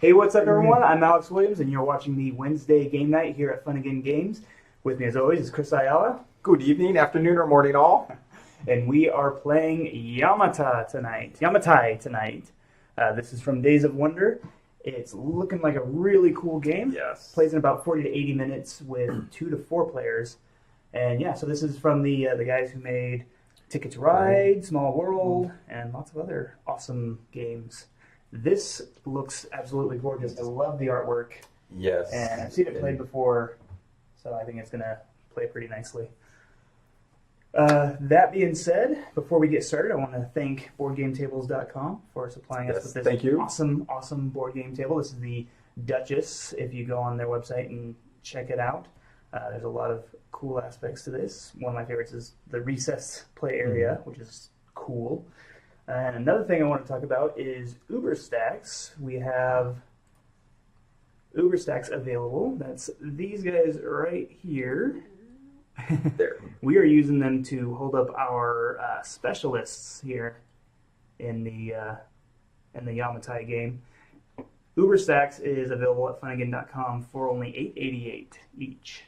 Hey, what's up, everyone? I'm Alex Williams, and you're watching the Wednesday Game Night here at Funagain Games. With me, as always, is Chris Ayala. Good evening, afternoon, or morning, all. And we are playing Yamatai tonight. This is from Days of Wonder. It's looking like a really cool game. Yes. Plays in about 40 to 80 minutes with 2 to 4 players. And yeah, so this is from the guys who made Ticket to Ride, Small World, and lots of other awesome games. This looks absolutely gorgeous. I love the artwork. Yes. And I've seen it played before, so I think it's going to play pretty nicely. That being said, before we get started, I want to thank BoardGameTables.com for supplying us with this awesome board game table. This is the Duchess. If you go on their website and check it out, there's a lot of cool aspects to this. One of my favorites is the recess play area, which is cool. And another thing I want to talk about is Uber Stacks. We have Uber Stacks available. That's these guys right here. There. We are using them to hold up our specialists here in the Yamatai game. Uber Stacks is available at Funagain.com for only $8.88 each.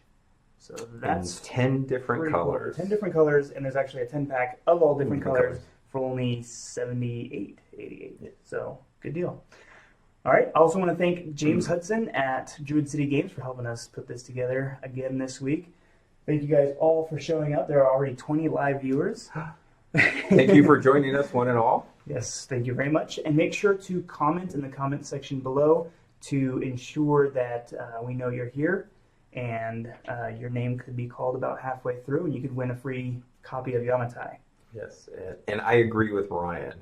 So that's in 10 different colors. Cool. 10 different colors, and there's actually a 10-pack of all different colors for only $78.88. So good deal. All right. I also want to thank James Hudson at Druid City Games for helping us put this together again this week. Thank you guys all for showing up. There are already 20 live viewers. Thank you for joining us, one and all. Yes, thank you very much. And make sure to comment in the comment section below to ensure that we know you're here, and your name could be called about halfway through, and you could win a free copy of Yamatai. Yes, and I agree with Ryan.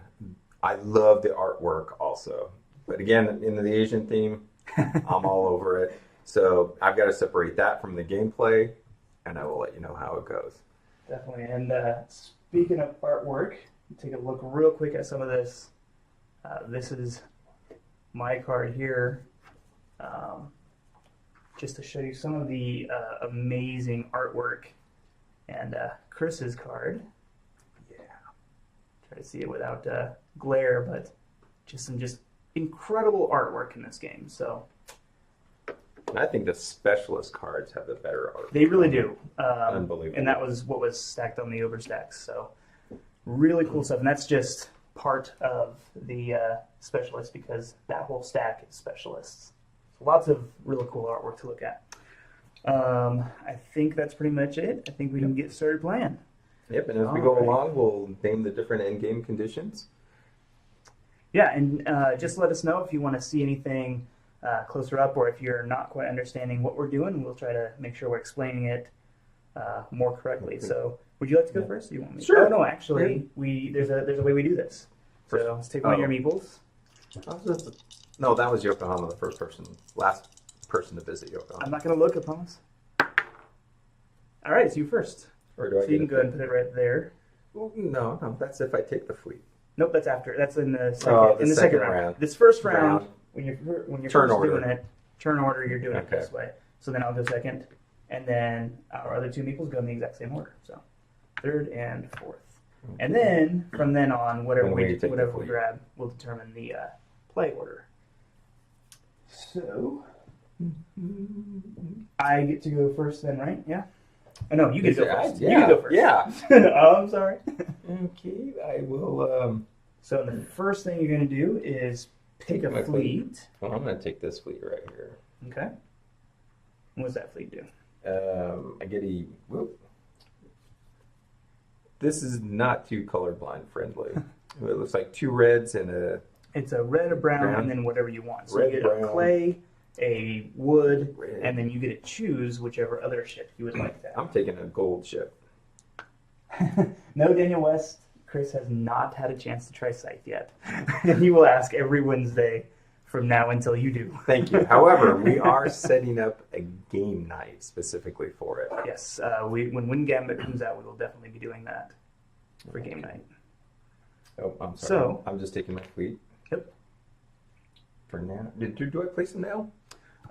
I love the artwork also. But again, in the Asian theme, I'm all over it. So I've got to separate that from the gameplay, and I will let you know how it goes. Definitely. And speaking of artwork, take a look real quick at some of this. This is my card here, just to show you some of the amazing artwork. And Chris's card. Yeah. Try to see it without glare, but some incredible artwork in this game. So. And I think the specialist cards have the better art. They really do. Unbelievable. And that was what was stacked on the Uber Stacks. So really cool stuff. And that's just part of the specialist, because that whole stack is specialists. So lots of really cool artwork to look at. I think that's pretty much it. I think we can get started playing. Yep, and as we go along, we'll name the different end-game conditions. Yeah, and just let us know if you want to see anything closer up, or if you're not quite understanding what we're doing. We'll try to make sure we're explaining it more correctly. So, would you like to go first? Or you want me? Sure. Oh no, actually, there's a way we do this. So let's take one of your meeples. No, that was Yokohama, last person to visit Yokohama. I'm not going to look, I promise. All right, it's you first. Or do I so you can go ahead and put it right there. Well, no, that's if I take the fleet. Nope, that's after. That's in the second round. This first round. When you're turn first order. doing it, turn order, you're doing it this way. So then I'll go second, and then our other two meeples go in the exact same order. So third and fourth. Okay. And then from then on, whatever we grab will determine the play order. So I get to go first then, right? Yeah? Oh, no, you get to go first. Yeah. You can go first. Yeah. Oh, I'm sorry. Okay, I will... So the first thing you're going to do is pick a fleet. Well, I'm going to take this fleet right here. Okay. What does that fleet do? I get a... Whoop. This is not too colorblind friendly. It looks like 2 reds and a... It's a red, a brown, and then whatever you want. So you get a clay, a wood, and then you get to choose whichever other ship you would like to have. I'm taking a gold ship. No, Daniel West. Chris has not had a chance to try Scythe yet. And he will ask every Wednesday from now until you do. Thank you. However, we are setting up a game night specifically for it. Yes. When Wind Gambit comes out, we will definitely be doing that for game night. Oh, I'm sorry. So, I'm just taking my fleet. Yep. For now. Do I place them now?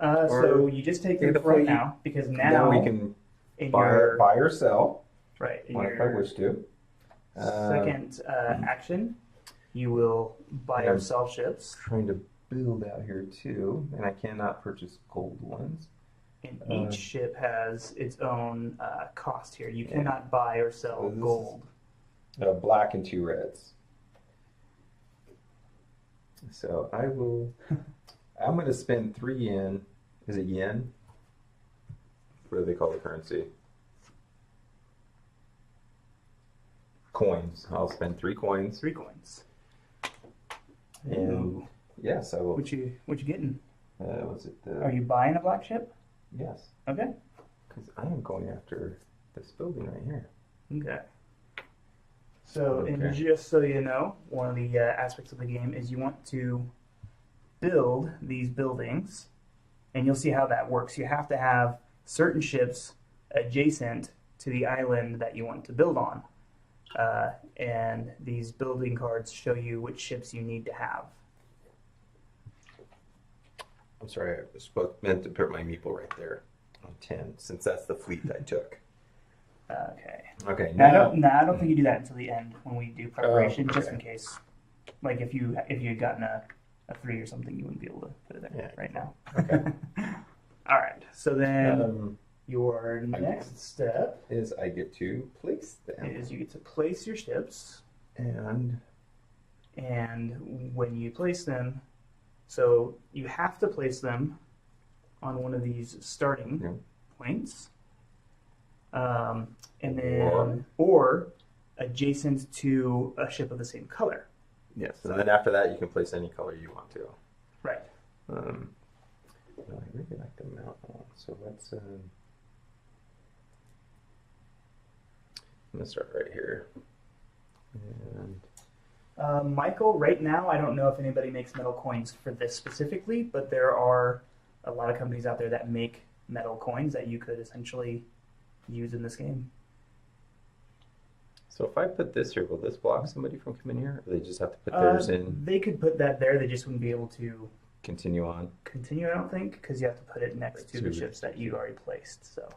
So you just take them for now, because now we can buy or sell. Right. If I wish to. Second action, you will buy or sell ships. Trying to build out here too, and I cannot purchase gold ones. And each ship has its own cost here. You cannot buy or sell gold. Black and 2 reds. So I will. I'm going to spend 3 yen. Is it yen? What do they call the currency? Coins. I'll spend 3 coins. 3 coins. And yes, I will. What you getting? Was it? Are you buying a black ship? Yes. Okay. Because I am going after this building right here. Okay. So, and just so you know, one of the aspects of the game is you want to build these buildings, and you'll see how that works. You have to have certain ships adjacent to the island that you want to build on. And these building cards show you which ships you need to have. I'm sorry, I was meant to put my meeple right there on 10, since that's the fleet I took. Okay. Okay. Now, I don't think you do that until the end when we do preparation, just in case. Like if you had gotten a 3 or something, you wouldn't be able to put it there right now. Okay. All right. So then your next step is I get to place them. Is you get to place your ships, and when you place them, so you have to place them on one of these starting points. And then, or adjacent to a ship of the same color. Yes, and then after that, you can place any color you want to. Right. I really like the mountain one, so let's. I'm gonna start right here. And Michael, right now, I don't know if anybody makes metal coins for this specifically, but there are a lot of companies out there that make metal coins that you could essentially use in this game. So if I put this here, will this block somebody from coming here? Or they just have to put theirs in? They could put that there. They just wouldn't be able to continue on. I don't think, because you have to put it next to the ships that you already placed. So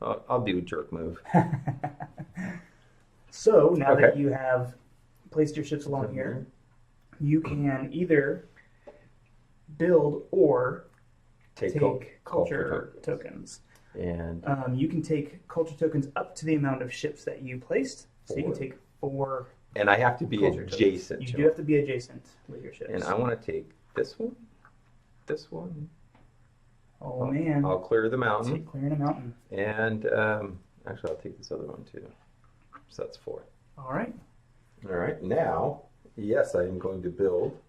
I'll do a jerk move. So now that you have placed your ships along here, you can either build or take culture tokens. And you can take culture tokens up to the amount of ships that you placed. So you can take 4. And I have to be adjacent. You do have to be adjacent with your ships. And I want to take this one, this one. Oh man! I'll clear the mountain. Take clearing a mountain. And actually, I'll take this other one too. So that's 4. All right. All right. Now, yes, I am going to build.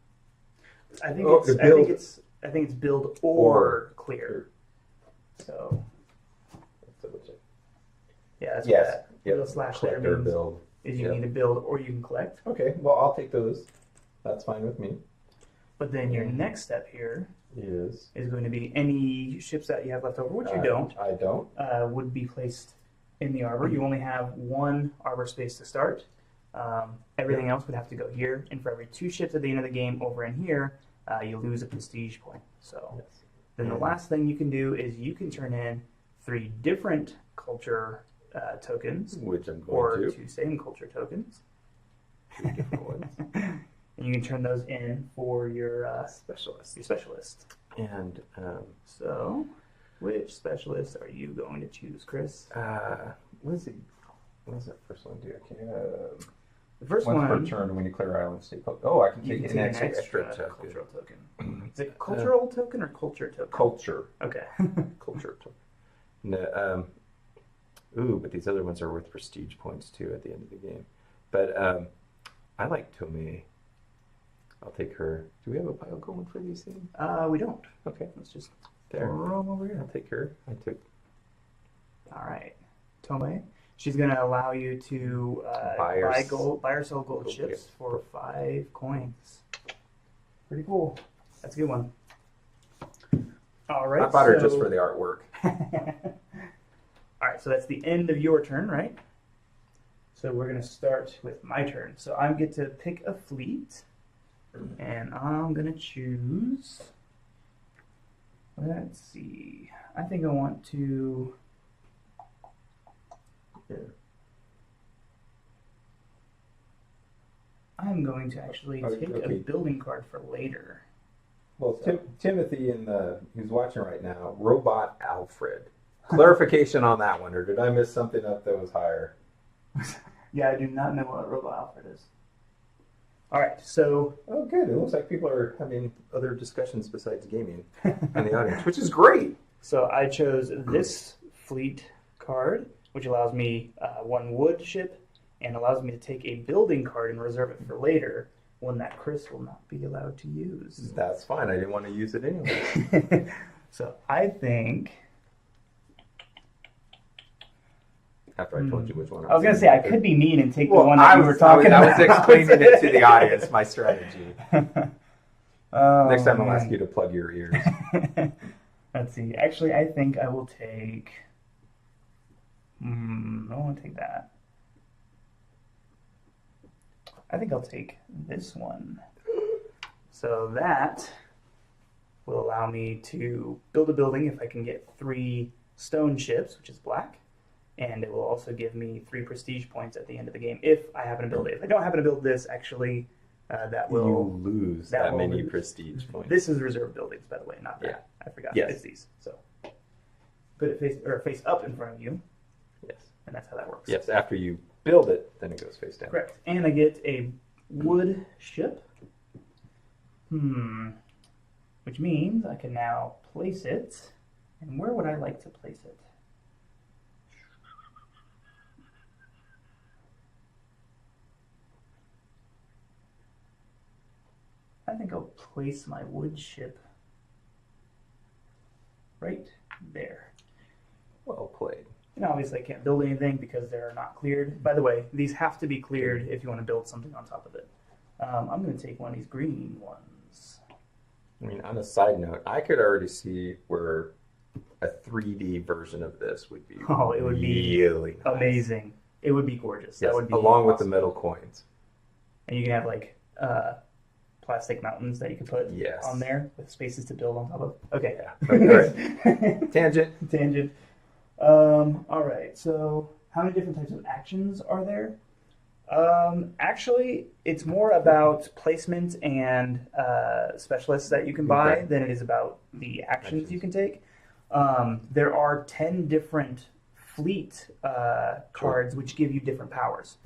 I think it's build or clear. So. Yeah, that's what that little slash there means. Build. Is you need to build or you can collect. Okay, well, I'll take those. That's fine with me. But then your next step here is going to be any ships that you have left over, which you don't. I don't. Would be placed in the arbor. You only have 1 arbor space to start. Everything else would have to go here. And for every 2 ships at the end of the game over in here, you lose a prestige point. So then the last thing you can do is you can turn in 3 different culture tokens, which I'm going to. Or 2 same culture tokens. 2 different ones. And you can turn those in for your specialist. Your specialist. And so, which specialist are you going to choose, Chris? What does that first one do? The first one one per turn when you clear island state. Oh, I can take an extra cultural token. Is it cultural token or culture token? Culture. Okay. Culture token. No, but these other ones are worth prestige points too at the end of the game. But I like Tomei. I'll take her. Do we have a pile going for these things? We don't. Okay. Let's just throw them over here. I'll take her. All right. Tomei. She's going to allow you to buy or sell gold ships for 5 coins. Pretty cool. That's a good one. All right. I bought her just for the artwork. All right, so that's the end of your turn, right? So we're going to start with my turn. So I get to pick a fleet, and I'm going to choose, let's see, I think I want to, I'm going to actually take a building card for later. Well, Timothy who's watching right now, Robot Alfred. Clarification on that one, or did I miss something up that was higher? Yeah, I do not know what Robot Alfred is. All right, so... Oh, good. It looks like people are having other discussions besides gaming in the audience, which is great. So I chose this fleet card, which allows me one wood ship and allows me to take a building card and reserve it for later, one that Chris will not be allowed to use. That's fine. I didn't want to use it anyway. So I think... After I told you which one I was going to say, I could be mean and take the one that you were talking about. I was explaining it to the audience, my strategy. Next time I'll ask you to plug your ears. Let's see. Actually, I think I will take... I don't want to take that. I think I'll take this one. So that will allow me to build a building if I can get 3 stone ships, which is black. And it will also give me 3 prestige points at the end of the game if I happen to build it. If I don't happen to build this, actually, that will... You lose that many prestige points. This is reserve buildings, by the way, not that. Yeah. I forgot. Yes. It's these. So put it face up in front of you. Yes. And that's how that works. Yes, after you build it, then it goes face down. Correct. And I get a wood ship. Which means I can now place it. And where would I like to place it? I think I'll place my wood ship right there. Well played. And obviously I can't build anything because they're not cleared. By the way, these have to be cleared if you want to build something on top of it. I'm going to take one of these green ones. I mean, on a side note, I could already see where a 3D version of this would be. Oh, it would be really nice. Amazing. It would be gorgeous. Yes, that would be along awesome. with the metal coins. And you can have like plastic mountains that you can put on there with spaces to build on top of. Okay. Yeah. All right. Tangent. All right. So how many different types of actions are there? Actually, it's more about placement and specialists that you can buy than it is about the actions you can take. There are 10 different fleet cards which give you different powers.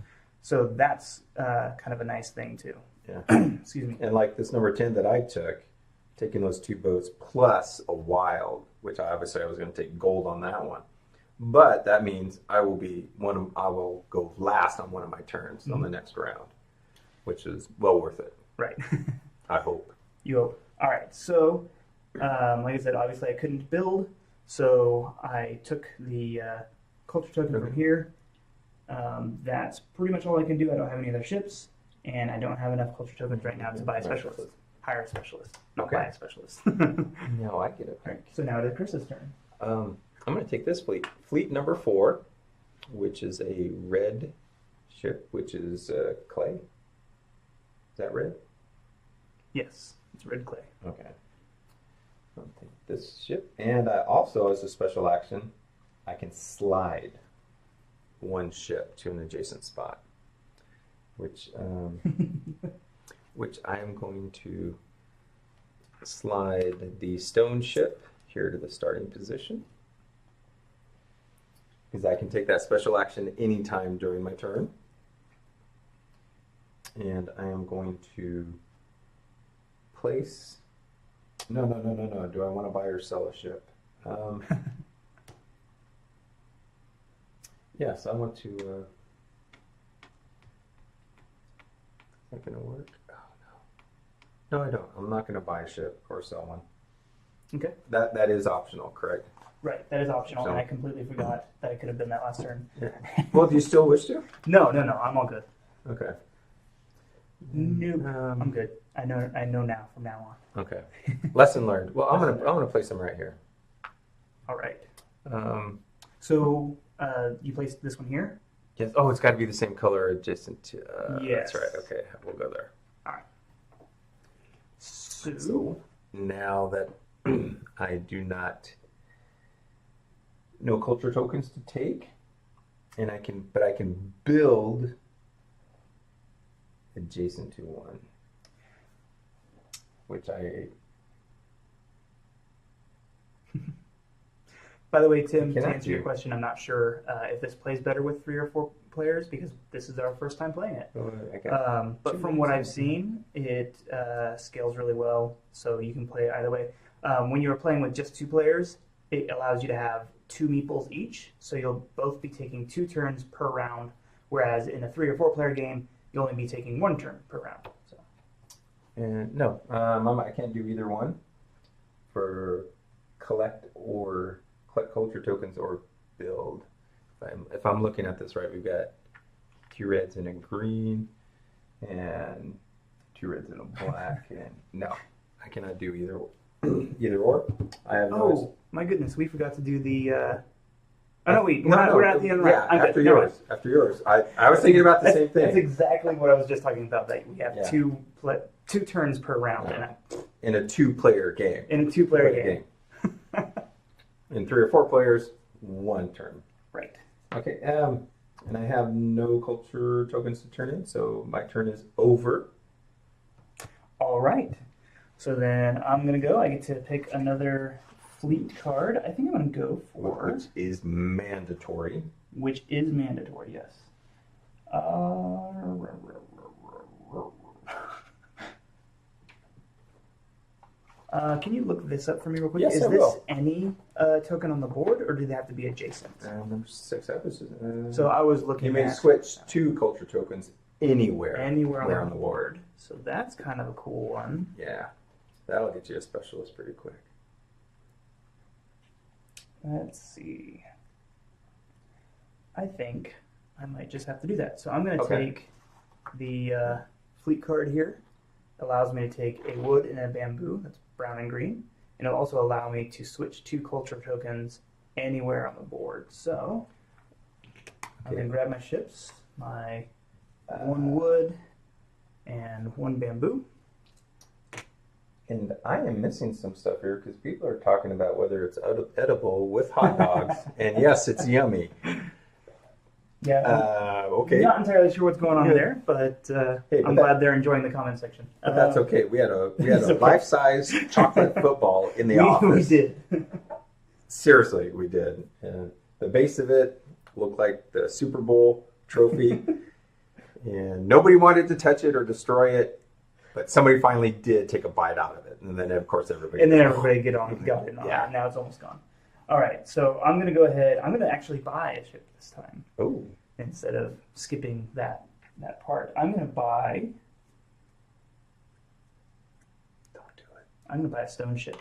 So that's kind of a nice thing too. Yeah. Excuse me. And like this number 10 that I took, taking those 2 boats plus a wild, which I was going to take gold on that one. But that means I will go last on one of my turns on the next round, which is well worth it. Right. I hope. You hope. All right. So, like I said, obviously I couldn't build, so I took the culture token from here. That's pretty much all I can do. I don't have any other ships, and I don't have enough culture tokens right now to buy a specialist. Hire a specialist, not buy a specialist. No, I get it. All right. So now it is Chris's turn. I'm going to take this fleet. Fleet number 4, which is a red ship, which is clay. Is that red? Yes, it's red clay. Okay. I'll take this ship. And also, as a special action, I can slide one ship to an adjacent spot, which I am going to slide the stone ship here to the starting position, because I can take that special action anytime during my turn. And I am going to place... No. Do I want to buy or sell a ship? Yes, I want to... Is that going to work? Oh, no. No, I don't. I'm not going to buy a ship or sell one. Okay. That is optional, correct? Right, that is optional, and I completely forgot that it could have been that last turn. Yeah. Well, do you still wish to? No, I'm all good. Okay. Nope, I'm good. I know now from now on. Okay. Lesson learned. Well, I'm gonna place them right here. All right. So you placed this one here? Yes. Oh, it's got to be the same color adjacent to. Yes. That's right. Okay, we'll go there. All right. So now that I do not. No culture tokens to take, and I can build adjacent to one, which I By the way, Tim, to answer your question, I'm not sure if this plays better with 3 or 4 players because this is our first time playing it. But from what I've seen, it scales really well, so you can play either way. When you are playing with just 2 players, it allows you to have 2 meeples each, so you'll both be taking 2 turns per round, whereas in a 3 or 4 player game, you'll only be taking 1 turn per round. So. And no, I can't do either one for collect culture tokens or build. If I'm looking at this right, we've got 2 reds and a green, and 2 reds and a black, and no, I cannot do either or. I have no. Oh my goodness, we forgot to do the. Oh no, we're at the end. Yeah, after yours. After yours, I was thinking about the same thing. That's exactly what I was just talking about. That we have 2 turns per round in a 2-player game. In a 2-player game. In 3 or 4 players, 1 turn. Right. Okay. And I have no culture tokens to turn in, so my turn is over. All right. So then I'm gonna go. I get to pick another fleet card. I think I'm gonna go for which is mandatory. Which is mandatory. Yes. Can you look this up for me real quick? Yes, is I this will. any token on the board, or do they have to be adjacent? Number 6 episodes. So I was looking. You may switch 2 culture tokens anywhere on the board. So that's kind of a cool one. Yeah, that'll get you a specialist pretty quick. Let's see. I think I might just have to do that. So I'm going to take the fleet card here. Allows me to take a wood and a bamboo. That's brown and green. And it'll also allow me to switch 2 culture tokens anywhere on the board. So I'm going to grab my ships, my 1 wood and 1 bamboo. And I am missing some stuff here because people are talking about whether it's edible with hot dogs. And yes, it's yummy. Yeah. Okay. Not entirely sure what's going on there, but I'm glad they're enjoying the comment section. But that's okay. We had a life-size chocolate football in the office. We did. Seriously, we did. And the base of it looked like the Super Bowl trophy, and nobody wanted to touch it or destroy it. But somebody finally did take a bite out of it, and then of course everybody. And then everybody got it on. Yeah. Now it's almost gone. All right, so I'm going to go ahead. I'm going to actually buy a ship this time. Oh. Instead of skipping that part. I'm going to buy... Don't do it. I'm going to buy a stone ship.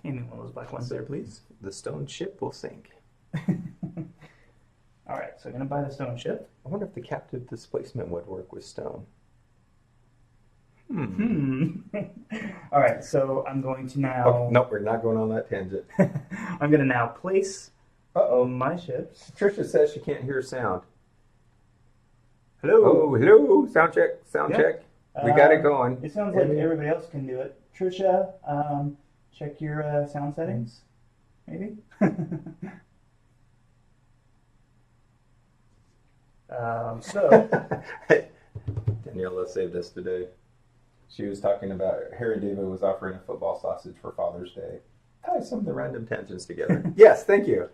Give me one of those black ones there, please. The stone ship will sink. All right, so I'm going to buy the stone ship. I wonder if the captive displacement would work with stone. All right, so I'm going to now... Oh, no, we're not going on that tangent. I'm going to now place my ships. Trisha says she can't hear sound. Hello. Oh, hello. Sound check. Sound check. We got it going. It sounds like everybody else can do it. Trisha, check your sound settings, maybe? Daniela saved us today. She was talking about Harry David was offering a football sausage for Father's Day. Tie some of the random tangents together. Yes, thank you.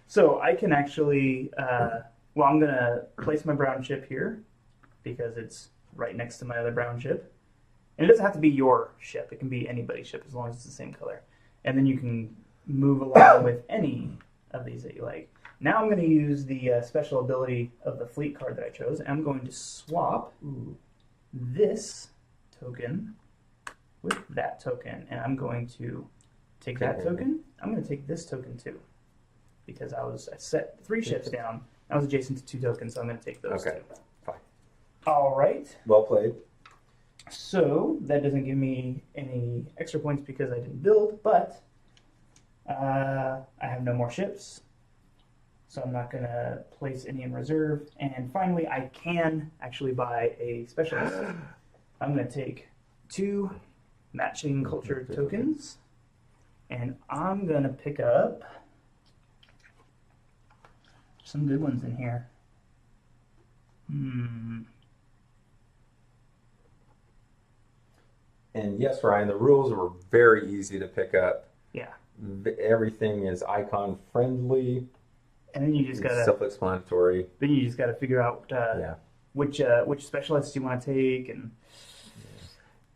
So I can actually, I'm going to place my brown ship here because it's right next to my other brown ship. And it doesn't have to be your ship. It can be anybody's ship as long as it's the same color. And then you can move along with any of these that you like. Now I'm going to use the special ability of the fleet card that I chose. I'm going to swap this token with that token, and I'm going to take that token. I'm going to take this token too, because I set 3 ships down. I was adjacent to 2 tokens, so I'm going to take those two. Fine. All right. Well played. So that doesn't give me any extra points because I didn't build, but I have no more ships, so I'm not going to place any in reserve. And finally, I can actually buy a specialist. I'm going to take 2 matching culture tokens, and I'm going to pick up some good ones in here. And yes, Ryan, the rules were very easy to pick up. Yeah. Everything is icon friendly. And then you just gotta self-explanatory. Then you just gotta figure out which specialists you want to take. And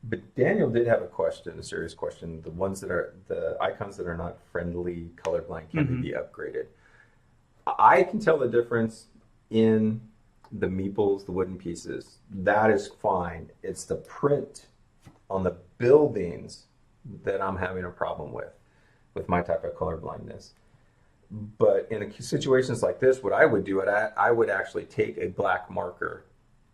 but Daniel did have a serious question. The icons that are not friendly colorblind can be upgraded. I can tell the difference in the meeples, the wooden pieces. That is fine. It's the print on the buildings that I'm having a problem with my type of colorblindness. But in situations like this, what I would do, I would actually take a black marker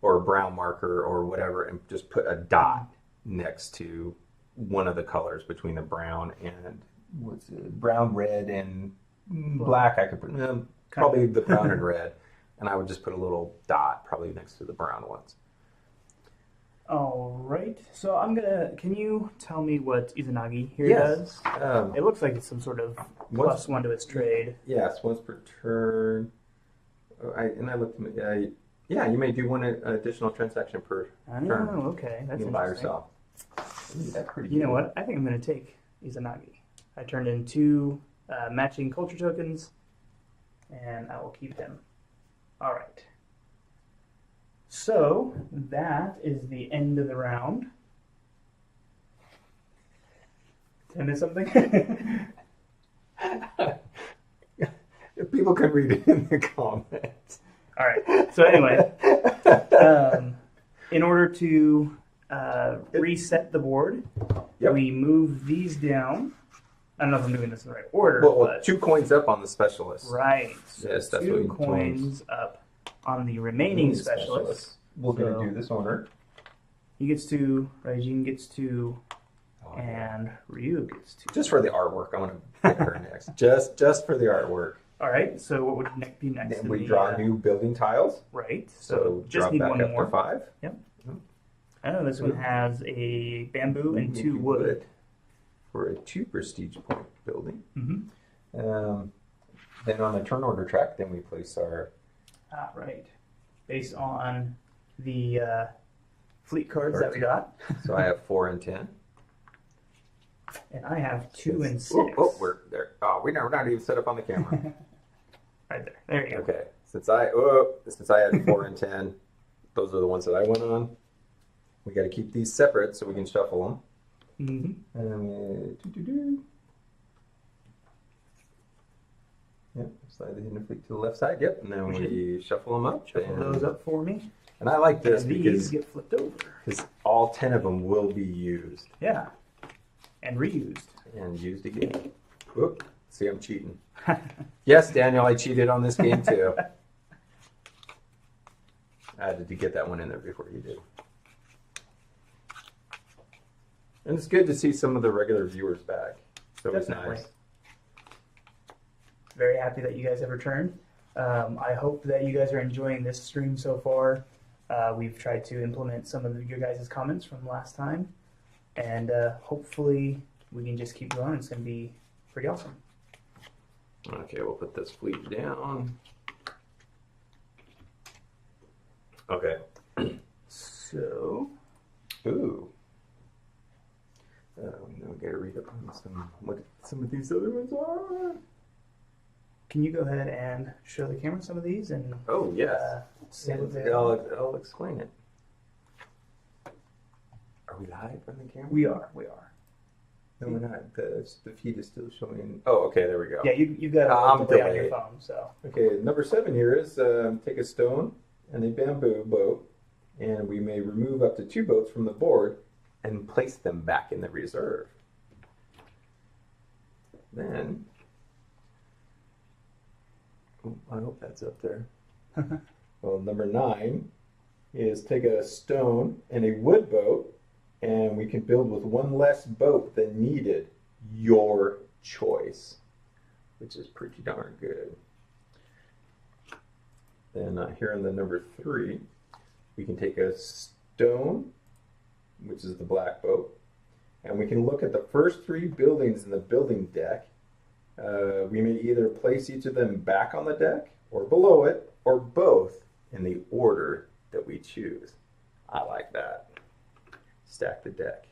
or a brown marker or whatever and just put a dot next to one of the colors between the brown and brown, red, and black. I could put probably the brown and red, and I would just put a little dot probably next to the brown ones. All right. So can you tell me what Izanagi here does? It looks like it's some sort of +1 to its trade. Yes, once per turn. I looked. Yeah, you may do one additional transaction per turn. Oh, okay. That's interesting. By yourself. That's pretty. You know what? I think I'm going to take Izanagi. I turned in 2 matching culture tokens, and I will keep him. All right. So that is the end of the round. Did I miss something? If people can read it in the comments. All right. So anyway, in order to reset the board, we move these down. I don't know if I'm doing this in the right order. Well, 2 coins up on the specialist. Right. So yes, that's 2 coins up on the remaining specialists. We're going to do this order. He gets 2, Raijin gets 2, and Ryu gets 2. Just for the artwork. I want to pick her next. Just for the artwork. All right. So what would be next? Then we draw new building tiles. Right. So just need one more. 5. Yep. I know this one has a bamboo and 2 wood. For a 2 prestige point building. Mm-hmm. Then on the turn order track, then we place our... right. Based on the fleet cards that we got. So I have 4 and 10. And I have 2 and 6. We're there. Oh, we're not even set up on the camera. Right there. There you go. Okay. Since I had 4 and 10, those are the ones that I went on. We got to keep these separate so we can shuffle them. Mm-hmm. And yep, slide the hidden fleet to the left side. Yep, and then we shuffle them up. Shuffle those up for me. And I like this and because these get flipped over. Because all 10 of them will be used. Yeah, and reused. And used again. Whoop! See, I'm cheating. Yes, Daniel, I cheated on this game too. I had to get that one in there before you did. And it's good to see some of the regular viewers back. So it's nice. Very happy that you guys have returned. I hope that you guys are enjoying this stream so far. We've tried to implement some of your guys' comments from last time. And hopefully we can just keep going. It's going to be pretty awesome. Okay, we'll put this fleet down. Okay. So. Ooh. Now we gotta read up on what some of these other ones are. Can you go ahead and show the camera some of these? And oh, yes. I'll explain it. Are we live on the camera? We are. No, we're not. The feed is still showing. Oh, okay, there we go. Yeah, you got a delay on your phone. So. Okay, number 7 here is take a stone and a bamboo boat, and we may remove up to 2 boats from the board and place them back in the reserve. Then, I hope that's up there. Well, number 9 is take a stone and a wood boat, and we can build with 1 less boat than needed. Your choice, which is pretty darn good. Then here on the number 3, we can take a stone, which is the black boat, and we can look at the first 3 buildings in the building deck. We may either place each of them back on the deck or below it, or both in the order that we choose. I like that. Stack the deck.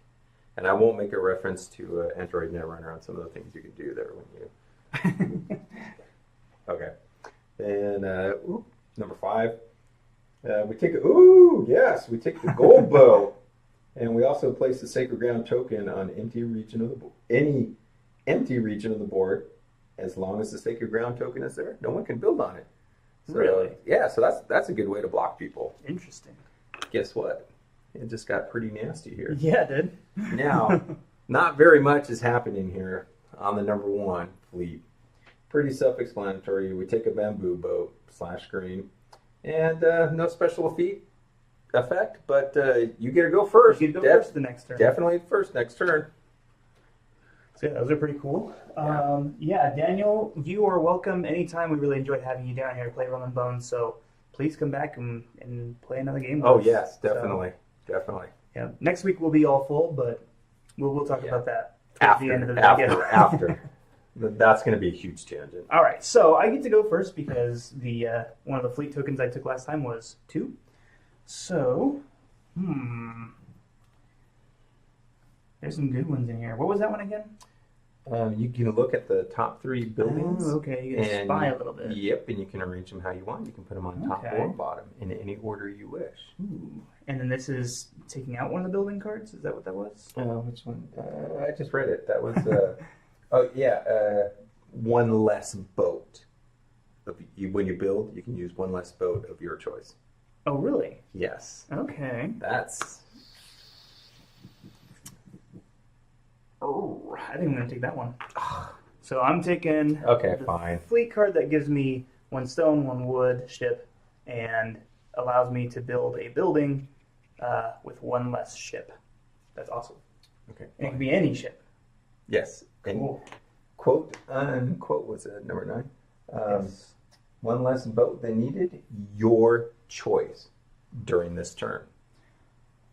And I won't make a reference to Android Netrunner on some of the things you can do there when you... Okay. And number 5. We take the gold bow. And we also place the Sacred Ground token on any empty region of the board. As long as the Sacred Ground token is there, no one can build on it. So, really? Yeah, so that's a good way to block people. Interesting. Guess what? It just got pretty nasty here. Yeah, it did. Now, not very much is happening here on the number 1 fleet. Pretty self-explanatory. We take a bamboo boat / green, and no special effect, but you get to go first. You get to go first the next turn. Definitely first next turn. So yeah, those are pretty cool. Yeah, Daniel, you are welcome anytime. We really enjoyed having you down here to play Rum and Bones, so please come back and play another game with us. Oh, yes, definitely. Definitely. Yeah. Next week we'll be all full, but we'll talk about that at the end of the video. After. That's going to be a huge tangent. All right, so I get to go first because the one of the fleet tokens I took last time was 2. So, there's some good ones in here. What was that one again? You can look at the top 3 buildings. Oh, okay, you can spy a little bit. Yep, and you can arrange them how you want. You can put them on top or bottom in any order you wish. Ooh. And then this is taking out one of the building cards? Is that what that was? Which one? I just read it. That was, one less boat. When you build, you can use one less boat of your choice. Oh, really? Yes. Okay. That's... Oh, I think I'm going to take that one. So I'm taking fine. Fleet card that gives me 1 stone, 1 wood ship, and allows me to build a building with 1 less ship. That's awesome. Okay. And it can be any ship. Yes. Cool. And quote unquote was it number 9? Yes. 1 less boat than needed. Your choice during this turn.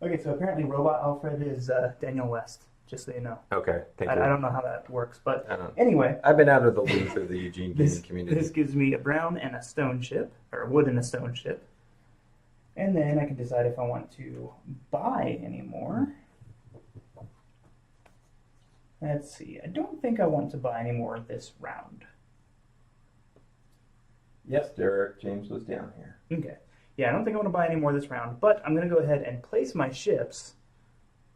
Okay, so apparently Robot Alfred is Daniel West. Just so you know. Okay, thank you. I don't know how that works, but anyway. I've been out of the loop of the Eugene gaming community. This gives me a brown and a stone ship, or a wood and a stone ship. And then I can decide if I want to buy any more. Let's see. I don't think I want to buy any more this round. Yes, Derek. James was down here. Okay. Yeah, I don't think I want to buy any more this round, but I'm going to go ahead and place my ships.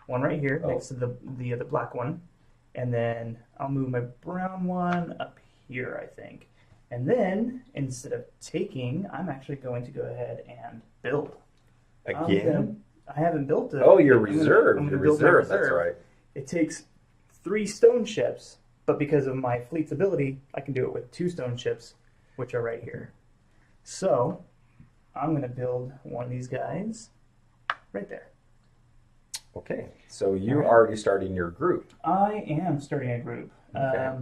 One right here next to the other black one. And then I'll move my brown one up here, I think. And then, instead of taking, I'm actually going to go ahead and build. Again? I haven't built it. Oh, you're reserved. I'm You're build my reserved, that's right. It takes 3 stone ships, but because of my fleet's ability, I can do it with 2 stone ships, which are right here. So, I'm going to build one of these guys right there. Okay, so you're already starting your group. I am starting a group. Okay.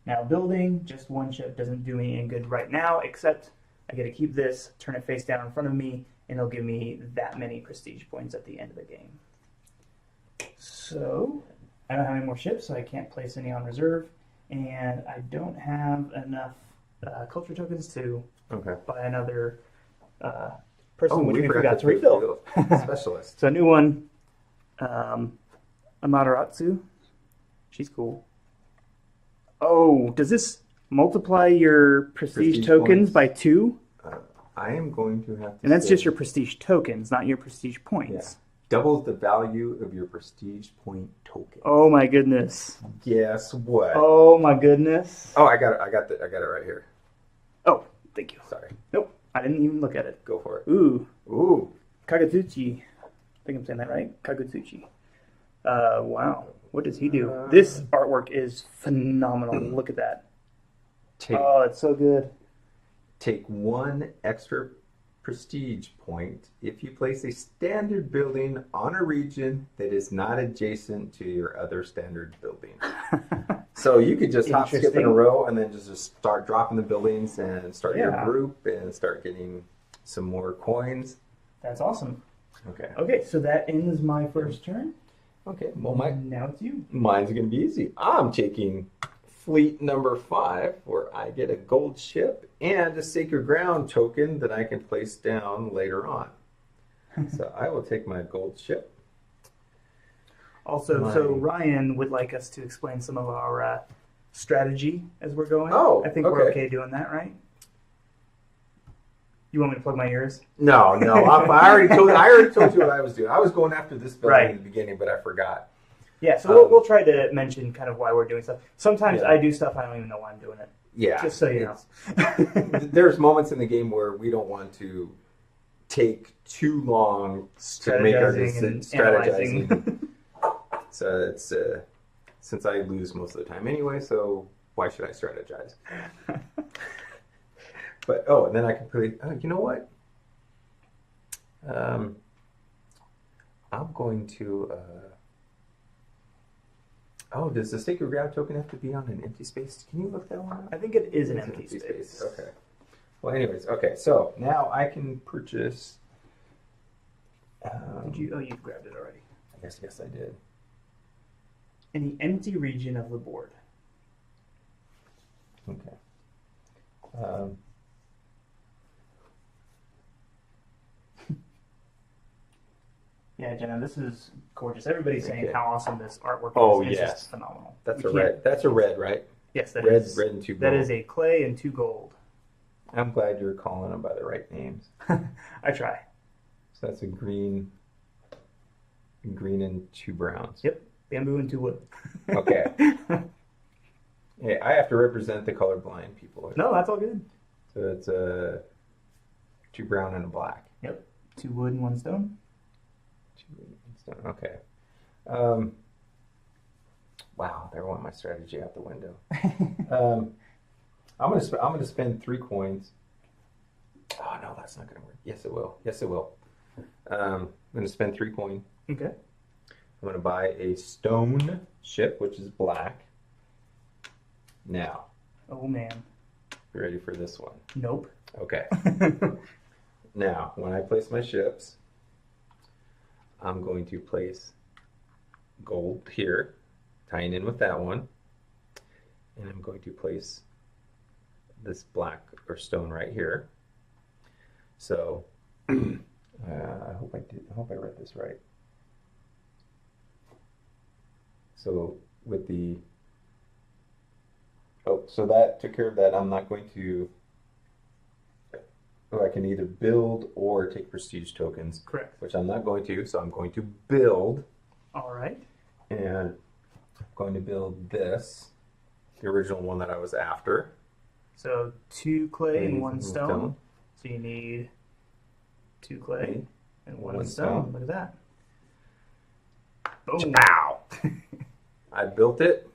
Now, building just 1 ship doesn't do me any good right now, except I get to keep this, turn it face down in front of me, and it'll give me that many prestige points at the end of the game. So, I don't have any more ships, so I can't place any on reserve, and I don't have enough culture tokens to buy another person, which we forgot to refill. Specialist. So a new one, Amaterasu. She's cool. Oh, does this multiply your prestige tokens by 2? I am going to have to. And that's just your prestige tokens, not your prestige points. Yeah. Doubles the value of your prestige point token. Oh my goodness. Guess what? Oh my goodness. Oh, I got it. I got it right here. Oh, thank you. Sorry. Nope, I didn't even look at it. Go for it. Ooh. Kagutsuchi. I think I'm saying that right. Kagutsuchi. Wow. What does he do? This artwork is phenomenal. Look at that. Oh, it's so good. Take 1 extra prestige point if you place a standard building on a region that is not adjacent to your other standard building. So you could just hop, skip in a row, and then just start dropping the buildings and start your group and start getting some more coins. That's awesome. Okay. Okay, so that ends my first turn. Okay. Well, now it's you. Mine's going to be easy. I'm taking fleet number 5, where I get a gold ship and a Sacred Ground token that I can place down later on. So I will take my gold ship. Also, so Ryan would like us to explain some of our strategy as we're going. Oh, I think we're okay doing that, right? You want me to plug my ears? No. I already told you what I was doing. I was going after this building in the beginning, but I forgot. Yeah, so we'll try to mention kind of why we're doing stuff. Sometimes I do stuff I don't even know why I'm doing it. Yeah. Just so you know. There's moments in the game where we don't want to take too long to make our strategizing. So it's since I lose most of the time anyway, so why should I strategize? But and then I can play. Oh, you know what? I'm going to. Does the sacred ground token have to be on an empty space? Can you look that one up? I think it is an empty space. Okay. Well, anyways, so now I can purchase. Did you? Oh, you've grabbed it already. Yes, I did. In the empty region of the board. Okay. Yeah, Jenna, this is gorgeous. Everybody's saying how awesome this artwork is. Oh, it's yes. just phenomenal. That's a red. That's a red, right? Yes, that red, is. Red and 2 gold. That is a clay and 2 gold. I'm glad you're calling them by the right names. I try. So that's a green and 2 browns. Yep, bamboo and 2 wood. Okay. Hey, I have to represent the colorblind people. No, that's all good. So it's 2 brown and a black. Yep, 2 wood and 1 stone. 2 wood and stone. Okay. Wow, there went my strategy out the window. I'm gonna spend 3 coins. Oh no, that's not gonna work. Yes, it will. I'm gonna spend 3 coin. Okay. I'm gonna buy a stone ship, which is black. Now. Oh man. You ready for this one? Nope. Okay. Now, when I place my ships, I'm going to place gold here, tying in with that one, and I'm going to place this black or stone right here. So I hope I read this right. So with the so that took care of that. I'm not going to. I can either build or take prestige tokens. Correct. Which I'm not going to. So I'm going to build. All right. And I'm going to build this, the original one that I was after. So 2 clay and 1 stone. So you need 2 clay and 1 stone. Look at that. Boom. Pow! I built it.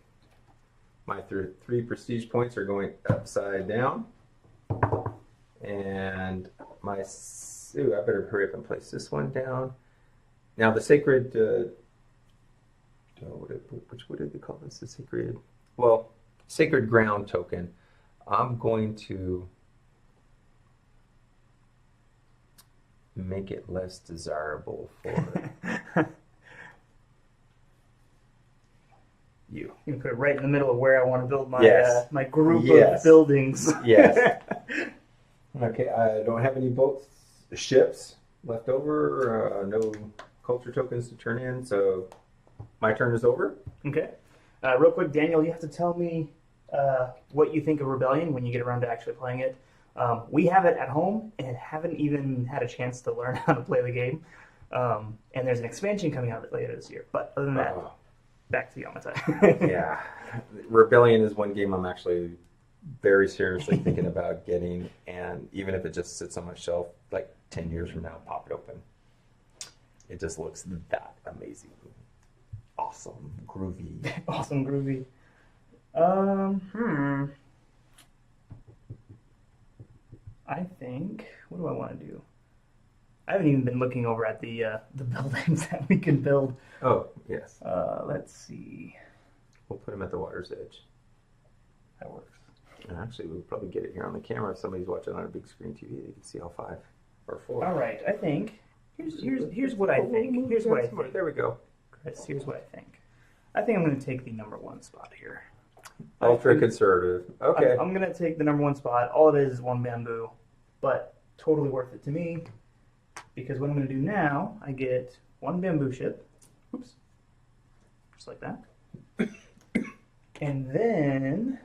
My 3 prestige points are going upside down. And I better hurry up and place this one down. Now the sacred, what did they call this? The sacred ground token. I'm going to make it less desirable for you. You can put it right in the middle of where I want to build my my group of buildings. Yes. Okay, I don't have any ships left over. No culture tokens to turn in, so my turn is over. Okay. Real quick, Daniel, you have to tell me what you think of Rebellion when you get around to actually playing it. We have it at home and haven't even had a chance to learn how to play the game. And there's an expansion coming out later this year. But other than that, back to Yamatai. Yeah. Rebellion is one game I'm actually very seriously thinking about getting, and even if it just sits on my shelf like 10 years from now, pop it open. It just looks that amazing. Awesome. Groovy. Awesome groovy. I think, what do I want to do? I haven't even been looking over at the buildings that we can build. Oh, yes. Let's see. We'll put them at the water's edge. That works. And actually, we'll probably get it here on the camera. If somebody's watching on a big screen TV, they can see all 5 or 4. All right, I think here's what I think. Here's what I think. There we go. Chris, here's what I think. I think I'm going to take the number 1 spot here. Ultra conservative. Okay. I'm going to take the number 1 spot. All it is 1 bamboo, but totally worth it to me because what I'm going to do now, I get 1 bamboo ship. Oops. just like that. And then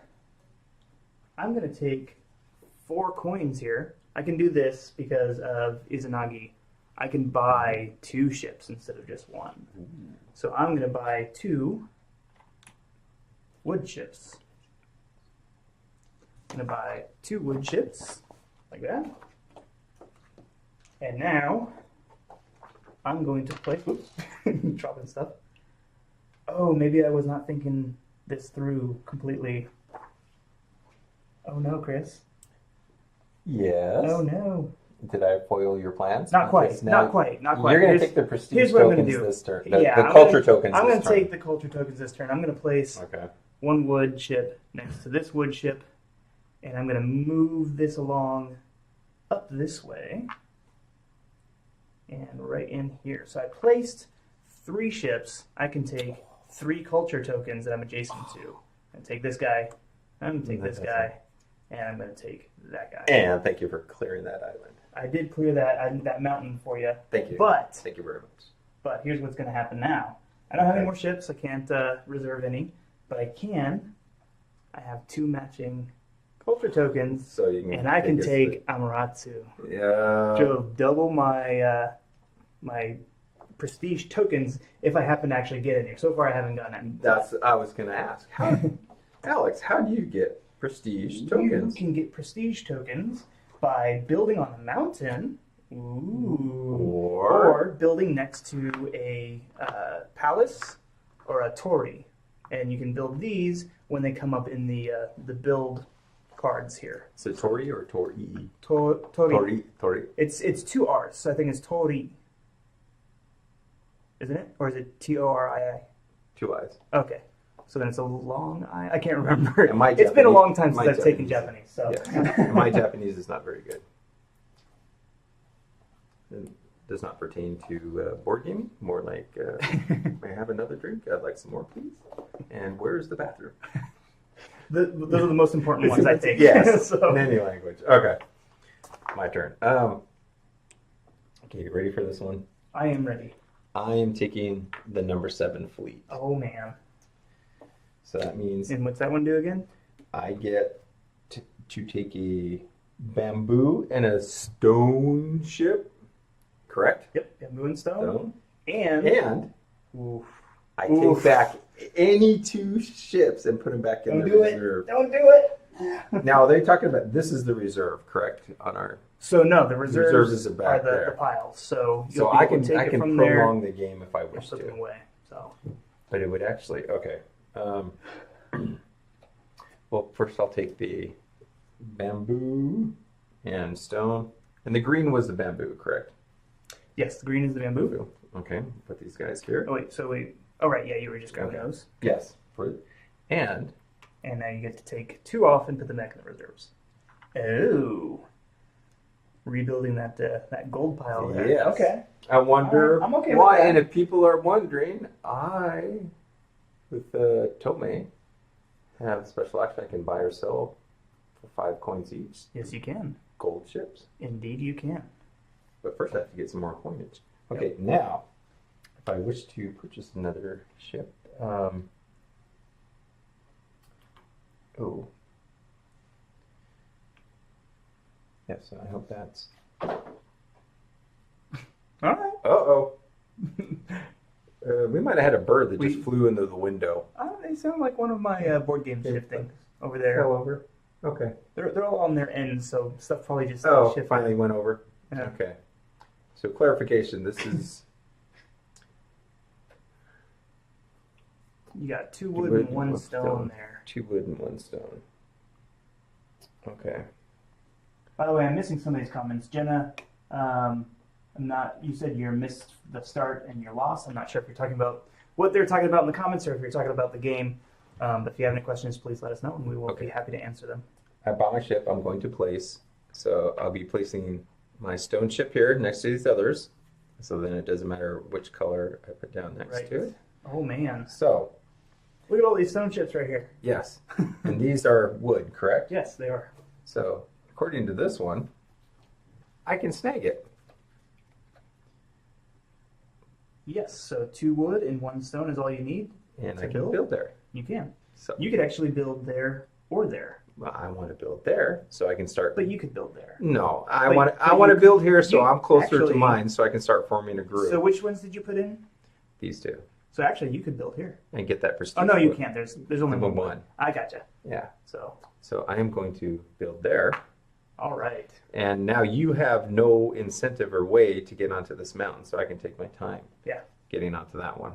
I'm going to take 4 coins here. I can do this because of Izanagi. I can buy 2 ships instead of just 1. So I'm going to buy 2 wood ships. I'm going to buy 2 wood ships, like that. And now I'm going to play, oops, dropping stuff. Oh, maybe I was not thinking this through completely. Oh no, Chris. Yes. Oh no. Did I foil your plans? Not quite. Not quite. You're going to take the prestige tokens this turn. The Yeah, culture tokens I'm this going to turn. take the culture tokens this turn. I'm going to place Okay. 1 wood ship next to this wood ship, and I'm going to move this along up this way and right in here. So I placed 3 ships. I can take 3 culture tokens that I'm adjacent to. I'm going to take this guy, I'm going to take this guy, and I'm going to take that guy. And thank you for clearing that island. I did clear that mountain for you. Thank you. But Thank you very much. But here's what's going to happen now. I don't have any more ships. I can't reserve any. But I can. I have 2 matching culture tokens. So you can and I can take Amaterasu. Yeah. So double my my prestige tokens if I happen to actually get any. So far I haven't gotten any. I was going to ask. Alex, how do you get prestige tokens? You can get prestige tokens by building on a mountain. Or building next to a palace or a torii, and you can build these when they come up in the build cards here. Is it torii or torii? Torii. Torii. It's 2 R's, so I think it's torii, isn't it? Or is it Torii? 2 I's. Okay, so then it's a long I. I can't remember. It's been a long time since I've taken Japanese. So yeah. My Japanese is not very good. It does not pertain to board gaming. More like, may I have another drink? I'd like some more, please. And where's the bathroom? those are the most important ones, I think. Yes, So. in any language. Okay, my turn. Okay, you ready for this one? I am ready. I am taking the number 7 fleet. Oh, man. So that means And what's that one do again? I get to take a bamboo and a stone ship. Correct? Yep, bamboo and stone. Stone. And Oof. I take back any 2 ships and put them back in the reserve. Don't do it. Now, they're talking about this is the reserve, correct? On our So no, the reserves is are back the there. piles. So I can take it from prolong there the game if I or wish put them to. away. So But it would actually okay. Well, first I'll take the bamboo and stone, and the green was the bamboo, correct? yes, the green is the bamboo. Okay, put these guys here. Oh wait. Oh right, yeah, you were just grabbing those. Yes. And now you get to take 2 off and put them back in the reserves. Oh, rebuilding that gold pile there. yes. Okay. I wonder I'm okay with why, that. and if people are wondering, I, with Tome, have a special action. I can buy or sell for 5 coins each. Yes, you can. Gold ships. Indeed, you can. But first I have to get some more coinage. Okay, now, if I wish to purchase another ship, yes, I hope that's... All right. Uh-oh. We might have had a bird that just flew into the window. They sound like one of my board game shifting over there. Fell over? Okay. They're all on their ends, so stuff probably just shifted. Finally went over. Yeah. Okay. So clarification, this is... You got 2 wood and 1 stone there. 2 wood and 1 stone. Okay. By the way, I'm missing some of these comments. Jenna, you said you missed the start and your loss. I'm not sure if you're talking about what they're talking about in the comments or if you're talking about the game. But if you have any questions, please let us know and we will be happy to answer them. I bought my ship. I'm going to place. So I'll be placing my stone ship here next to these others. So then it doesn't matter which color I put down next to it. Oh, man. So. Look at all these stone ships right here. Yes. And these are wood, correct? Yes, they are. So according to this one, I can snag it. Yes, so 2 wood and 1 stone is all you need. and I can build there. You can. So you could actually build there or there. Well, I want to build there so I can start. But you could build there. No, I want to build here so I'm closer actually, to mine so I can start forming a group. So which ones did you put in? These two. So actually, you could build here and get that prestige. Oh no, you can't. There's only one. I gotcha. Yeah. So I am going to build there. All right. And now you have no incentive or way to get onto this mountain, so I can take my time. Yeah. Getting onto that one.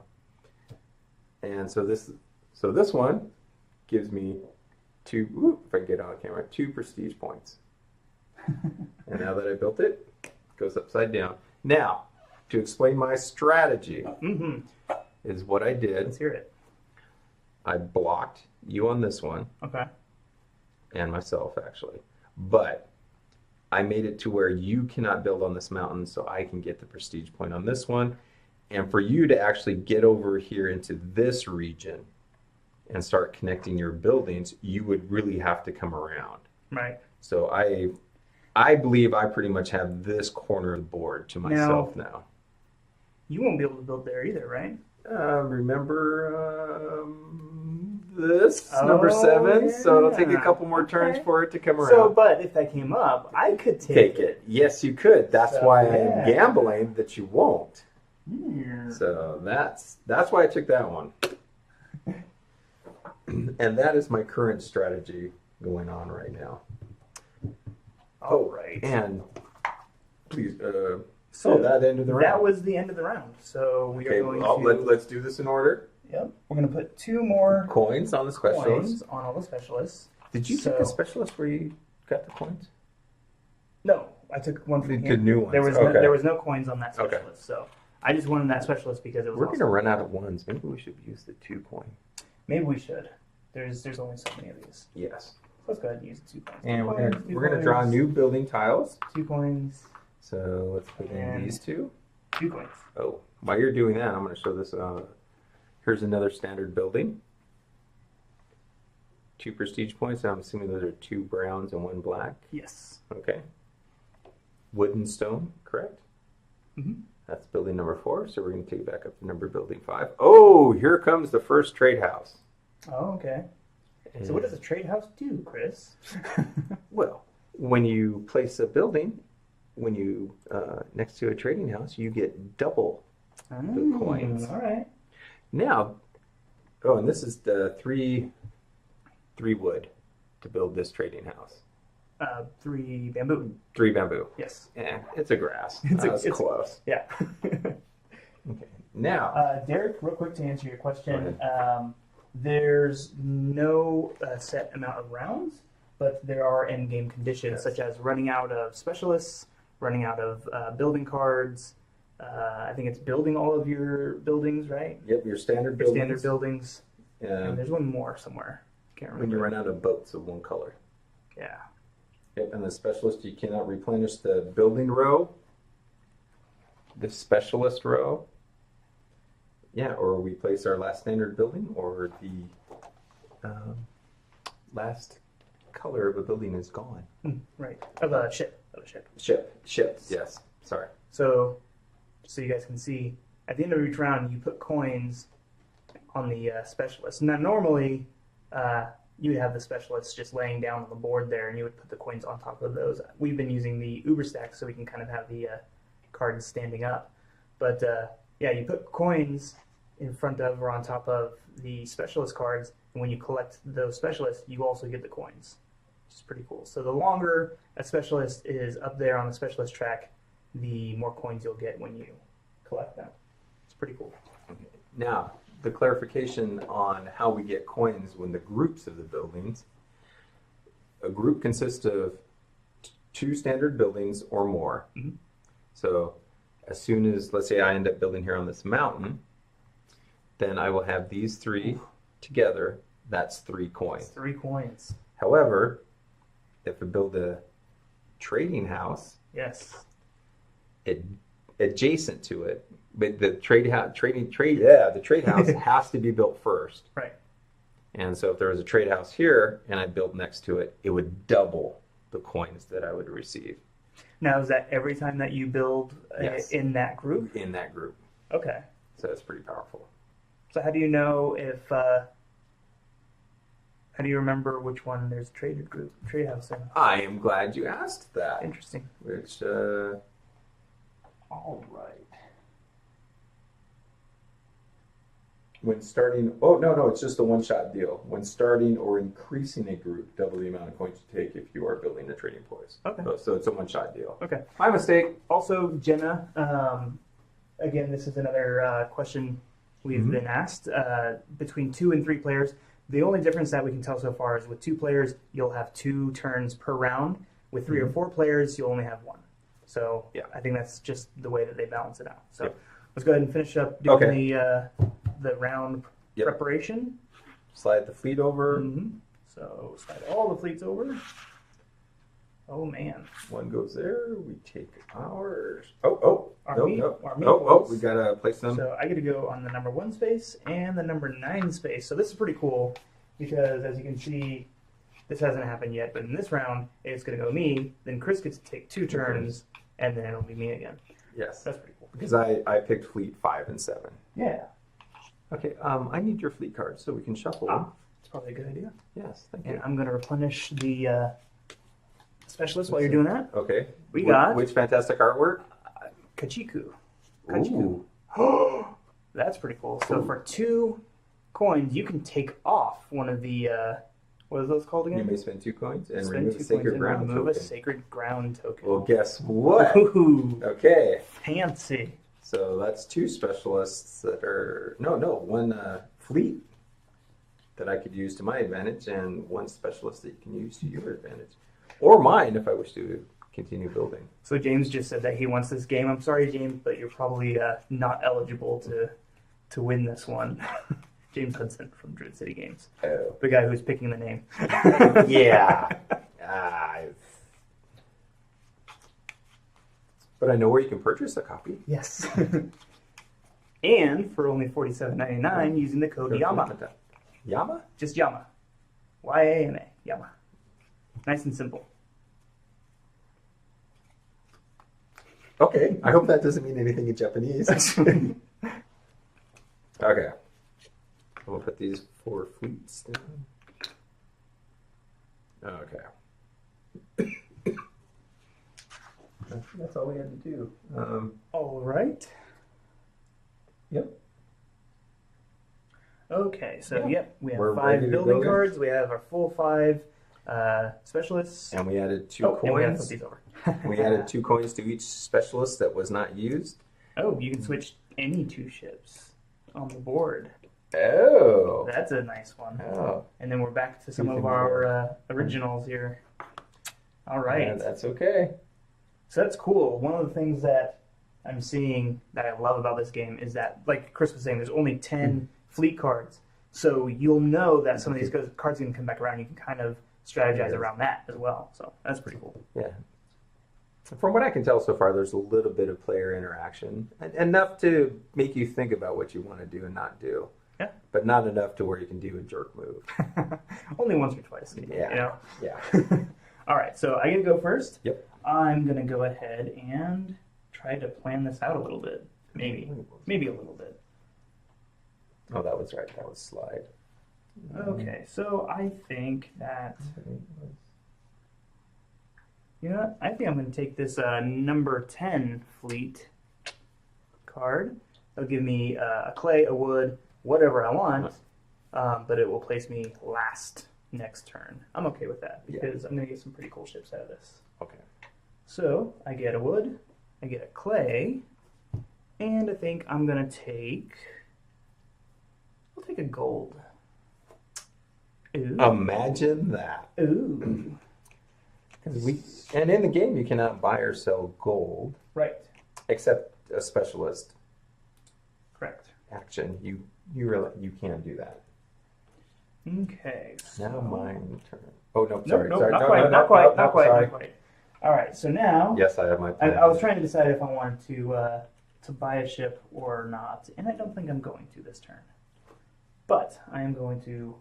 And so this one gives me two. If I can get on camera, 2 prestige points. And now that I built it, it goes upside down. Now, to explain my strategy, is what I did. Let's hear it. I blocked you on this one. Okay. And myself, actually. But I made it to where you cannot build on this mountain, so I can get the prestige point on this one. And for you to actually get over here into this region and start connecting your buildings, you would really have to come around. Right. So I believe I pretty much have this corner of the board to myself now. You won't be able to build there either, right? Remember this number 7, yeah. so it'll take a couple more turns for it to come around. So, but if that came up, I could take it. Yes, you could. That's why yeah. I'm gambling that you won't. Yeah. So that's why I took that one. And that is my current strategy going on right now. All right. And please, so that ended the round. That was the end of the round. So we are going to... Let's do this in order. Yep. We're going to put 2 more coins on the specialists. Coins on all the specialists. Did you take a specialist where you got the coins? No, I took one from here. The new ones. There was no coins on that specialist, so I just wanted that specialist because it was. We're going to run out of ones. Maybe we should use the 2 coin. Maybe we should. There's only so many of these. Yes. Let's go ahead and use 2 coins. And we're going to draw new building tiles. 2 coins. So let's put in these 2. 2 coins. Oh, while you're doing that, I'm going to show this. Here's another standard building. 2 prestige points. I'm assuming those are 2 browns and 1 black. Yes. Okay. Wood and stone, correct? Mm-hmm. That's building number 4. So we're going to take it back up to number building 5. Oh, here comes the first trade house. Oh, okay. And so what does a trade house do, Chris? Well, when you place a building, when you next to a trading house, you get double the coins. All right. Now, and this is the 3 wood to build this trading house. 3 bamboo. 3 bamboo. Yes. Yeah, it's a grass. It's close. Yeah. Okay. Now, Derek, real quick to answer your question, there's no set amount of rounds, but there are end-game conditions such as running out of specialists, running out of building cards. I think it's building all of your buildings, right? Yep, your standard buildings. Standard buildings. And there's one more somewhere. Can't remember. When you run out of boats of one color. Yeah. Yep, and the specialist, you cannot replenish the building row, the specialist row. Yeah, or we place our last standard building, or the last color of a building is gone. Right. Of a ship. Ship. Yes. Sorry. So you guys can see, at the end of each round, you put coins on the specialist. Now, normally, you would have the specialists just laying down on the board there, and you would put the coins on top of those. We've been using the Uber stack, so we can kind of have the cards standing up. But yeah, you put coins in front of or on top of the specialist cards, and when you collect those specialists, you also get the coins, which is pretty cool. So the longer a specialist is up there on the specialist track, the more coins you'll get when you collect them. It's pretty cool. Now, the clarification on how we get coins when the groups of the buildings. A group consists of 2 standard buildings or more. Mm-hmm. So as soon as, let's say I end up building here on this mountain, then I will have these 3 together. That's 3 coins. 3 coins. However, if I build a trading house, yes, adjacent to it, but the trade house has to be built first. Right. And so if there was a trade house here and I built next to it, it would double the coins that I would receive. Now, is that every time that you build yes. in that group? In that group. Okay. So it's pretty powerful. So how do you know if? How do you remember which one there's a trade house in? I am glad you asked that. Interesting. Which, all right. When starting, oh, no, it's just a one-shot deal. When starting or increasing a group, double the amount of coins you take if you are building a trading post. Okay. So it's a one-shot deal. Okay. My mistake. Also, Jenna, again, this is another question we've been asked. Between 2 and 3 players, the only difference that we can tell so far is with 2 players, you'll have 2 turns per round. With 3 or 4 players, you'll only have 1. So yeah, I think that's just the way that they balance it out. So let's go ahead and finish up doing the round preparation. Slide the fleet over. So slide all the fleets over. Oh man. One goes there. We take ours. We gotta place them. So I get to go on the number 1 space and the number 9 space. So this is pretty cool because as you can see, this hasn't happened yet, but in this round, it's going to go me. Then Chris gets to take 2 turns, and then it'll be me again. Yes. That's pretty cool. Because I picked fleet 5 and 7. Yeah. Okay, I need your fleet cards so we can shuffle them. That's probably a good idea. Yes, thank you. And I'm going to replenish the specialist while you're doing that. Okay. We got... Which fantastic artwork? Kachiku. Ooh. That's pretty cool. So for 2 coins, you can take off one of the... what are those called again? You may spend 2 coins and spend remove a sacred ground remove token. a sacred ground token. Well, guess what? Ooh, Okay. fancy. So that's 2 specialists that are... No, 1 fleet that I could use to my advantage and 1 specialist that you can use to your advantage. Or mine if I wish to continue building. So James just said that he wants this game. I'm sorry, James, but you're probably not eligible to win this one. James Hudson from Druid City Games. Oh. The guy who's picking the name. Yeah. But I know where you can purchase a copy. Yes. And for only $47.99 using the code YAMA. Yama? Just YAMA. YAMA. YAMA. Nice and simple. Okay. I hope that doesn't mean anything in Japanese. Okay. We'll put these 4 fleets down. Okay. That's all we had to do. All right. Yep. Okay, so we have We're 5 building cards. We have our full 5 specialists. And we added 2 And we have to coins. flip these over. We added 2 coins to each specialist that was not used. Oh, you can switch any 2 ships on the board. Oh. That's a nice one. Oh. And then we're back to some of our originals here. All right. Yeah, that's okay. So that's cool. One of the things that I'm seeing that I love about this game is that, like Chris was saying, there's only 10 fleet cards. So you'll know that some of these cards are going to come back around. You can kind of strategize around that as well. So that's pretty cool. Yeah. From what I can tell so far, there's a little bit of player interaction. Enough to make you think about what you want to do and not do. Yeah. But not enough to where you can do a jerk move. Only once or twice. Yeah. You know? Yeah. All right. So I get to go first. Yep. I'm going to go ahead and try to plan this out a little bit. Maybe a little bit. Oh, that was right. That was slide. Okay, so I think that, you know what? I think I'm going to take this number 10 fleet card. It'll give me a clay, a wood, whatever I want, but it will place me last next turn. I'm okay with that because I'm going to get some pretty cool ships out of this. Okay. So I get a wood, I get a clay, and I think I'm going to take... I'll take a gold. Ooh. Imagine that. Ooh. And in the game, you cannot buy or sell gold. Right. Except a specialist Correct. action. You can't do that. Okay. So... Now my turn. Oh, no, sorry. Nope, sorry. not No, quite, no, not no, quite, no, not no, quite, sorry. not quite. All right, so now... Yes, I have my plan. I was trying to decide if I wanted to buy a ship or not, and I don't think I'm going to this turn. But I am going to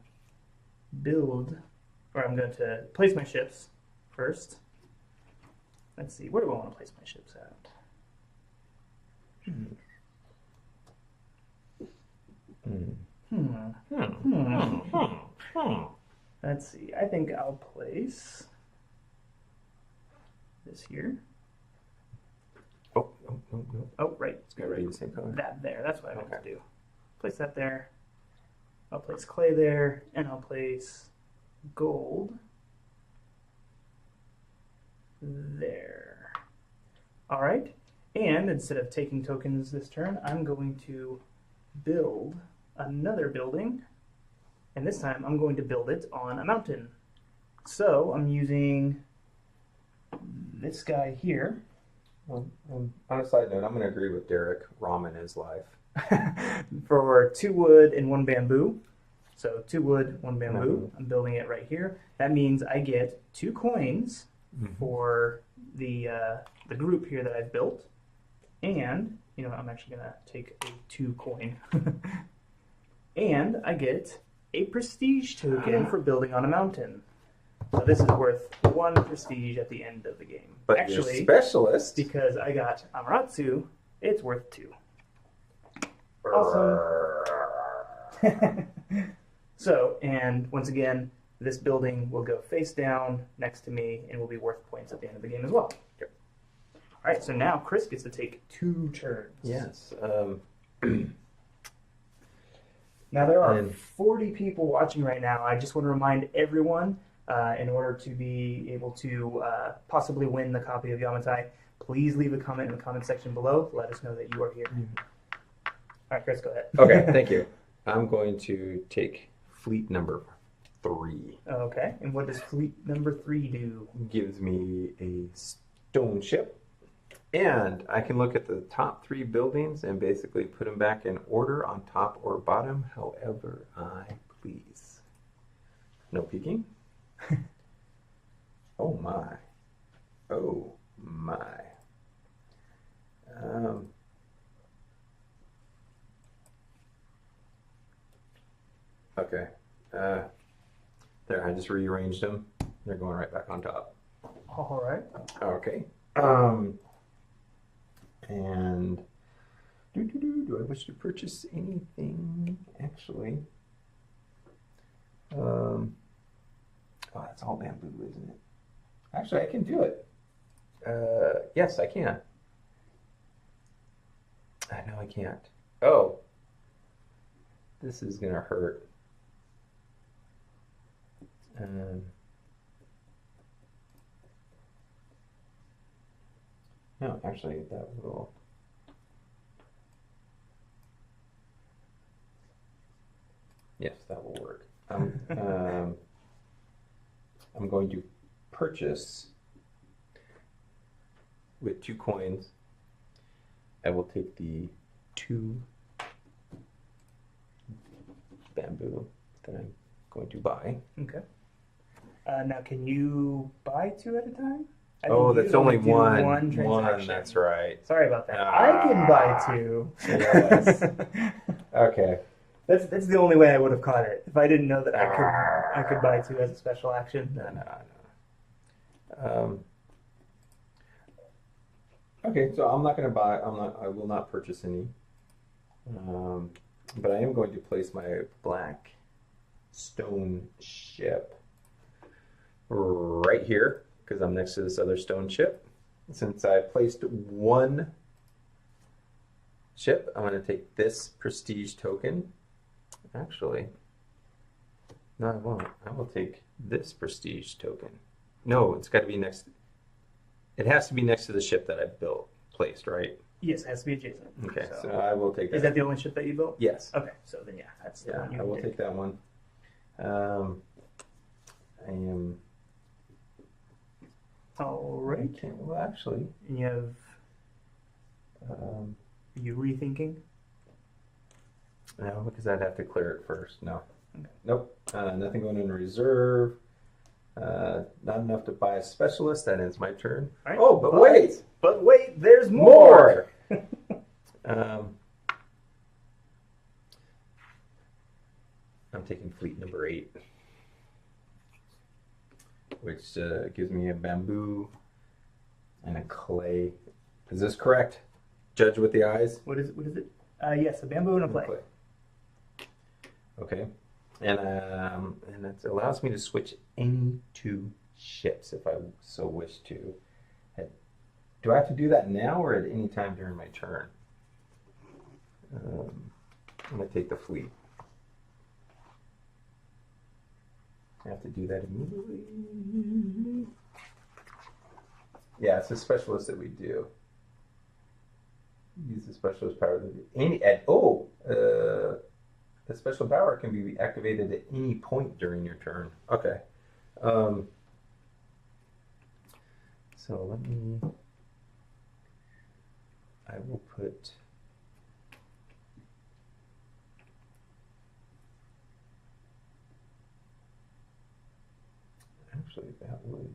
build, or I'm going to place my ships first. Let's see, where do I want to place my ships at? Let's see. I think I'll place this here. Oh, no. Oh, right. It's got to be the same color. That there. That's what I meant to do. Place that there. I'll place clay there, and I'll place gold there. All right. And instead of taking tokens this turn, I'm going to build another building. And this time, I'm going to build it on a mountain. So I'm using this guy here. Well, on a side note, I'm going to agree with Derek. Ramen is life. For 2 wood and 1 bamboo. So 2 wood, 1 bamboo. I'm building it right here. That means I get 2 coins for the group here that I've built. And, you know, I'm actually going to take a 2 coin. And I get a prestige token for building on a mountain. So this is worth 1 prestige at the end of the game. But actually, you're specialist. Because I got Amaterasu, it's worth 2. Awesome. So, and once again, this building will go face down next to me and will be worth points at the end of the game as well. Yep. All right, so now Chris gets to take 2 turns. Yes. Now there are 40 people watching right now. I just want to remind everyone, in order to be able to possibly win the copy of Yamatai, please leave a comment in the comment section below. Let us know that you are here. All right, Chris, go ahead. Okay, thank you. I'm going to take fleet number 3. Okay, and what does fleet number 3 do? Gives me a stone ship. And I can look at the top 3 buildings and basically put them back in order on top or bottom, however I please. No peeking. Oh my. Oh my. Okay. There, I just rearranged them. They're going right back on top. All right. Okay. And do I wish to purchase anything? Actually, oh, that's all bamboo, isn't it? Actually, I can do it. Yes, I can. No, I can't. Oh, this is gonna hurt. No, actually, that will. Yes, that will work. I'm going to purchase with 2 coins. I will take the 2 bamboo that I'm going to buy. Okay. Now, can you buy 2 at a time? Oh, that's only one. Transaction. That's right. Sorry about that. I can buy 2. Yes. Okay. That's the only way I would have caught it. If I didn't know that I could buy 2 as a special action. Then... No. Okay, so I'm not going to buy. I will not purchase any. But I am going to place my black stone ship right here because I'm next to this other stone ship. Since I placed 1 ship, I'm going to take this prestige token. Actually, no, I won't. I will take this prestige token. No, it's got to be next. It has to be next to the ship that I placed, right? Yes, it has to be adjacent. Okay, so I will take that. Is that the only ship that you built? Yes. Okay, so then that's the one you I will take that one. I am. All right. Well, actually. And you have. Are you rethinking? No, because I'd have to clear it first. No. Okay. Nope. Nothing going in reserve. Not enough to buy a specialist. That ends my turn. All right. Oh, but wait! But wait, there's more! I'm taking fleet number 8, which gives me a bamboo and a clay. Is this correct? Judge with the eyes? What is it? Yes, a bamboo and a clay. Okay. And it allows me to switch any two ships if I so wish to. Do I have to do that now or at any time during my turn? I'm going to take the fleet. I have to do that immediately. Yeah, it's a specialist that we do. Use the specialist power. The special power can be activated at any point during your turn. Okay. So let me. I will put. Actually, that would.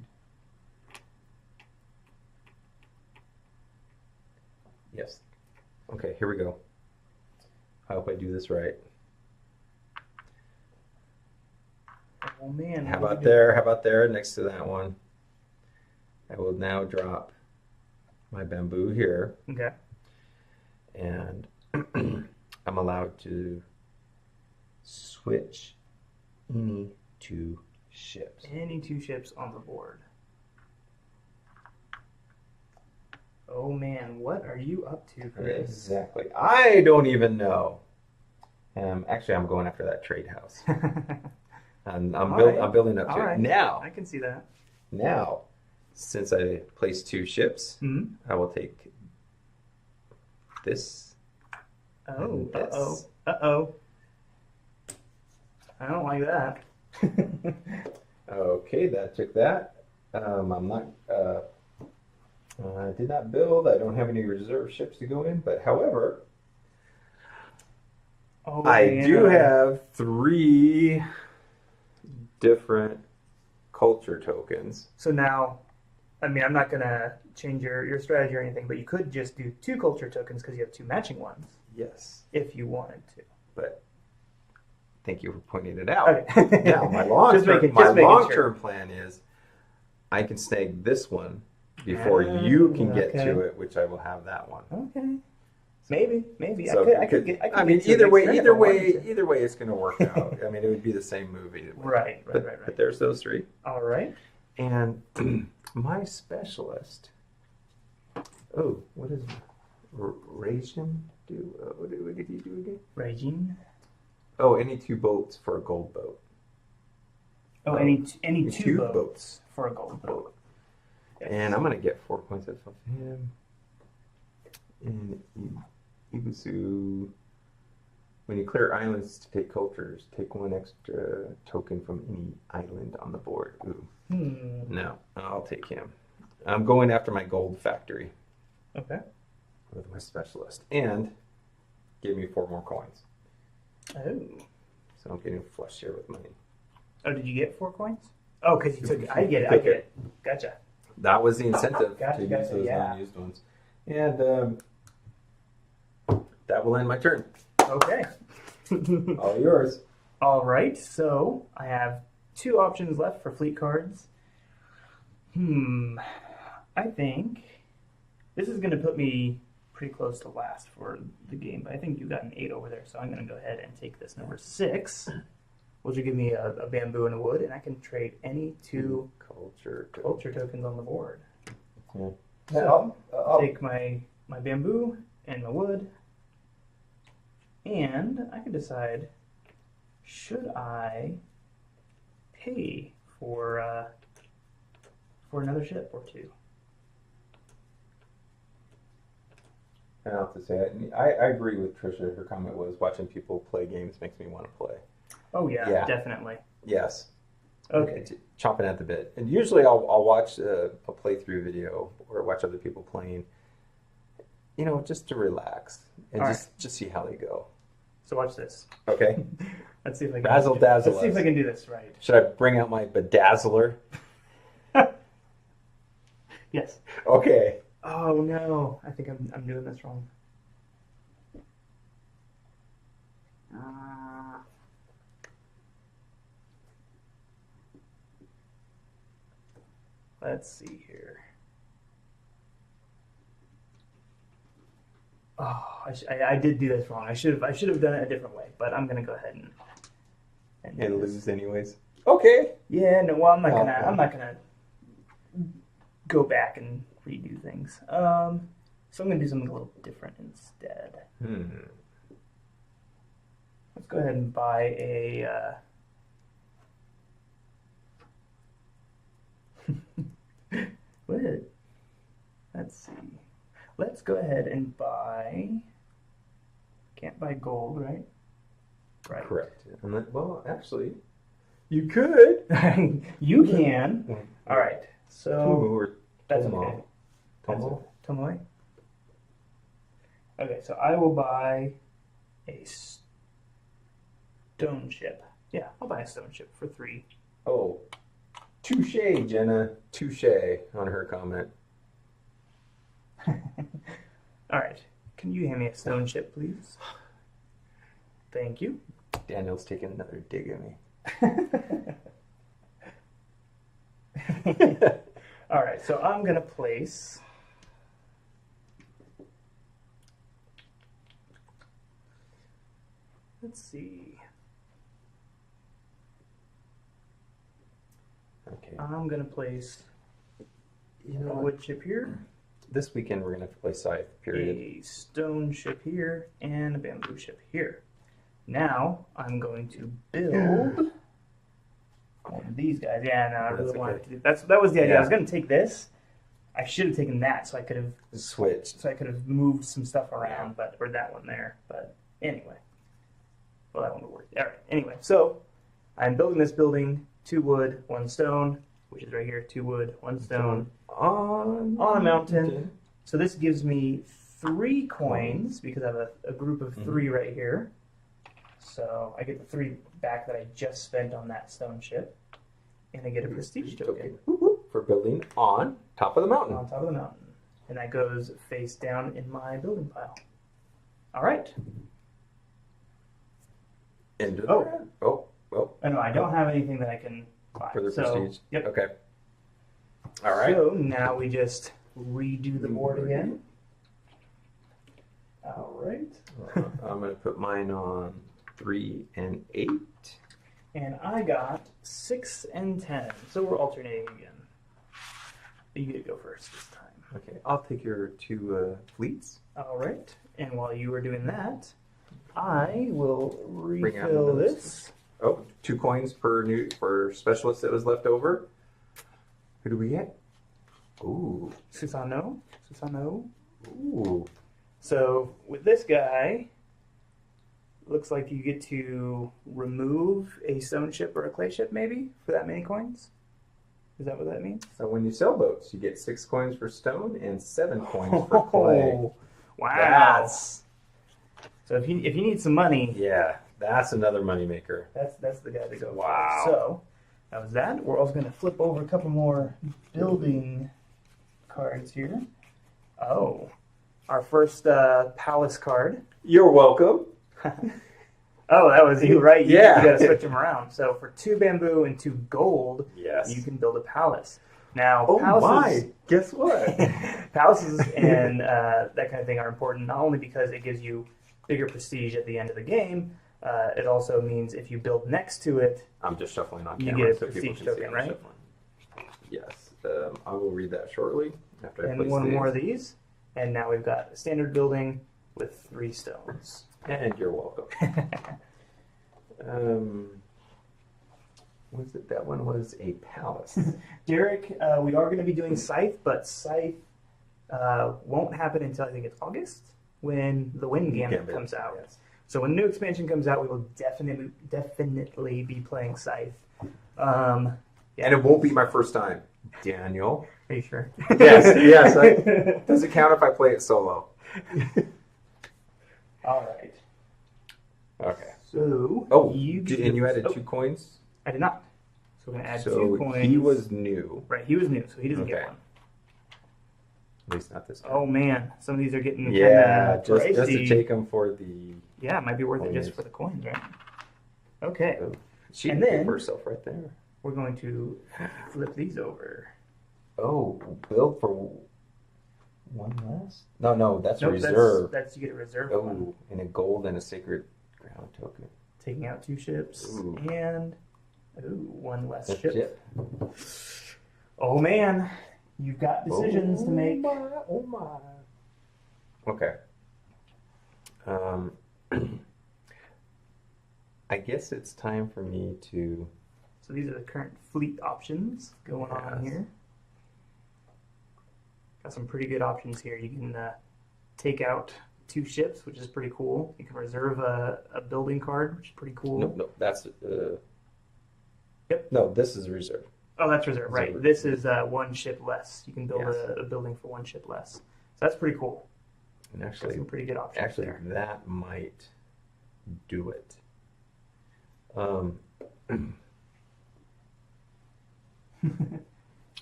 Yes. Okay, here we go. I hope I do this right. Oh man. How about there? How about there next to that one? I will now drop my bamboo here. Okay. And I'm allowed to switch any two ships. Any two ships on the board. Oh man, what are you up to, Chris? Exactly. I don't even know. Actually, I'm going after that trade house. And I'm building up to it. Right. Now, I can see that. Now, since I placed two ships, I will take this. Oh, uh-oh. I don't like that. Okay, that took that. I'm not. I did not build. I don't have any reserve ships to go in, but however, I do have 3 different culture tokens. So now, I mean, I'm not going to change your strategy or anything, but you could just do 2 culture tokens because you have 2 matching ones. Yes. If you wanted to. But thank you for pointing it out. Okay. Now, my long-term plan is I can snag this one before you can get to it, which I will have that one. Okay. Maybe. So I could get either way, it's going to work out. I mean, it would be the same movie. Right. But there's those 3. All right. And my specialist. Oh, what is Raging do? What did he do again? Raging. Oh, any 2 boats for a gold boat. Oh, any two boats for a gold boat. Yes. And I'm going to get 4 points off of him. And Igusu, when you clear islands to take cultures, take 1 extra token from any island on the board. Ooh. No, I'll take him. I'm going after my gold factory. Okay. With my specialist. And give me 4 more coins. Oh. So I'm getting flush here with money. Oh, did you get 4 coins? Oh, because you took it. I get it. Gotcha. That was the incentive to use those unused ones. And that will end my turn. Okay. All yours. All right. So I have 2 options left for fleet cards. I think this is going to put me pretty close to last for the game, but I think you got an 8 over there, so I'm going to go ahead and take this number 6, which will give me a bamboo and a wood, and I can trade any 2 culture tokens on the board. Yeah. So I'll take my bamboo and my wood, and I can decide, should I pay for another ship or 2? I'll have to say, I agree with Trisha. Her comment was, watching people play games makes me want to play. Oh, yeah. Definitely. Yes. Okay. Chomping at the bit. And usually I'll watch a playthrough video or watch other people playing, just to relax and just see how they go. So watch this. Okay. Let's see if I can Razzle dazzle. Let's see if I can do this right. Should I bring out my bedazzler? Yes. Okay. Oh no! I think I'm doing this wrong. Let's see here. Oh, I did do this wrong. I should have done it a different way, but I'm gonna go ahead and And lose anyways. Okay. Yeah, no, well, I'm not gonna go back and redo things. So I'm gonna do something a little different instead. Let's go ahead and buy a. What? Let's see. Let's go ahead and buy. Can't buy gold, right? Right. Correct. Well, actually, you could. You can. All right. So that's okay. Tomoe. Okay, so I will buy a stone ship. Yeah, I'll buy a stone ship for 3. Oh, touche, Jenna. Touche on her comment. All right. Can you hand me a stone ship, please? Thank you. Daniel's taking another dig at me. All right, so I'm going to place... Let's see. Okay. I'm going to place a wood chip here. This weekend we're going to have to play Scythe, period. A stone ship here, and a bamboo ship here. Now, I'm going to build one of these guys. Yeah, no, I really wanted to do that. That was the idea. Yeah. I was going to take this. I should have taken that, so I could have switched. So I could have moved some stuff around, or that one there. But anyway, well, that one would work. All right. Anyway, so I'm building this building: 2 wood, 1 stone, which is right here. 2 wood, 1 stone on a mountain. So this gives me 3 coins because I have a group of 3 right here. So I get the 3 back that I just spent on that stone ship, and I get a prestige token. For building on top of the mountain. On top of the mountain. And that goes face down in my building pile. All right. Oh, no, I don't have anything that I can buy. For the prestige? Yep. Okay. All right. So now we just redo the board again. All right. I'm going to put mine on 3 and 8. And I got 6 and 10. So we're alternating again. You get to go first this time. Okay, I'll take your 2 fleets. All right. And while you are doing that, I will refill this. Oh, 2 coins per specialist that was left over. Who do we get? Ooh. Susano. Ooh. So with this guy, looks like you get to remove a stone ship or a clay ship, maybe, for that many coins. Is that what that means? So when you sell boats, you get 6 coins for stone and 7 coins for clay. Wow. So if you need some money, yeah, that's another moneymaker. That's the guy to go. Wow. For. So that was that. We're also going to flip over a couple more building cards here. Oh, our first palace card. You're welcome. Oh, that was you, right? You got to switch them around. So for 2 bamboo and 2 gold, you can build a palace. Now, palaces, guess what? Palaces and that kind of thing are important not only because it gives you bigger prestige at the end of the game. It also means if you build next to it, I'm just shuffling on you camera get a so people prestige can token, see right? Yes, I will read that shortly after I place and one these. more of these, and now we've got a standard building with 3 stones. And you're welcome. Was it that one was a palace? Derek, we are going to be doing Scythe, but Scythe won't happen until I think it's August when the Wind Gambit comes out. Yes. So when the new expansion comes out, we will definitely be playing Scythe. And it won't be my first time, Daniel. Are you sure? Yes. Does it count if I play it solo? All right. Okay. So you added 2 coins? I did not. So we're going to add 2 coins. He was new. Right, he was new, so he doesn't get one. At least not this time. Oh man, some of these are getting just to take them for the... Yeah, it might be worth it just for the coins, right? Okay. She and can then pay for herself right there. We're going to flip these over. Oh, build for 1 less? No, that's reserve. That's you get a reserve. Oh, and a gold and a sacred ground token. taking out 2 ships, Ooh. and 1 less That's ship. it. Oh man, you've got decisions to make. Oh my. Okay. I guess it's time for me to. So these are the current fleet options going on here. Got some pretty good options here. You can take out 2 ships, which is pretty cool. You can reserve a building card, which is pretty cool. Nope, that's. Yep. No, this is reserve. Oh, that's reserve, right. This is 1 ship less. You can build a building for 1 ship less. So that's pretty cool. And actually, some pretty good options there. That might do it.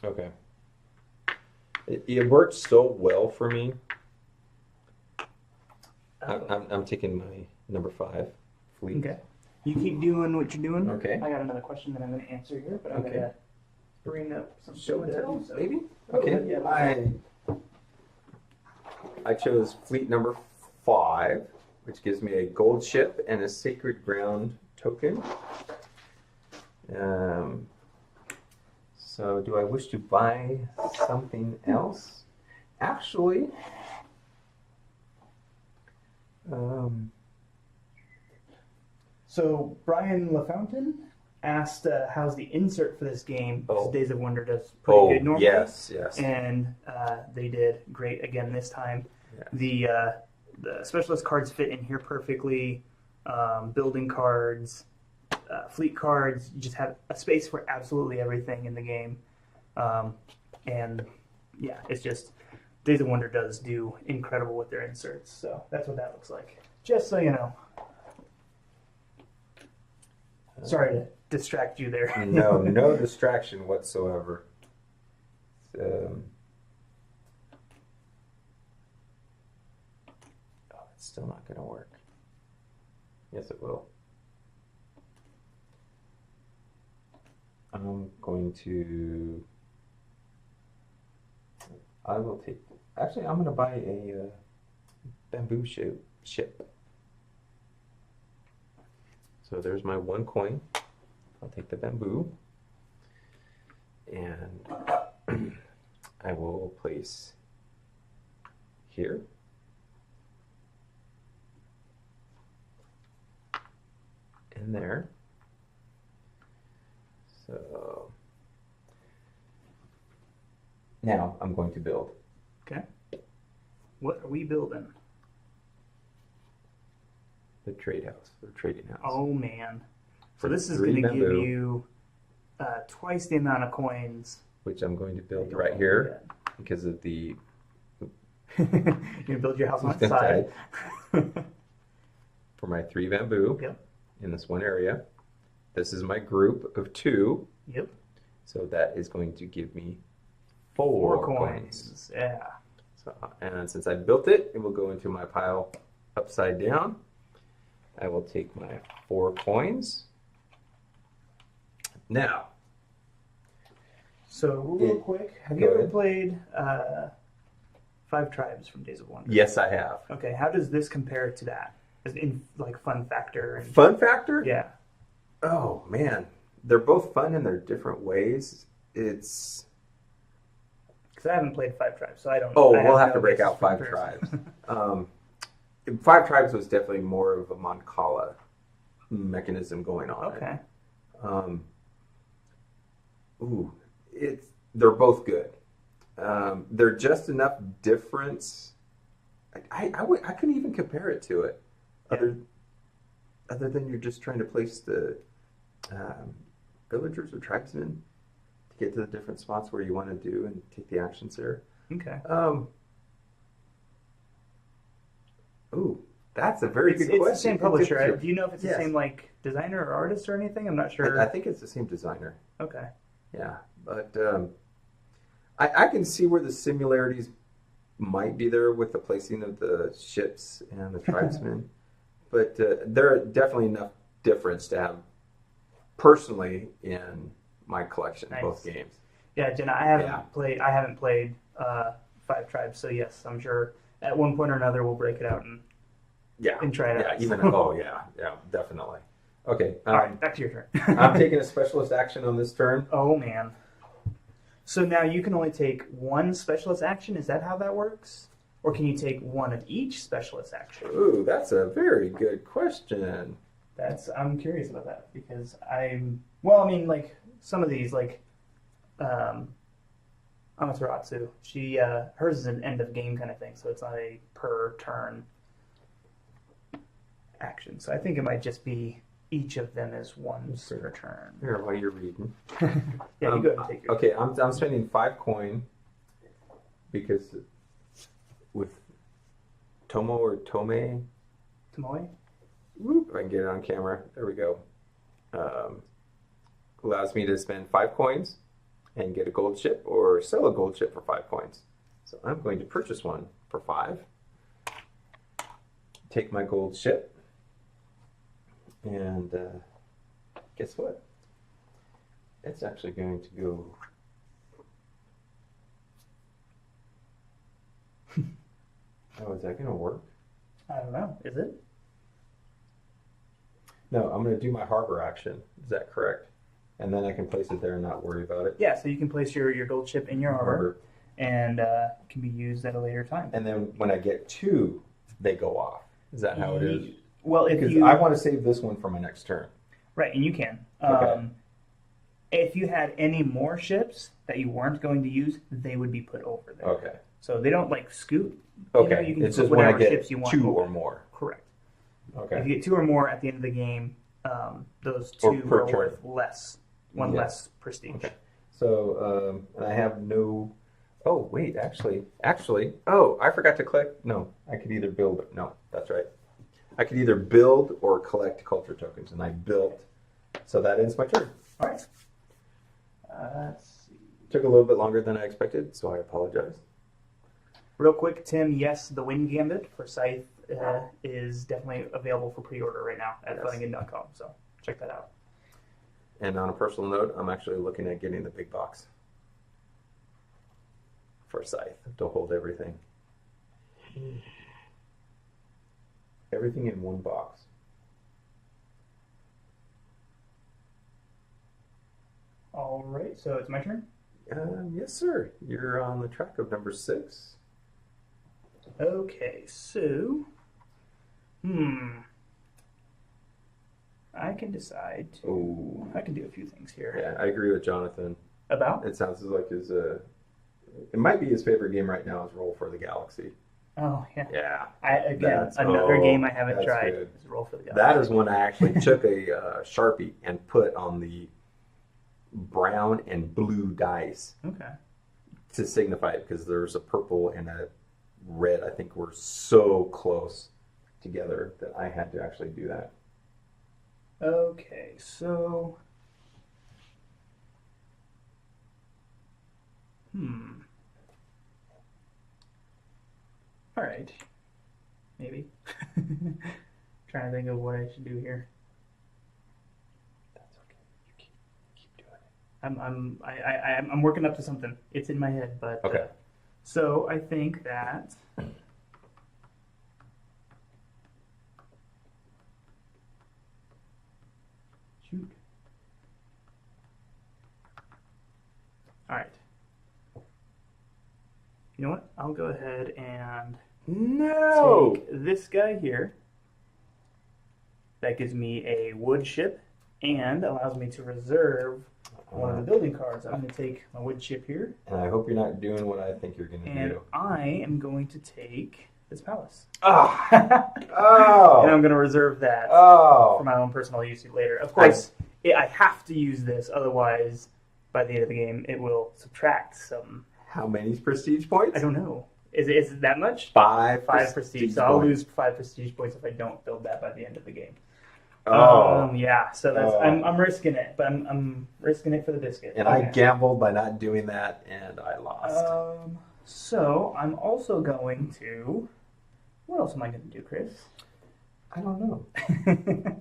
Okay. It worked so well for me. I'm taking my number 5 fleet. Okay. You keep doing what you're doing. Okay. I got another question that I'm going to answer here, but I'm going to bring up some Show and tell, so. maybe? Okay. Okay. Yeah. I chose fleet number 5, which gives me a gold ship and a sacred ground token. So do I wish to buy something else? Actually, So Brian LaFountain asked, "How's the insert for this game?" Because Days of Wonder does pretty good normally. Yes. And they did great again this time. Yeah. The specialist cards fit in here perfectly. Building cards, fleet cards. You just have a space for absolutely everything in the game. And yeah, it's just Days of Wonder does do incredible with their inserts. So that's what that looks like. Just so you know. Sorry to distract you there. No distraction whatsoever. Oh, it's still not going to work. Yes, it will. I'm going to. I will take. Actually, I'm going to buy a bamboo ship. So there's my 1 coin. I'll take the bamboo. And I will place here. In there. So now I'm going to build. Okay. What are we building? The trade house, the trading house. Oh man! So For this is 3 going to give bamboo. you twice the amount of coins. Which I'm going to build right here because of the. You're gonna build your house on the side. For my 3 bamboo. Yep. In this one area. This is my group of 2. Yep. So that is going to give me 4 coins. Yeah. So, and since I built it, it will go into my pile upside down. I will take my 4 coins. Now. So real quick, have you ever played 5 Tribes from Days of Wonder? Yes, I have. Okay, how does this compare to that? As in like fun factor? And, Fun factor? yeah. Oh man, they're both fun in their different ways. It's. Because I haven't played 5 Tribes, so I don't. Oh, I we'll have no to break basis out for 5 comparison. Tribes. 5 Tribes was definitely more of a Mancala mechanism going on. Okay. They're both good. They're just enough difference. I couldn't even compare it to it, other than you're just trying to place the villagers or tribesmen to get to the different spots where you want to do and take the actions there. Okay. That's a very good question. It's the same publisher, right? It's- Do you know if it's the same like designer or artist or anything? I'm not sure. I think it's the same designer. Okay. Yeah, but I can see where the similarities might be there with the placing of the ships and the tribesmen, but there are definitely enough difference to have personally in my collection, Nice. both games. Yeah, Jenna, I haven't played 5 Tribes, so yes, I'm sure at one point or another we'll break it out and try it out. Yeah, definitely. Okay. All right, back to your turn. I'm taking a specialist action on this turn. Oh, man. So now you can only take one specialist action? Is that how that works? Or can you take one of each specialist action? Ooh, that's a very good question. I'm curious about that because like some of these, like Amaterasu, hers is an end of game kind of thing, so it's not a per turn action. So I think it might just be each of them is one per turn. Here, while you're reading. Yeah, you go ahead and take yours. Okay, I'm spending 5 coin because with Tomo or Tomoe, whoop, if I can get it on camera. There we go. Allows me to spend 5 coins and get a gold ship or sell a gold ship for 5 coins. So I'm going to purchase one for 5. Take my gold ship. And guess what? It's actually going to go. Oh, is that going to work? I don't know. Is it? No, I'm going to do my harbor action. Is that correct? And then I can place it there and not worry about it. Yeah, so you can place your gold ship in your harbor. And it can be used at a later time. And then when I get 2, they go off. Is that how it is? Well, because I want to save this one for my next turn. Right, and you can. Okay. If you had any more ships that you weren't going to use, they would be put over there. Okay. So they don't like scoot. Okay. You can it's put just when I whatever get ships you want 2 over. or more. Correct. Okay. If you get 2 or more at the end of the game, those 2 are worth less. One less prestige. Okay. So, and I have no. Oh wait, actually, oh, I forgot to collect. No, I could either build. No, that's right. I could either build or collect culture tokens, and I built. So that ends my turn. All right. Let's see. Took a little bit longer than I expected, so I apologize. Real quick, Tim, yes, the Wind Gambit for Scythe is definitely available for pre-order right now at Funagain.com, so check that out. And on a personal note, I'm actually looking at getting the big box for Scythe to hold everything. Everything in one box. All right, so it's my turn? Yes, sir. You're on the track of number 6. Okay, so... I can decide to... Ooh. I can do a few things here. Yeah, I agree with Jonathan. About? It sounds like it might be his favorite game right now is Roll for the Galaxy. Oh, yeah. Yeah. Another game I haven't tried is Roll for the Galaxy. That is when I actually took a Sharpie and put on the brown and blue dice. Okay. To signify it, because there's a purple and a red, I think were so close together that I had to actually do that. Okay, so... All right. Maybe. Trying to think of what I should do here. That's okay. You keep doing it. I'm working up to something. It's in my head, but okay. So I think that shoot. All right. You know what? I'll go ahead and take this guy here. That gives me a wood ship and allows me to reserve one of the building cards. I'm going to take my wood ship here. And I hope you're not doing what I think you're going to do. And I am going to take this palace. Oh! And I'm going to reserve that for my own personal use later. Of course, I have to use this, otherwise, by the end of the game, it will subtract some. How many prestige points? I don't know. Is it that much? 5 prestige. So I'll lose 5 prestige points if I don't build that by the end of the game. Yeah. So that's I'm risking it, but I'm risking it for the biscuit. And I gambled by not doing that, and I lost. So I'm also going to. What else am I going to do, Chris? I don't know.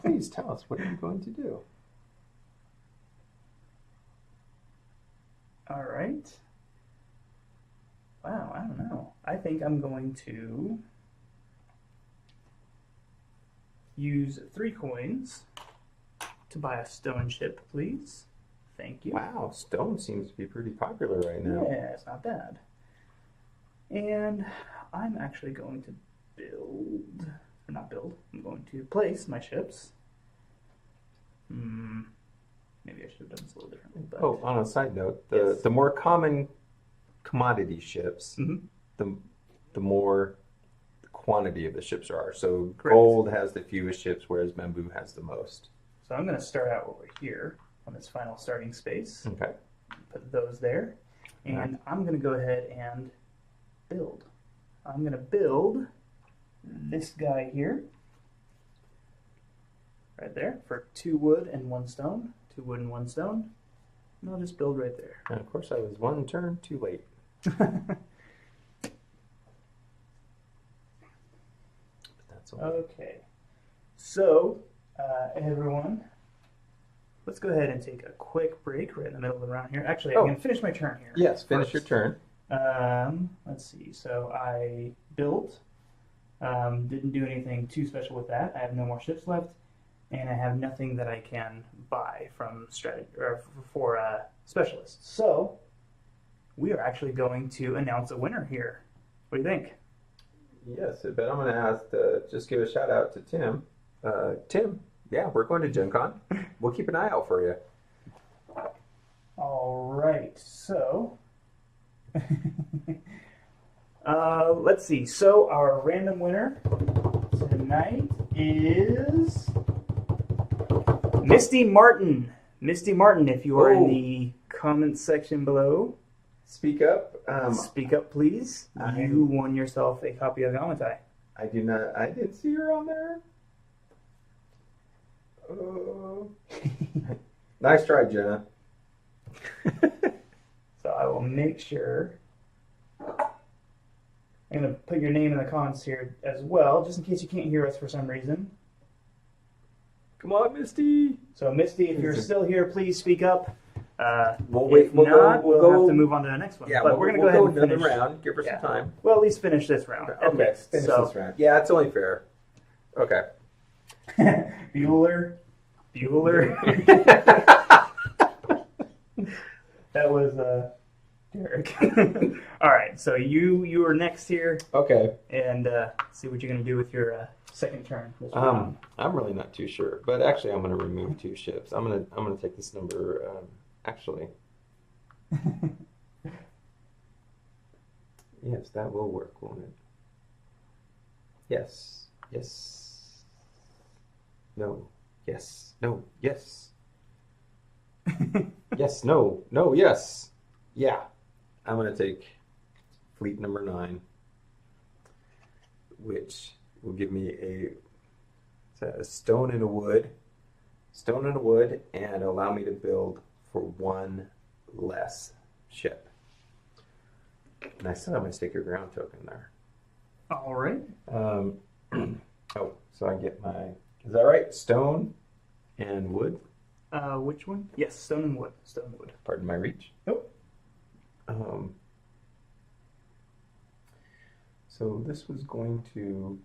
Please tell us. What are you going to do? All right. Wow, I don't know. I think I'm going to use 3 coins to buy a stone ship, please. Thank you. Wow, stone seems to be pretty popular right now. Yeah, it's not bad. And I'm actually going to build, or not build, I'm going to place my ships. Maybe I should have done this a little differently. But... Oh, on a side note, the more common commodity ships, the more quantity of the ships there are. So Correct. gold has the fewest ships, whereas bamboo has the most. So I'm going to start out over here on this final starting space. Okay. Put those there. And I'm going to go ahead and build. I'm going to build this guy here. Right there for 2 wood and 1 stone. 2 wood and 1 stone. And I'll just build right there. And of course, I was 1 turn too late. That's all. Okay. So, everyone, let's go ahead and take a quick break right in the middle of the round here. Actually, I'm going to finish my turn here. Yes, finish your turn. Let's see. So I built. Didn't do anything too special with that. I have no more ships left, and I have nothing that I can buy from strategy or for specialists. So we are actually going to announce a winner here. What do you think? Yes, but I'm going to ask just give a shout out to Tim. Tim, yeah, we're going to Gen Con. We'll keep an eye out for you. All right, so let's see. So our random winner tonight is Misty Martin. Misty Martin, if you are in the comments section below, speak up. Speak up, please. You won yourself a copy of Yamatai. I do not. I didn't see her on there. Oh. Nice try, Jenna. So I will make sure. I'm going to put your name in the comments here as well, just in case you can't hear us for some reason. Come on, Misty. So, Misty, if you're still here, please speak up. We'll wait. If not, we'll have to move on to the next one. Yeah, but we're going to go ahead and another finish. round. Give her some time. Well, at least finish this round. Okay, finish this round. Yeah, it's only fair. Okay. Bueller. That was Derek. All right, so you are next here. Okay. And see what you're going to do with your second turn. This round. I'm really not too sure, but actually, I'm going to remove 2 ships. I'm going to take this number. Actually, yes, that will work, won't it? Yes. Yes. No. Yes. No. Yes. Yes. No. No. Yes. Yeah. I'm going to take fleet number 9, which will give me a stone and a wood, and allow me to build for 1 less ship. And I said I'm going to stick your ground token there. All right. Oh, so I get my, is that right? Stone and wood? Which one? Yes, stone and wood. Stone and wood. Pardon my reach. Nope. So this was going to,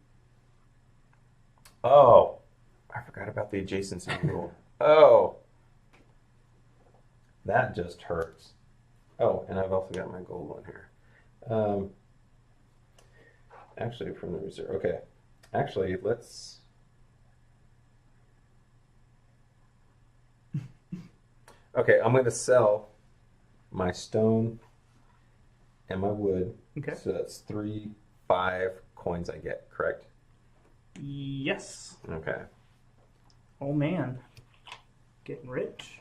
oh, I forgot about the adjacency rule. Oh, that just hurts. Oh, and I've also got my gold one here. Actually, from the reserve. Okay. Actually, let's. Okay, I'm going to sell my stone and my wood. Okay. So that's 3, 5 coins I get, correct? Yes. Okay. Oh, man. Getting rich.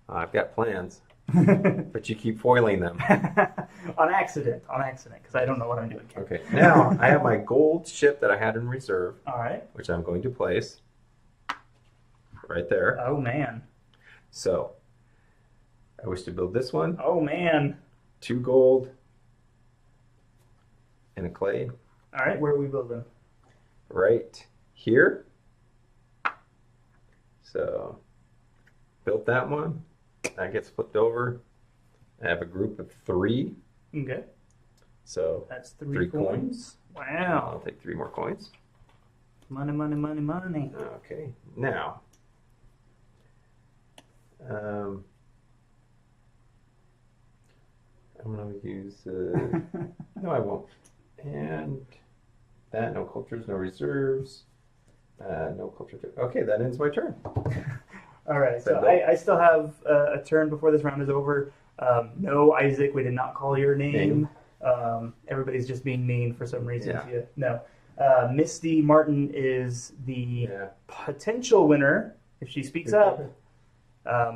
I've got plans, but you keep foiling them. On accident, because I don't know what I'm doing. Okay, now I have my gold ship that I had in reserve. All right. Which I'm going to place right there. Oh, man. So, I wish to build this one. Oh, man. 2 gold and a clay. All right, where are we building? Right here. So, built that one. That gets flipped over. I have a group of 3. Okay. So that's 3 coins. Wow. I'll take 3 more coins. Money, money, money, money. Okay. Now, I'm going to use... no, I won't. And that, no cultures, no reserves. No culture. Okay, that ends my turn. All right, so I still have a turn before this round is over. No, Isaac, we did not call your name. Everybody's just being mean for some reason to you. No. Misty Martin is the potential winner if she speaks up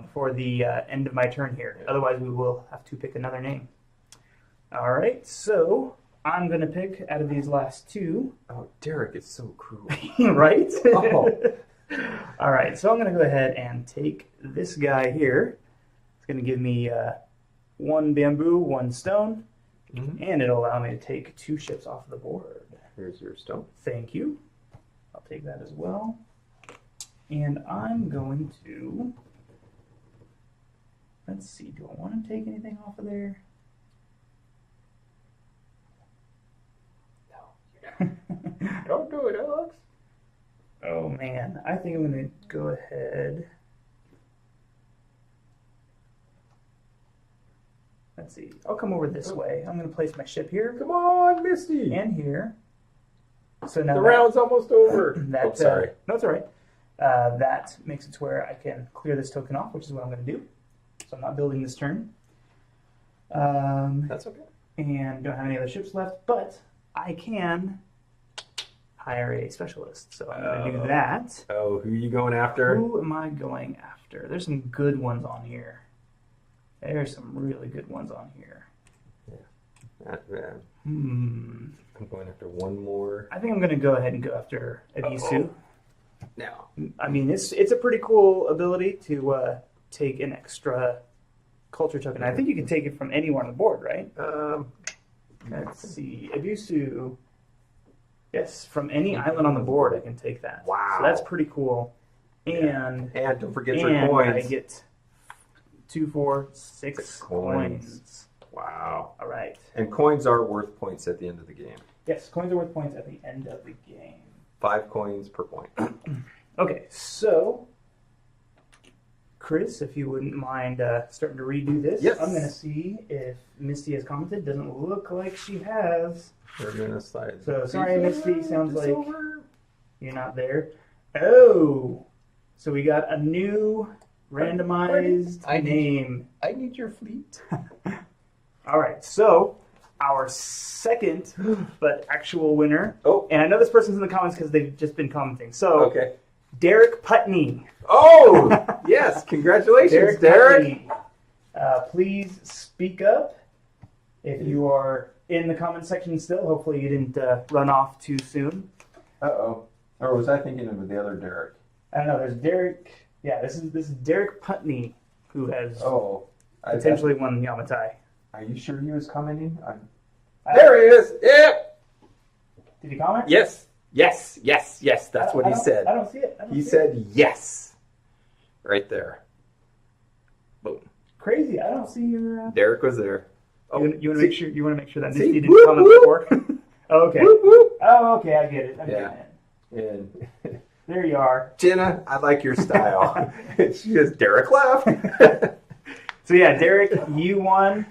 before the end of my turn here. Otherwise, we will have to pick another name. All right, so I'm going to pick out of these last two. Oh, Derek is so cruel. Right? Oh. All right, so I'm going to go ahead and take this guy here. It's going to give me 1 bamboo, 1 stone, and it'll allow me to take 2 ships off the board. Here's your stone. Thank you. I'll take that as well. And I'm going to... Let's see, do I want to take anything off of there? No. Don't do it, Alex. Oh, man. I think I'm going to go ahead... Let's see. I'll come over this way. I'm going to place my ship here. Come on, Misty. And here. So now the round's almost over. That, sorry. No, it's all right. That makes it to where I can clear this token off, which is what I'm going to do. So I'm not building this turn. That's okay. And don't have any other ships left, but I can hire a specialist. So I'm going to do that. Oh, who are you going after? Who am I going after? There's some good ones on here. There's some really good ones on here. Yeah. I'm going after one more. I think I'm going to go ahead and go after Abisu. Now, I mean, it's a pretty cool ability to take an extra culture token. I think you can take it from anywhere on the board, right? Let's see. Abisu. Yes, from any island on the board, I can take that. Wow. So that's pretty cool. And don't forget your coins. I get 2, 4, 6 coins. Wow. All right. And coins are worth points at the end of the game. Yes, coins are worth points at the end of the game. 5 coins per point. Okay, so Chris, if you wouldn't mind starting to redo this. Yes. I'm going to see if Misty has commented. Doesn't look like she has. We're going to slide. So sorry, Misty. Sounds like you're not there. Oh, so we got a new randomized name. I need your fleet. All right, so our second but actual winner. Oh, and I know this person's in the comments because they've just been commenting. So okay. Derek Putney. Oh, yes. Congratulations, Derek. Please speak up if you are in the comment section still. Hopefully you didn't run off too soon. Uh-oh. Or was I thinking of the other Derek? I don't know. There's Derek. Yeah, this is Derek Putney who has potentially won Yamatai. Are you sure he was commenting? There he is. Yeah. Did he comment? Yes. Yes. Yes. Yes. That's what he said. I don't see it. He said yes. Right there. Boom. Crazy. I don't see your. Derek was there. Oh, you want to make sure. You want to make sure that Misty didn't comment before. Oh, okay. Whoop, whoop. Oh, okay. I get it. I'm getting it. And there you are. Jenna, I like your style. She just Derek left. So yeah, Derek, you won.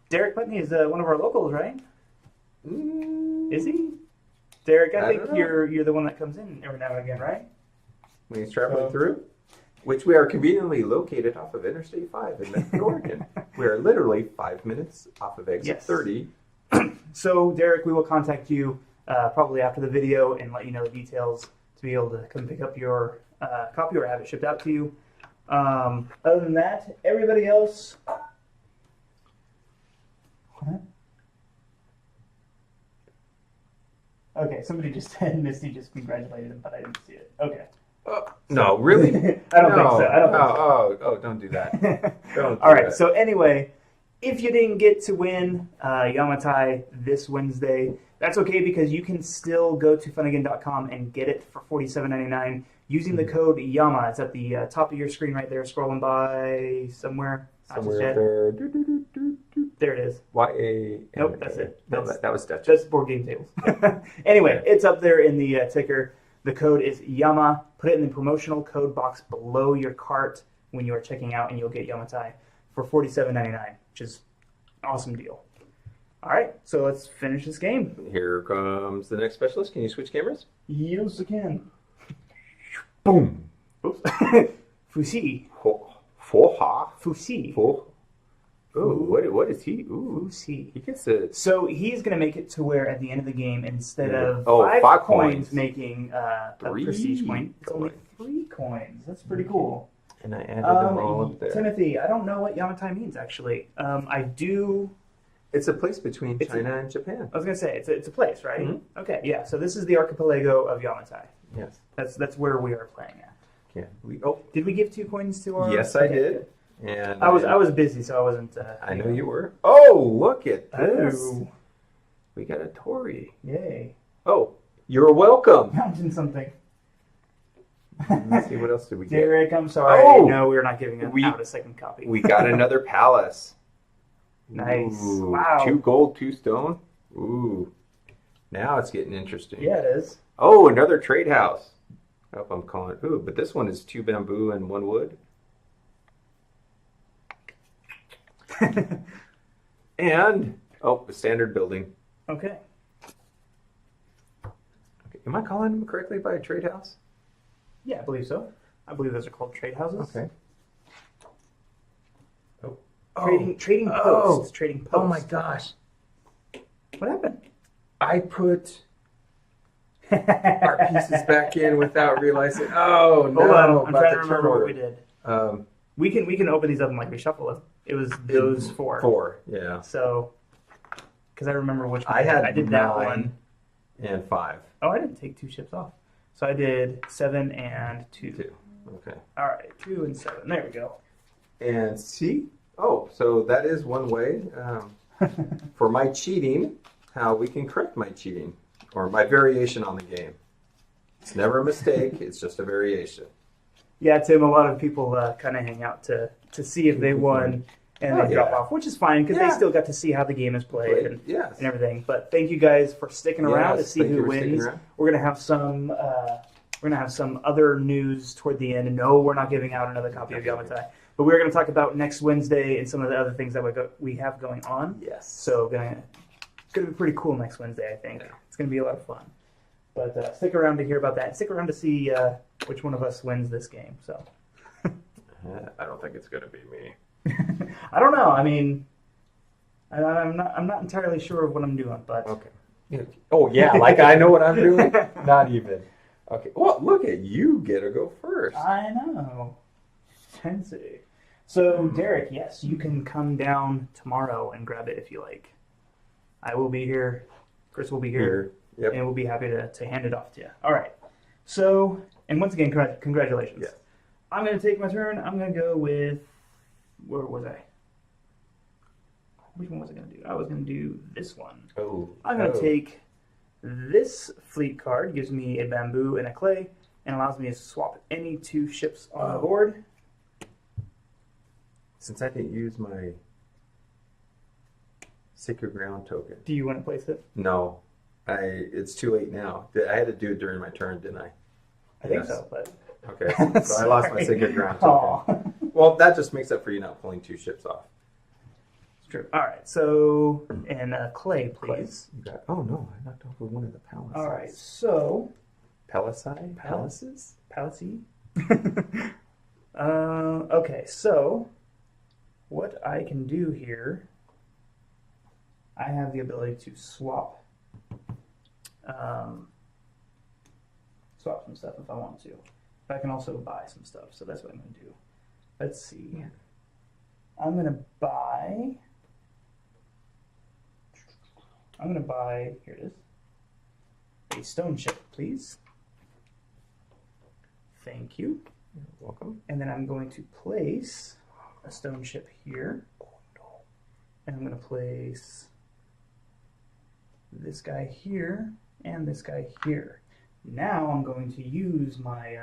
Derek Putney is one of our locals, right? Is he? Derek, I think you're the one that comes in every now and again, right? When he's traveling through, which we are conveniently located off of Interstate 5 in Medford, Oregon. We are literally 5 minutes off of exit 30. So Derek, we will contact you probably after the video and let you know the details to be able to come pick up your copy or have it shipped out to you. Other than that, everybody else. What? Okay, somebody just said Misty just congratulated him, but I didn't see it. Okay. No, really? I don't think so. Oh, don't do that. All right, so anyway, if you didn't get to win Yamatai this Wednesday, that's okay because you can still go to funagain.com and get it for $47.99 using the code YAMA. It's at the top of your screen right there, scrolling by somewhere. Somewhere up there. There it is. YA. Nope, that's it. That was Dutch. That's board game tables. Anyway, it's up there in the ticker. The code is YAMA. Put it in the promotional code box below your cart. when you are checking out, and you'll get Yamatai for $47.99, which is an awesome deal. All right, so let's finish this game. Here comes the next specialist. Can you switch cameras? Yes, I can. Boom. Oops. Fusi. Foha. Fusi. Ooh, what is he? Ooh, Fusi. he gets it. So he's going to make it to where at the end of the game, instead of five coins coins, making a prestige point, it's only 3 coins. That's pretty cool. And I added them all up there. Timothy, I don't know what Yamatai means, actually. I do... It's a place between China and Japan. I was going to say, it's a place, right? Mm-hmm. Okay, yeah. So this is the archipelago of Yamatai. Yes. That's where we are playing at. Yeah. Did we give 2 coins to our... Yes, I did. And I was busy, so I wasn't... I know you were. Oh, look at this. Oh. We got a Tory. Yay. Oh, you're welcome. Mountain something. Let's see, what else did we get? Derek, I'm sorry. Oh! No, we're not giving out a second copy. We got another palace. Nice. Ooh, Wow. 2 gold, 2 stone. Ooh. Now it's getting interesting. Yeah, it is. Oh, another trade house. I hope I'm calling it. Ooh, but this one is 2 bamboo and 1 wood. And, a standard building. Okay. Am I calling them correctly by a trade house? Yeah, I believe so. I believe those are called trade houses. Okay. Trading posts. Trading posts. Oh my gosh. What happened? I put our pieces back in without realizing. Oh, no. Hold on. I'm about trying to the remember turn what order. we did. We can open these up and like reshuffle them. It was those 4. 4, yeah. So, because I remember which one I did that 9 one. and 5. Oh, I didn't take 2 ships off. So I did 7 and 2. 2. Okay. All right, 2 and 7. There we go. And see? Oh, so that is one way for my cheating, how we can correct my cheating or my variation on the game. It's never a mistake. It's just a variation. Yeah, Tim, a lot of people kind of hang out to see if they won and they drop off, which is fine because they still got to see how the game is played and everything. But thank you guys for sticking around to see who wins. We're gonna have some other news toward the end. And no, we're not giving out another copy of Yamatai, but we're gonna talk about next Wednesday and some of the other things that we have going on. Yes. So it's gonna be pretty cool next Wednesday. I think it's gonna be a lot of fun. But stick around to hear about that. Stick around to see which one of us wins this game. So I don't think it's going to be me. I don't know. I mean, I'm not entirely sure of what I'm doing, but okay. Oh yeah, like I know what I'm doing. Not even. Okay. Well, look at you. Get to go first. I know. Fancy. So Derek, yes, you can come down tomorrow and grab it if you like. I will be here. Chris will be here. Yep. And we'll be happy to hand it off to you. All right. So, and once again, congratulations. Yes. I'm going to take my turn. I'm going to go with, where was I? Which one was I going to do? I was going to do this one. Oh. I'm going to take this fleet card. Gives me a bamboo and a clay, and allows me to swap any 2 ships on the board. Since I didn't use my Sacred Ground token. Do you want to place it? No. It's too late now. I had to do it during my turn, didn't I? I think so, but... Okay, so I lost my Sacred Ground token. Well, that just makes up for you not pulling 2 ships off. It's true. All right, so, and clay, please. You got, oh, no, I knocked over one of the palaces. All right, so... Palaces? Palacy? Okay, so, what I can do here, I have the ability to swap some stuff if I want to. But I can also buy some stuff, so that's what I'm going to do. Let's see. I'm going to buy, here it is, a stone ship, please. Thank you. You're welcome. And then I'm going to place a stone ship here. And I'm going to place this guy here and this guy here. Now I'm going to use my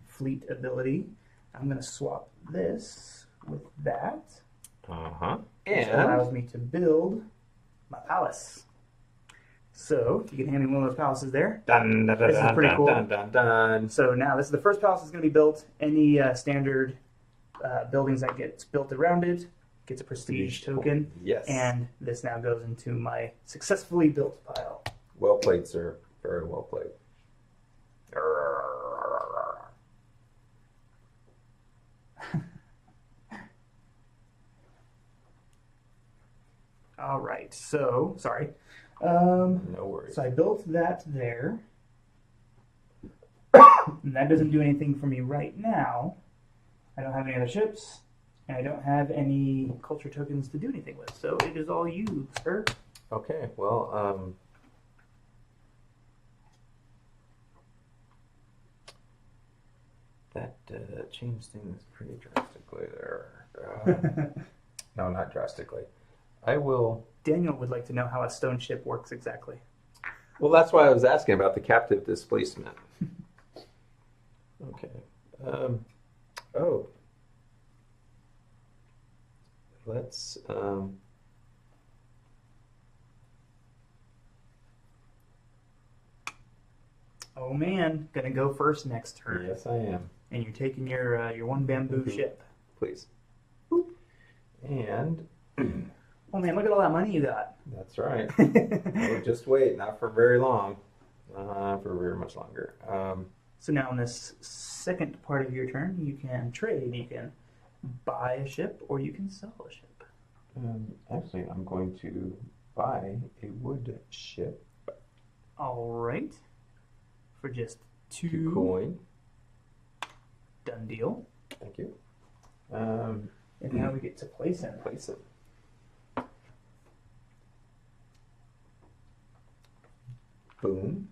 fleet ability. I'm going to swap this with that. Which allows me to build my palace. So, if you can hand me one of those palaces there. This is pretty cool. So now, this is the first palace that's going to be built. Any standard buildings that gets built around it gets a prestige token. Yes. And this now goes into my successfully built pile. Well played, sir. Very well played. All right. So, sorry. No worries. So I built that there. And that doesn't do anything for me right now. I don't have any other ships, and I don't have any culture tokens to do anything with. So it is all you, sir. Okay, well, that changed things pretty drastically there. No, not drastically. I will... Daniel would like to know how a stone ship works exactly. Well, that's why I was asking about the captive displacement. Okay. Oh. Let's... Oh man, gonna go first next turn. Yes, I am. And you're taking your one bamboo ship. Please. Boop. And... Oh man, look at all that money you got. That's right. Oh, just wait, not for very long. For very much longer. So now in this second part of your turn, you can trade. You can buy a ship or you can sell a ship. Actually, I'm going to buy a wood ship. All right. For just 2 coin. Done deal. Thank you. And now we get to place him. Place it. Boom.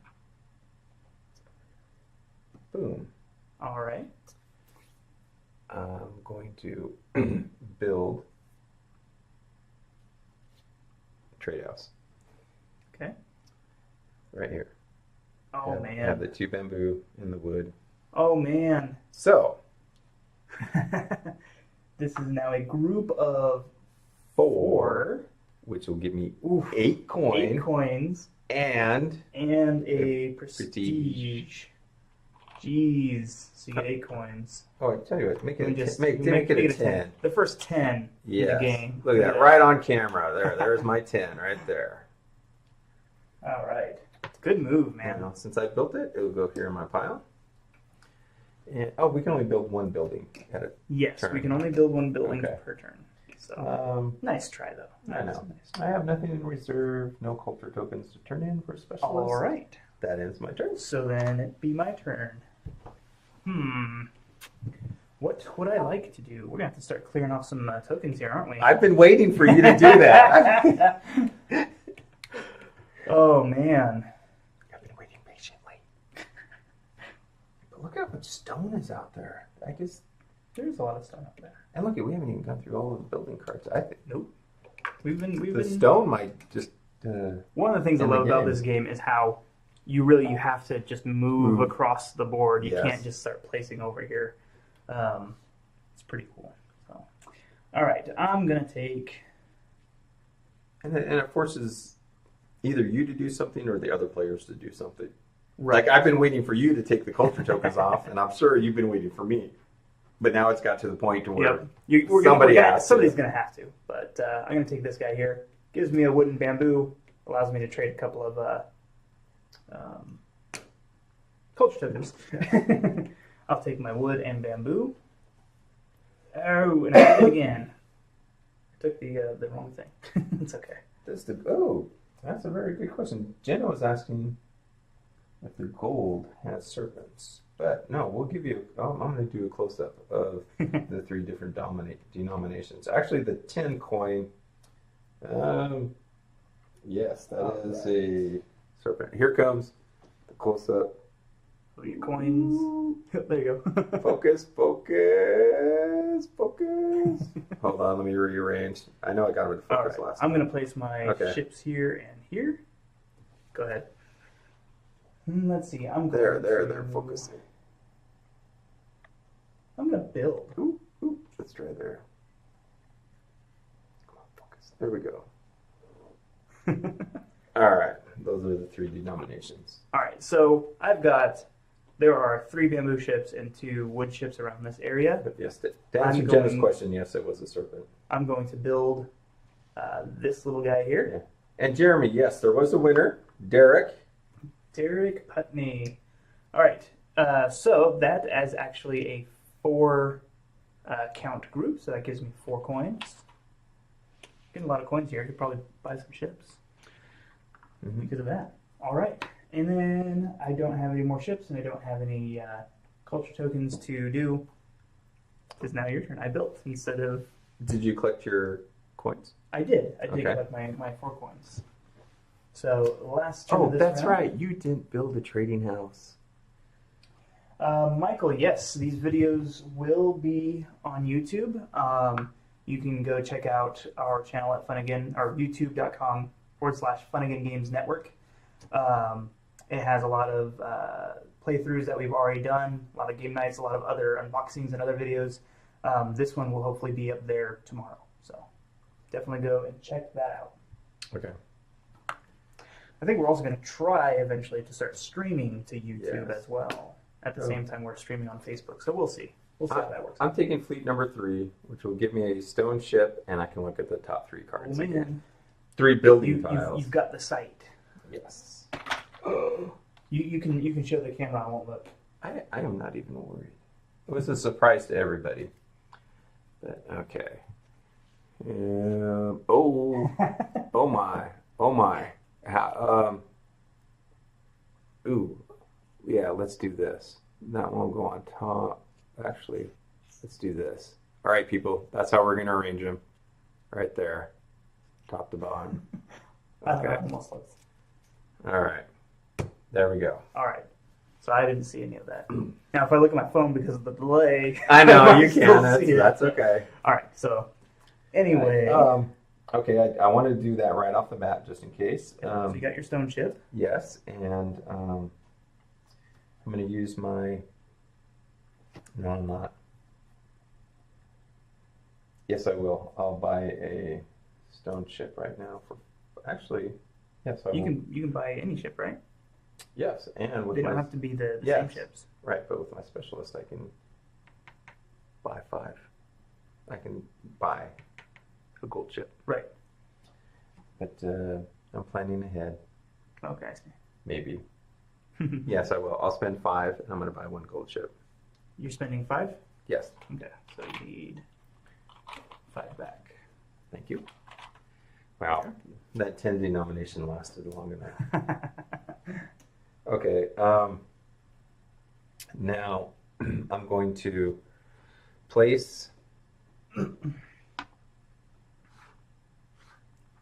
Boom. All right. I'm going to build a trade house. Okay. Right here. Oh man. Have the 2 bamboo in the wood. Oh man. So. This is now a group of 4, which will give me 8 coin. 8 coins. And a prestige. Jeez. So you get 8 coins. Oh, I tell you what, make it a 10. The first 10 in the game. Look at that, right on camera. There's my 10 right there. All right. Good move, man. Now, since I built it, it will go here in my pile. And we can only build 1 building at a Yes, turn. we can only build 1 building per turn. So nice try though. I know. Nice try. I have nothing in reserve, no culture tokens to turn in for specialists. All right. That ends my turn. So then it be my turn. What would I like to do? We're gonna have to start clearing off some tokens here, aren't we? I've been waiting for you to do that. Oh man. I've been waiting patiently. But look how much stone is out there. I guess there's a lot of stone up there. And look, we haven't even gone through all of the building cards. I think. Nope. We've been. The stone might just. One of the things I love about this game is how you have to just move across the board. You can't just start placing over here. It's pretty cool. So, all right, I'm gonna take. And it forces either you to do something or the other players to do something. Right. Like I've been waiting for you to take the culture tokens off, and I'm sure you've been waiting for me. But now it's got to the point to where somebody's going to have to. But I'm going to take this guy here. Gives me a wood and bamboo. Allows me to trade a couple of culture tokens. I'll take my wood and bamboo. Oh, and I did it again. I took the wrong thing. It's okay. That's a very good question. Jenna was asking if the gold has serpents. But no, we'll give you. I'm going to do a close-up of the 3 different denominations. Actually, the 10 coin. Yes, that is a serpent. Here comes the close-up. Look at coins. There you go. Focus. Hold on, let me rearrange. I know I got rid of focus last time. I'm going to place my ships here and here. Go ahead. Let's see. They're focusing. I'm gonna build. Ooh, let's try there. Come on, focus. There we go. All right, those are the 3 denominations. All right, so I've got there are 3 bamboo ships and 2 wood ships around this area. But yes, to answer Jenna's question, yes, it was a serpent. I'm going to build this little guy here. Yeah. And Jeremy, yes, there was a winner, Derek Putney. All right, so that is actually a 4 count group, so that gives me 4 coins. Getting a lot of coins here. I could probably buy some ships because of that. All right, and then I don't have any more ships, and I don't have any culture tokens to do. It's now your turn. I built instead of. Did you collect your coins? I did. I did collect my 4 coins. So last turn. Oh, of this that's round, right. You didn't build a trading house. Michael, yes, these videos will be on YouTube. You can go check out our channel at Funagain, or youtube.com/Funagain Games Network. It has a lot of playthroughs that we've already done, a lot of game nights, a lot of other unboxings and other videos. This one will hopefully be up there tomorrow. So definitely go and check that out. Okay. I think we're also going to try eventually to start streaming to YouTube as well. At the same time, we're streaming on Facebook. So we'll see. We'll see how that works. I'm taking fleet number 3, which will give me a stone ship, and I can look at the top 3 cards again. 3 building tiles. You've got the sight. Yes. You can show the camera. I won't look. I am not even worried. It was a surprise to everybody. But okay. Oh my. Ooh. Yeah, let's do this. That one will go on top. Actually, let's do this. All right, people. That's how we're going to arrange them. Right there. Top to bottom. Okay. All right. There we go. All right. So I didn't see any of that. Now, if I look at my phone because of the delay... I know, you can. That's okay. All right. So, anyway... Okay, I want to do that right off the bat just in case. So you got your stone ship? Yes, and I'm going to use my... No, I'm not. Yes, I will. I'll buy a stone ship right now. Actually, yes, I will. You can buy any ship, right? Yes, and with they don't have to be the same ships. Right, but with my specialist, I can buy 5. I can buy a gold ship. Right. But I'm planning ahead. Okay, I see. Maybe. Yes, I will. I'll spend 5, and I'm going to buy 1 gold ship. You're spending 5? Yes. Okay, so you need 5 back. Thank you. Wow, that 10 denomination lasted long enough. Okay, now I'm going to place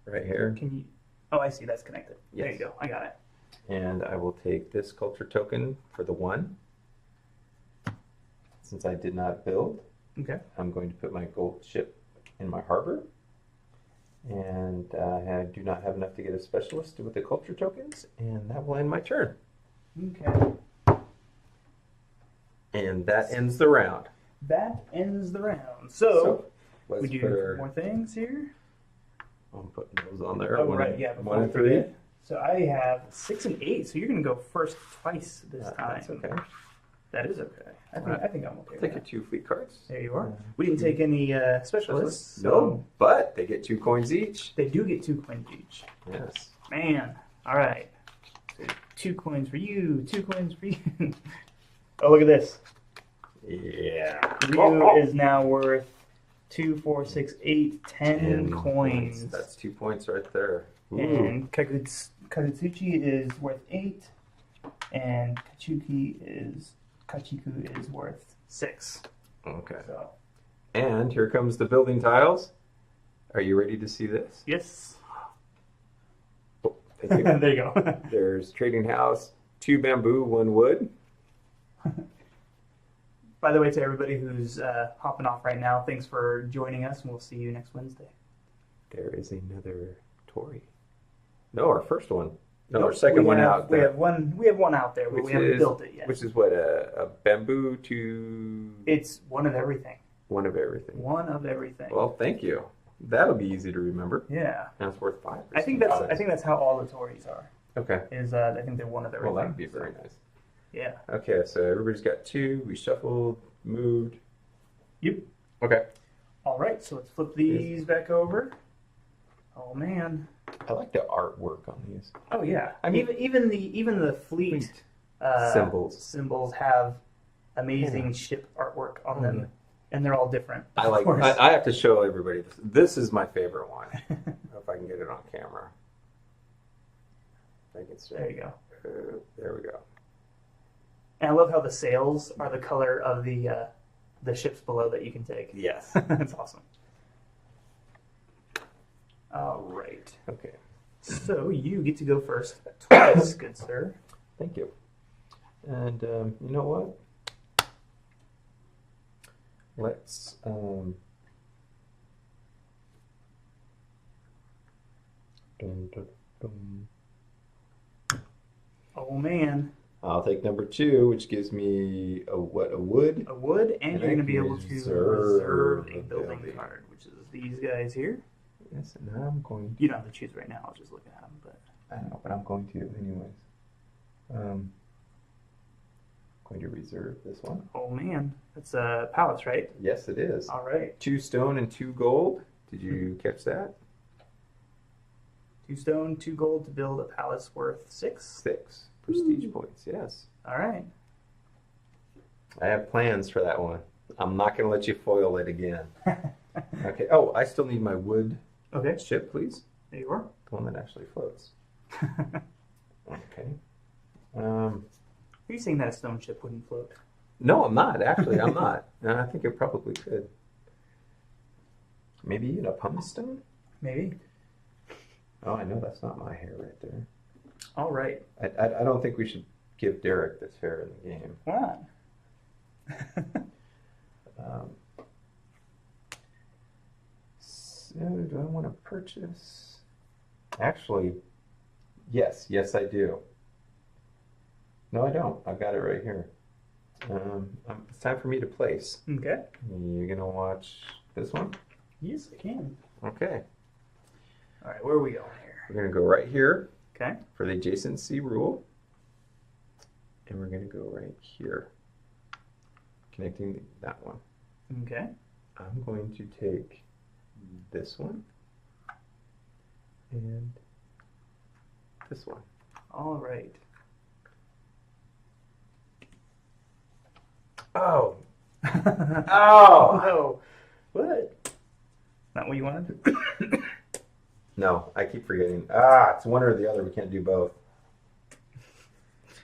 right here. Can you? Oh, I see. That's connected. Yes. There you go. I got it. And I will take this culture token for the 1. Since I did not build, I'm going to put my gold ship in my harbor. And I do not have enough to get a specialist with the culture tokens, and that will end my turn. Okay. And that ends the round. That ends the round. So we do more things here. I'm putting those on there. Oh, right, yeah. 1 and 3. So I have 6 and 8. So you're going to go first twice this time. That's okay. That is okay. I think I'm okay. Take your 2 fleet cards. There you are. We didn't take any specialists. No, but they get 2 coins each. They do get 2 coins each. Yes. Man. All right. So 2 coins for you. 2 coins for you. Oh, look at this. Yeah. Ryu is now worth 2, 4, 6, 8, 10 coins. That's 2 points right there. Ooh. And Kagutsuchi is worth 8. And Kachiku is worth 6. Okay. So. And here comes the building tiles. Are you ready to see this? Yes. Oh, thank you. There you go. There's trading house, 2 bamboo, 1 wood. By the way, to everybody who's hopping off right now, thanks for joining us, and we'll see you next Wednesday. There is another Tory. No, our first one. No, our second one out there. We have one out there, but we haven't built it yet. Which is what, a bamboo to... It's one of everything. One of everything. One of everything. Well, thank you. That'll be easy to remember. Yeah. And it's worth 5. I think that's how all the Tories are. Okay. I think they're one of everything. Well, that would be very nice. Yeah. Okay, so everybody's got 2. We shuffled, moved. Yep. Okay. All right, so let's flip these back over. Oh man. I like the artwork on these. Oh yeah. I mean, even the fleet symbols have amazing ship artwork on them, and they're all different. I like. I have to show everybody this. This is my favorite one. If I can get it on camera. Make it straight. There you go. There we go. And I love how the sails are the color of the ships below that you can take. Yes. That's awesome. All right. Okay. So you get to go first twice, good sir. Thank you. And you know what? Let's dun, dun, dun. Oh man. I'll take number 2, which gives me a wood. A wood, and you're going to be able to reserve a building building card, which is these guys here. Yes, and I'm going to. You don't have to choose right now. I was just looking at them, but I know, but I'm going to anyways. Going to reserve this one. oh man, that's a palace, right? Yes, it is. All right, 2 stone and 2 gold. Did you catch that? 2 stone, 2 gold to build a palace worth 6. 6 prestige points. Yes. All right. I have plans for that one. I'm not going to let you foil it again. Okay. Oh, I still need my wood Okay, ship, please. there you are. The one that actually floats. Okay. Are you saying that a stone ship wouldn't float? No, I'm not. Actually, I'm not. And I think it probably could. Maybe even a pumice stone? Maybe. Oh, I know that's not my hair right there. All right. I don't think we should give Derek this hair in the game. Why not? So, do I want to purchase? Actually, yes, I do. No, I don't. I've got it right here. It's time for me to place. Okay. You're gonna watch this one? Yes, I can. Okay. All right, where are we going here? We're gonna go right here Okay. for the adjacency rule, and we're gonna go right here, connecting that one. Okay. I'm going to take this one and this one. All right. Oh. Oh no! What? Not what you wanted? No, I keep forgetting. It's one or the other. We can't do both.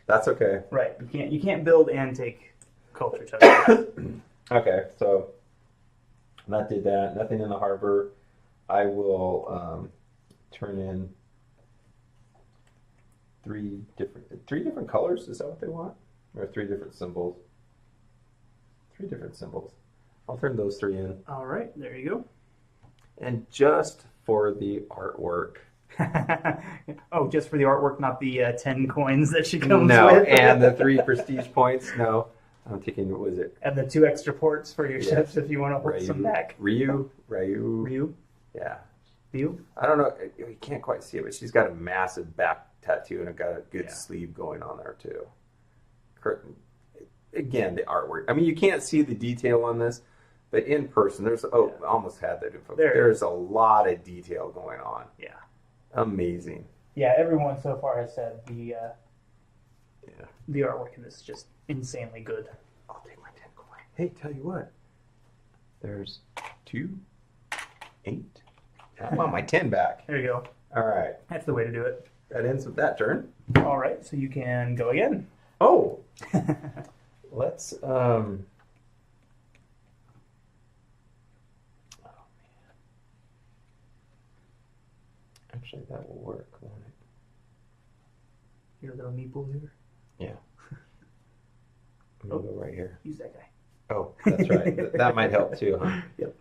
That's okay. Right. You can't build and take culture tokens. Okay, so that did that. Nothing in the harbor. I will turn in three different colors. Is that what they want? Or 3 different symbols? 3 different symbols. I'll turn those 3 in. All right, there you go. And just for the artwork. Oh, just for the artwork, not the 10 coins that she comes No, with. and the 3 prestige points. No, I'm taking, what was it? And the 2 extra ports for your Yes. ships if you want to hold some back. Ryu. Yeah. Ryu? I don't know. You can't quite see it, but she's got a massive back tattoo and got a good sleeve going on there too. Again, the artwork. I mean, you can't see the detail on this, but in person, I almost had that info. There's a lot of detail going on. Yeah. Amazing. Yeah, everyone so far has said the artwork in this is just insanely good. I'll take my 10 coin. Hey, tell you what. There's 2, 8. I want my 10 back. There you go. All right. That's the way to do it. That ends with that turn. All right, so you can go again. Oh. Let's oh man. Actually, that will work, won't it? Your little meeple here. Yeah. I'm gonna go right here. Use that guy. Oh, that's right. That might help too, huh? Yep.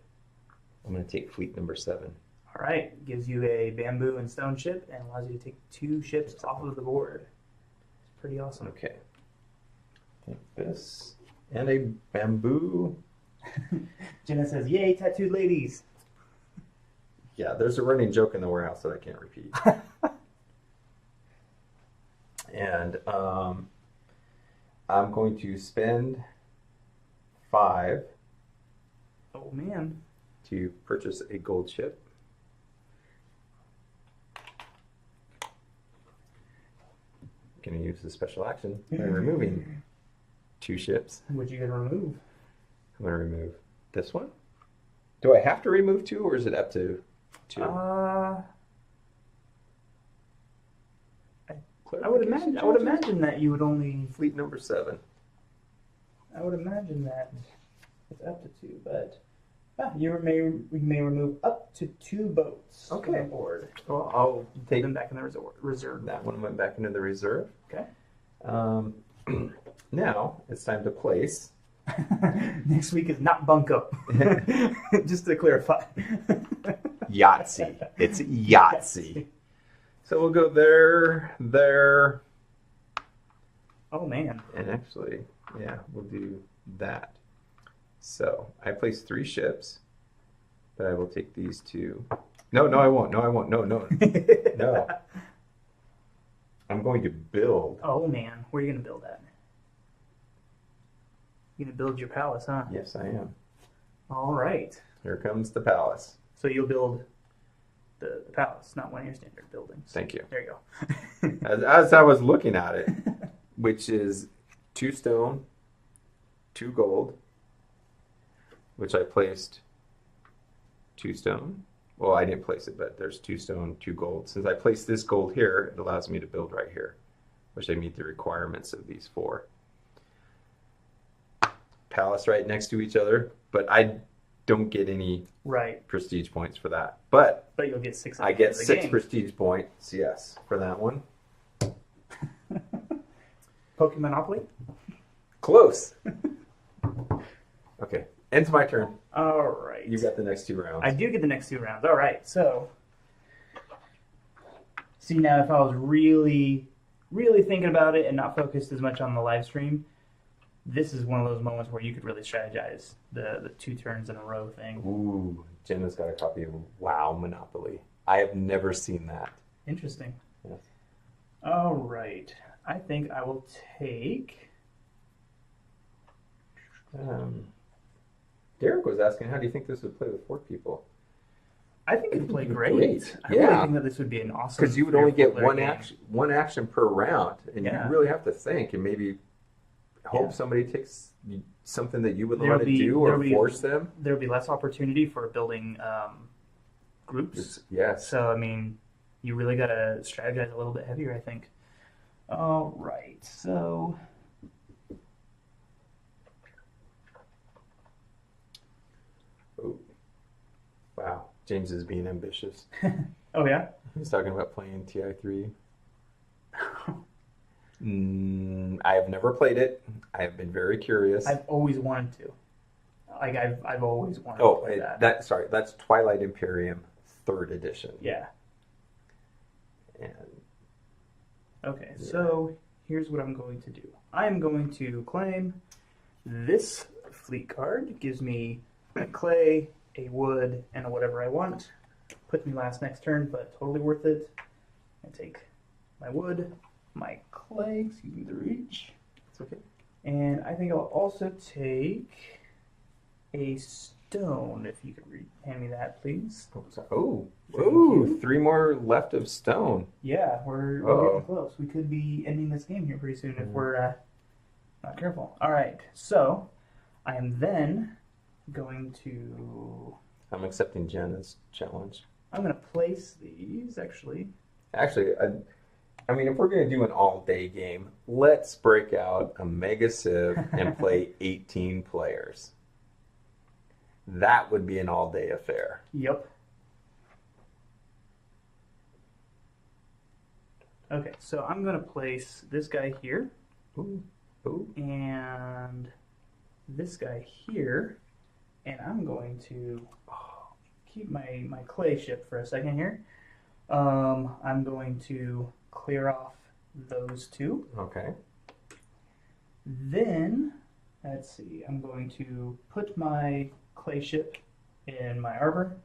I'm gonna take fleet number 7. All right, gives you a bamboo and stone ship and allows you to take 2 ships off of the board. It's pretty awesome. Okay. Take this and a bamboo. Jenna says, "Yay, tattooed ladies!" Yeah, there's a running joke in the warehouse that I can't repeat. And I'm going to spend 5. Oh man. To purchase a gold ship. I'm going to use the special action by removing 2 ships. What'd you gonna remove? I'm going to remove this one. Do I have to remove 2, or is it up to 2? I would imagine that you would only Fleet number 7. I would imagine that it's up to 2, but we may remove up to 2 boats from the board. Well, I'll take them back in the reserve. That one went back into the reserve. Okay. Now it's time to place. Next week is not bunko. Just to clarify. Yahtzee. It's Yahtzee. So we'll go there. Oh man. And actually, yeah, we'll do that. So I place 3 ships, but I will take these 2. No, I won't. No. No. I'm going to build. Oh man, where are you going to build at? You're going to build your palace, huh? Yes, I am. All right. Here comes the palace. So you'll build the palace, not one of your standard buildings. Thank you. There you go. As I was looking at it, which is 2 stone, 2 gold, which I placed 2 stone. Well, I didn't place it, but there's 2 stone, 2 gold. Since I placed this gold here, it allows me to build right here, which I meet the requirements of these 4. Palace right next to each other, but I don't get any prestige points for that. But you'll get 6. I get 6 prestige points, yes, for that one. Pokemon Monopoly? Close. Okay, ends my turn. All right. You got the next 2 rounds. I do get the next 2 rounds. All right. So, see now, if I was really thinking about it and not focused as much on the live stream, this is one of those moments where you could really strategize the 2 turns in a row thing. Ooh, Jenna's got a copy of WoW Monopoly. I have never seen that. Interesting. Yes. All right. I think I will take... Derek was asking, how do you think this would play with 4 people? I think it would play great. I really think that this would be an awesome... Because you would only get one action per round, and you really have to think and maybe hope somebody takes something that you would want to do or force them. There would be less opportunity for building groups. Yes. So, I mean, you really got to strategize a little bit heavier, I think. All right. So... Oh, wow. James is being ambitious. Oh, yeah? He's talking about playing TI3. I have never played it. I have been very curious. I've always wanted to. Like, I've always wanted to play that. Sorry, that's Twilight Imperium 3rd edition. Yeah. And okay, so here's what I'm going to do. I'm going to claim this fleet card. Gives me a clay, a wood, and a whatever I want. Puts me last next turn, but totally worth it. I take my wood, my clay, excuse me, the reach. It's okay. And I think I'll also take a stone, if you could hand me that, please. Oh, ooh, 3 more left of stone. Yeah, we're getting close. We could be ending this game here pretty soon if we're not careful. All right, so I am then going to... I'm accepting Jenna's challenge. I'm going to place these, actually. Actually, I mean, if we're going to do an all-day game, let's break out a Mega Civ and play 18 players. That would be an all-day affair. Yep. Okay, so I'm going to place this guy here. Ooh. Ooh. And this guy here. And I'm going to keep my clay ship for a second here. I'm going to clear off those 2. Okay. Then, let's see, I'm going to put my clay ship in my harbor.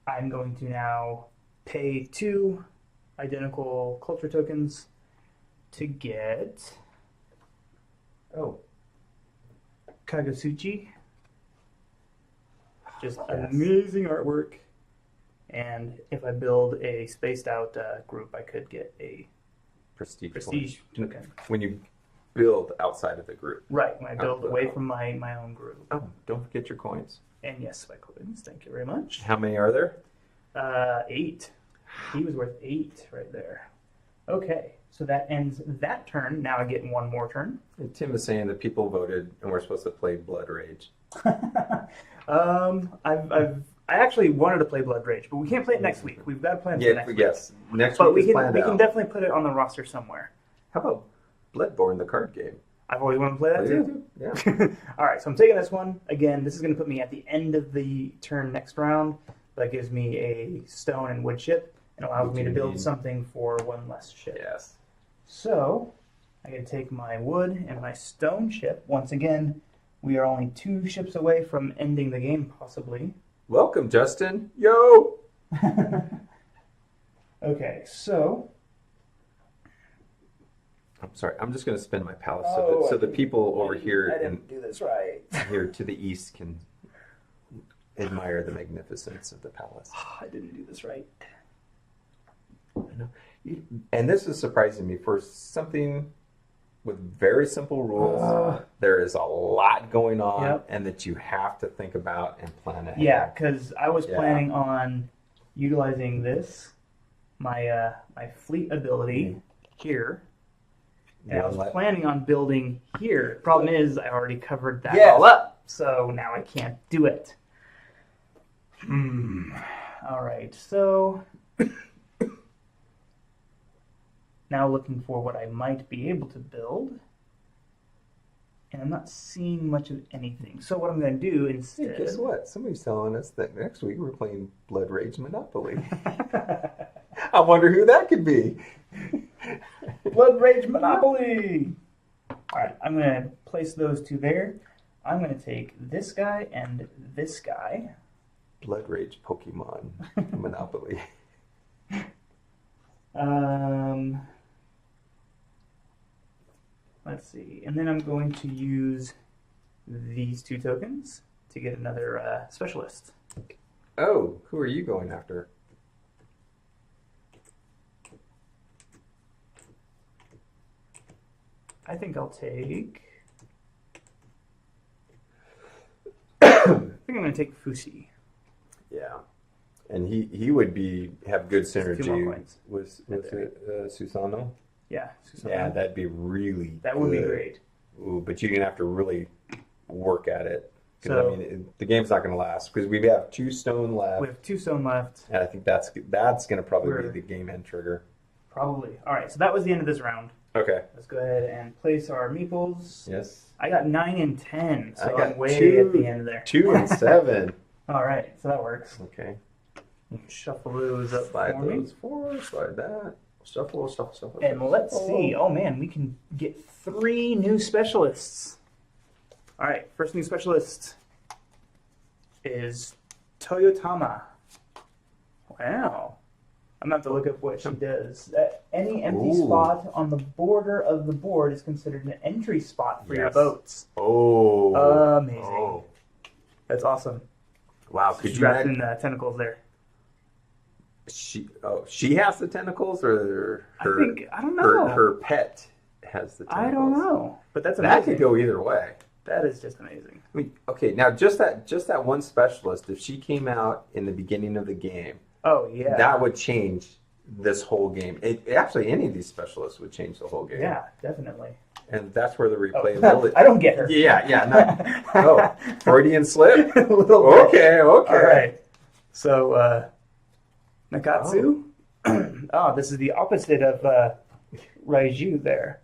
I'm going to now pay 2 identical culture tokens to get Oh. Kagasuchi. Just Yes. amazing artwork. And if I build a spaced out group, I could get a Prestige. prestige token. When you build outside of the group. Right, when I build away from my own group. Oh, don't forget your coins. And yes, my coins. Thank you very much. How many are there? 8. He was worth 8 right there. Okay, so that ends that turn. Now I get one more turn. And Tim is saying that people voted and we're supposed to play Blood Rage. I actually wanted to play Blood Rage, but we can't play it next week. We've got to plan it for next week. Yes. Next But week we is planned can out. definitely put it on the roster somewhere. How about Bloodborne, the card game? I've always wanted to play that too. Yeah. All right, so I'm taking this one. Again, this is going to put me at the end of the turn next round. That gives me a stone and wood ship and allows me to build something for one less ship. Yes. So I can take my wood and my stone ship. Once again, we are only 2 ships away from ending the game, possibly. Welcome, Justin. Yo! Okay, so... I'm sorry. I'm just going to spin my palace Oh, so the people over here I and didn't do this right. here to the east can admire the magnificence of the palace. I didn't do this right. And this is surprising me for something with very simple rules. There is a lot going on, Yep. and that you have to think about and plan ahead. Yeah, because I was Yeah. planning on utilizing this, my fleet ability here. And I was planning on building here. Problem is, I already covered that all up, so now I can't do it. All right, so now looking for what I might be able to build, and I'm not seeing much of anything. So what I'm going to do Hey, instead... guess what? Somebody's telling us that next week we're playing Blood Rage Monopoly. I wonder who that could be. Blood Rage Monopoly! Alright, I'm going to place those 2 there. I'm going to take this guy and this guy. Blood Rage Pokemon Monopoly. Let's see. And then I'm going to use these 2 tokens to get another specialist. Oh, who are you going after? I think I'll take... I think I'm going to take Fushi. Yeah, and he would have good 2 more synergy coins. with Right there. Susano. Yeah. Yeah, that'd be really. That would be good. great. Ooh, but you're gonna have to really work at it. 'Cause, So- I mean, the game's not gonna last because we have 2 stone left, We have 2 stone left. and I think that's gonna probably We're- be the game end trigger. Probably. Alright, so that was the end of this round. Okay. Let's go ahead and place our meeples. Yes. I got 9 and 10, so I got I'm way 2 at the end there. 2 and 7. All right, so that works. Okay. Shuffle those up Slide for me. those forward. Slide that. Shuffle. And let's see. Oh man, we can get 3 new specialists. All right, first new specialist is Toyotama. Wow. I'm going to have to look up what she does. Any empty Ooh. spot on the border of the board is considered an entry spot for your Yes. boats. Oh. Amazing. Oh. That's awesome. Wow. Could She's you wrapped imagine? in tentacles there. She has the tentacles, or I don't know. her pet has the tentacles. I don't know. But that's That amazing. could go either way. That is just amazing. I mean, okay, now just that one specialist, if she came out in the beginning of the game, Oh, yeah. that would change this whole game. Actually, any of these specialists would change the whole game. Yeah, definitely. And that's where the Oh, replayability. I don't get her. Yeah. No. Oh, Freudian slip. A little bit. Okay. All right. So, Nakatsu. Oh, this is the opposite of Raiju there.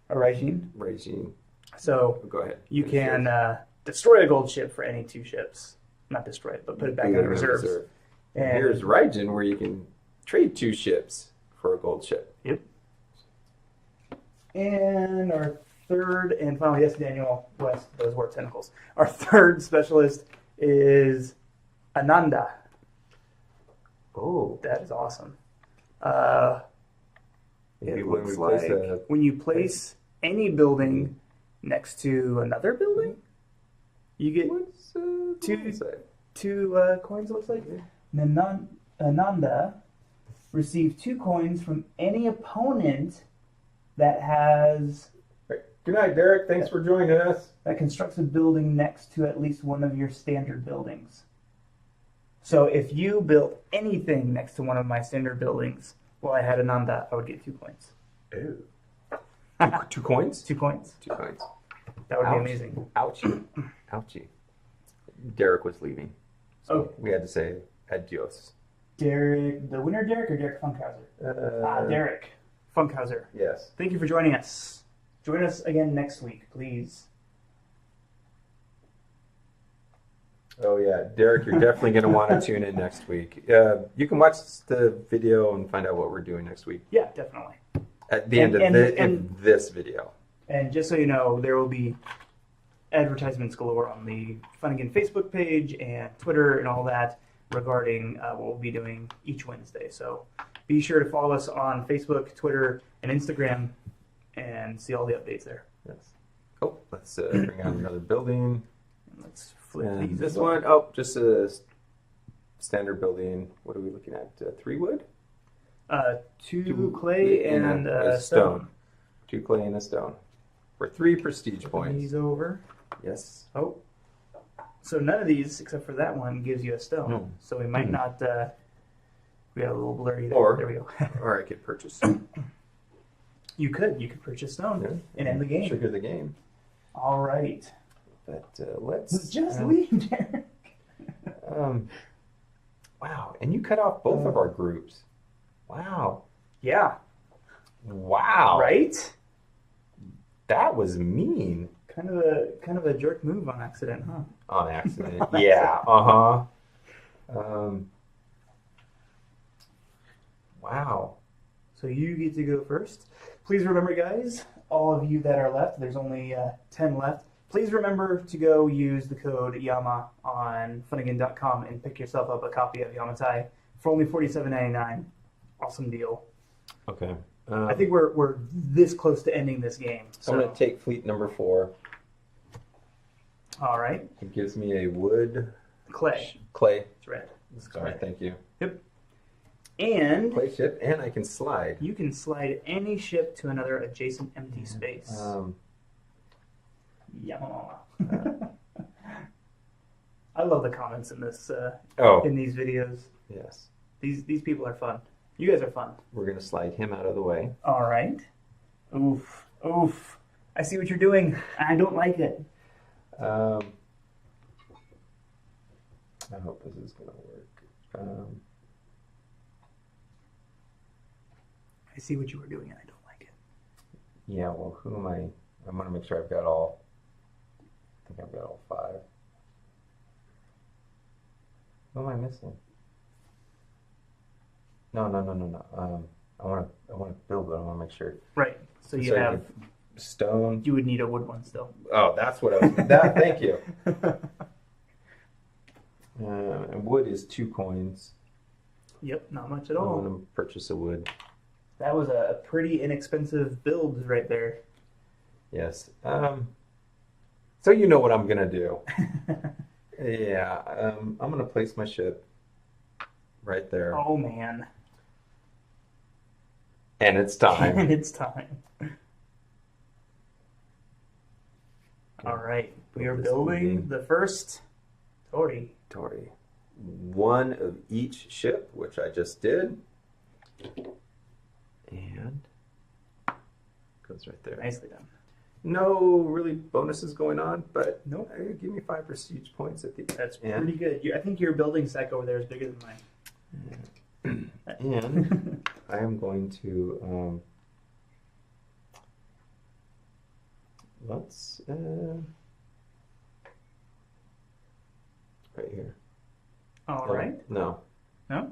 Or Raijin. Regime. So, Go ahead. you can destroy a gold ship for any 2 ships. Not destroy it, but put it back in the reserves. And here's Raijin, where you can trade 2 ships for a gold ship. Yep. And our third and final, yes, Daniel West, those were tentacles. Our third specialist is Ananda. Oh. That is awesome. Maybe It when looks we place like when you place any building next to another building. You get two coins, it looks like. Ananda receive 2 coins from any opponent that has... Good night, Derek. Thanks for joining us. That constructs a building next to at least one of your standard buildings. So if you built anything next to one of my standard buildings while I had Ananda, I would get 2 points. Ooh. 2 coins? 2 points. 2 coins. That would be amazing. Ouchie. Ouchie. Derek was leaving. So we had to say adios. Derek, the winner Derek or Derek Funkhauser? Derek Funkhauser. Yes. Thank you for joining us. Join us again next week, please. Oh, yeah. Derek, you're definitely going to want to tune in next week. You can watch the video and find out what we're doing next week. Yeah, definitely. At the end of this video. And just so you know, there will be advertisements galore on the Funagain Facebook page and Twitter and all that regarding what we'll be doing each Wednesday. So be sure to follow us on Facebook, Twitter, and Instagram and see all the updates there. Yes. Oh, let's bring out another building. And let's flip And these. this one, oh, just a standard building. What are we looking at? 3 wood? 2 clay and stone. 2 clay and a stone. For 3 prestige points. These over. Yes. Oh. So none of these, except for that one, gives you a stone. No. So we might not... we got a little blurry there. Or, there we go. Or I could purchase stone. You could purchase stone and end the game. Trigger the game. All right. But let's just leave, Derek. Wow, and you cut off both of our groups. Wow. Yeah. Wow. Right? That was mean. Kind of a jerk move on accident, huh? On accident. Yeah. Uh-huh. Wow. So you get to go first. Please remember, guys, all of you that are left, there's only 10 left. Please remember to go use the code YAMA on Funagain.com and pick yourself up a copy of Yamatai for only $47.99. Awesome deal. Okay. I think we're this close to ending this game. So I'm going to take fleet number 4. All right. It gives me a wood. Clay. Clay. It's red. Sorry, thank you. Yep. And clay ship, and I can slide. You can slide any ship to another adjacent empty space. Yamamama. I love the comments in this in these videos. Yes. These people are fun. You guys are fun. We're gonna slide him out of the way. All right. Oof. Oof. I see what you're doing. I don't like it. I hope this is gonna work. I see what you were doing and I don't like it. Yeah, well, who am I? I'm going to make sure I've got all, I think I've got all 5. Who am I missing? No. I want to build, but I want to make sure. Right. So you have stone. You would need a wood one still. Oh, that's what I was. Thank you. And wood is 2 coins. Yep, not much at all. I'm going to purchase a wood. That was a pretty inexpensive build right there. Yes. So you know what I'm going to do. Yeah. I'm going to place my ship right there. Oh, man. And it's time. And it's time. All right. We are building the first Tori. 1 of each ship, which I just did. And goes right there. Nicely done. No really bonuses going on, but nope. Give me 5 prestige points at the end. That's pretty good. I think your building stack over there is bigger than mine. And I am going to let's right here. All right. No. No?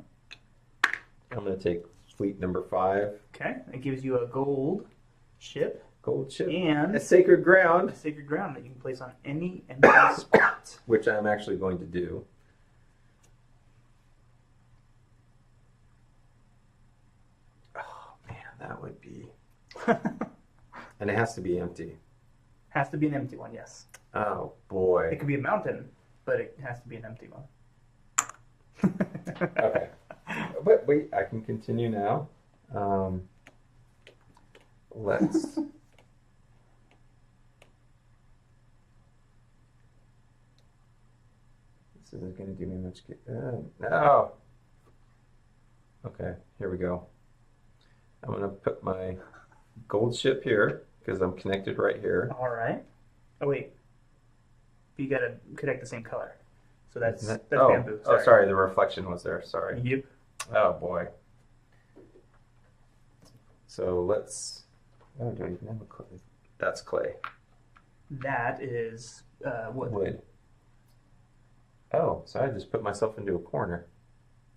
I'm going to take fleet number 5. Okay. It gives you a gold ship. Gold ship. And a sacred ground. A sacred ground that you can place on any empty spot. Which I'm actually going to do. Oh, man, that would be... And it has to be empty. Has to be an empty one, yes. Oh, boy. It could be a mountain, but it has to be an empty one. Okay. But wait, I can continue now. Let's... This isn't going to do me much good. No! Okay, here we go. I'm going to put my gold ship here, because I'm connected right here. All right. Oh, wait. You got to connect the same color. So that's bamboo. Sorry. Oh, sorry, the reflection was there. Sorry. Yep. Oh, boy. So let's... Oh, do I even have a clay? That's clay. That is wood. Wood. Oh, so I just put myself into a corner.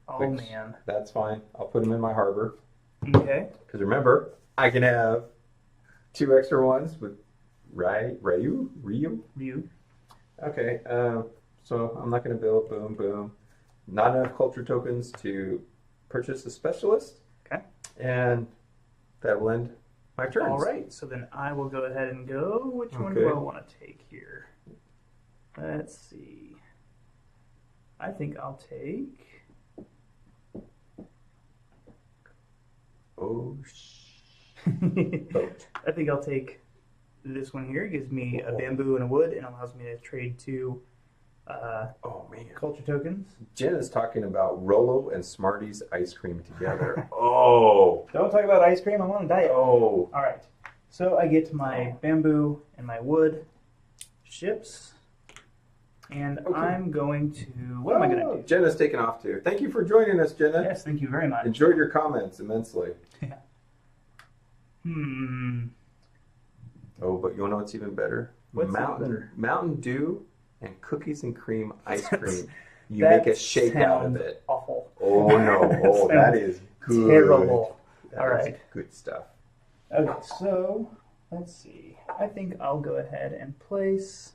Oh, man. That's fine. I'll put them in my harbor. Okay. Because remember, I can have 2 extra ones with Ryu. Okay, so I'm not going to build, boom, boom. Not enough culture tokens to purchase a specialist. Okay. And that will end my turn. All right, so then I will go ahead and go. Which one do I want to take here? Let's see. I think I'll take... Oh, boat. I think I'll take this one here. It gives me a bamboo and a wood and allows me to trade 2 oh, man. culture tokens. Jen is talking about Rolo and Smarties ice cream together. Oh. Don't talk about ice cream. I'm on a diet. Oh. All right. So I get my bamboo and my wood ships. And I'm going to... What am I going to do? Jenna's taken off too. Thank you for joining us, Jenna. Yes, thank you very much. Enjoyed your comments immensely. Yeah. Oh, but you want to know what's even better? What's better? Mountain Dew and cookies and cream ice cream. You make a shake out of it. Awful. Oh, no. Oh, that is good. Terrible. That All is right. good stuff. Okay, so let's see. I think I'll go ahead and place...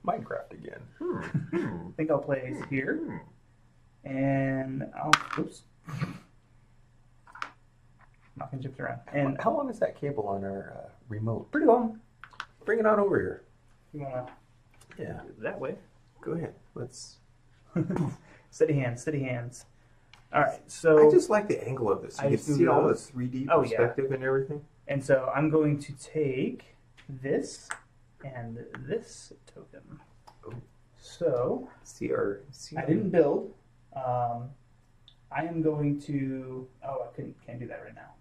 Minecraft again. I think I'll place here. And I'll... Oops. Knocking chips around. And how long is that cable on our remote? pretty long. Bring it on over here. You want to Yeah. do it that way? Go ahead. Let's... Steady hands, steady hands. All right, so... I just like the angle of this. You can see all the 3D perspective and everything. And so I'm going to take this and this token. Oh. So I didn't build. I am going to... Oh, I can't do that right now.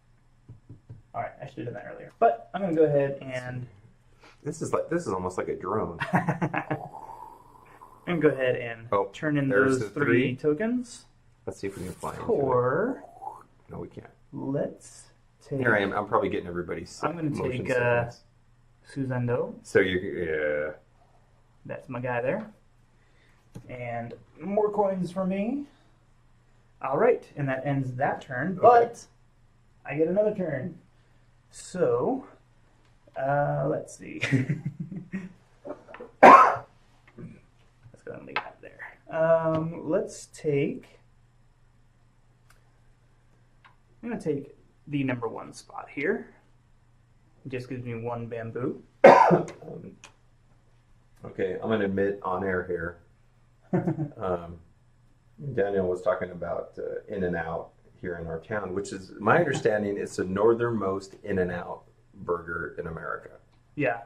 All right, I should have done that earlier. But I'm going to go ahead and... This is almost like a drone. I'm going to go ahead and turn in those 3 tokens. Let's see if we can fly into Or... it. No, we can't. Let's take... Here I am. I'm probably getting everybody's I'm going to take Suzando. So yeah. That's my guy there. And more coins for me. All right, and that ends that turn. But I get another turn. So, let's see. Let's go and leave that there. Let's take... I'm going to take the number 1 spot here. It just gives me 1 bamboo. Okay, I'm going to admit on air here. Daniel was talking about In-N-Out here in our town, which is, my understanding, it's the northernmost In-N-Out burger in America. Yeah.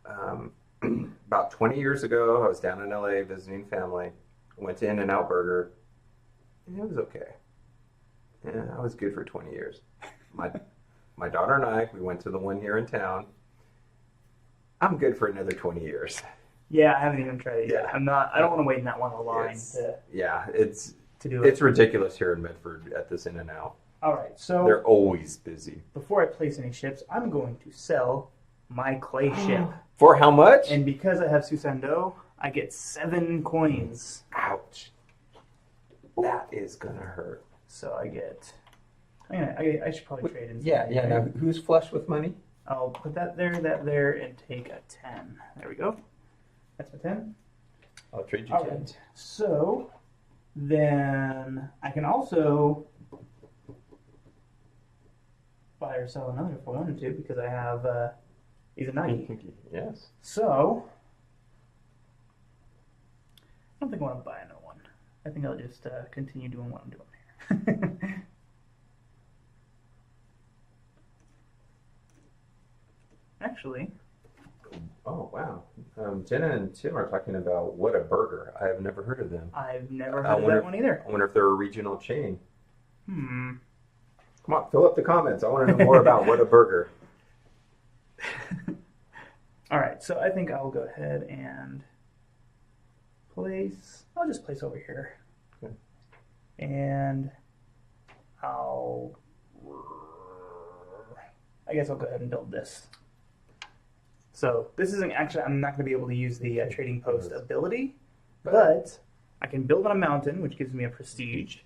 About 20 years ago, I was down in LA visiting family. Went to In-N-Out Burger, and it was okay. Yeah, I was good for 20 years. My daughter and I, we went to the one here in town. I'm good for another 20 years. Yeah, I haven't even tried it yet. Yeah. I don't want to wait in that one line to do it. It's ridiculous here in Medford at this In-N-Out. All right, so they're always busy. Before I place any ships, I'm going to sell my clay ship. For how much? And because I have Susando, I get 7 coins. Ouch. That is gonna hurt. So I get... I should probably trade in. Yeah. Now, who's flush with money? I'll put that there, and take a 10. There we go. That's my 10. I'll trade you 10. Right. So then I can also buy or sell another if I wanted to, because I have Izanagi. Yes. So, I don't think I want to buy another one. I think I'll just continue doing what I'm doing here. Actually. Oh, wow. Jenna and Tim are talking about What a Burger. I have never heard of them. I've never heard of that one either. I wonder if they're a regional chain. Hmm. Come on, fill up the comments. I want to know more about What a Burger. All right, so I think I'll go ahead and place. I'll just place over here. Okay. And I guess I'll go ahead and build this. So this isn't actually, I'm not going to be able to use the trading post ability, but I can build on a mountain, which gives me a prestige,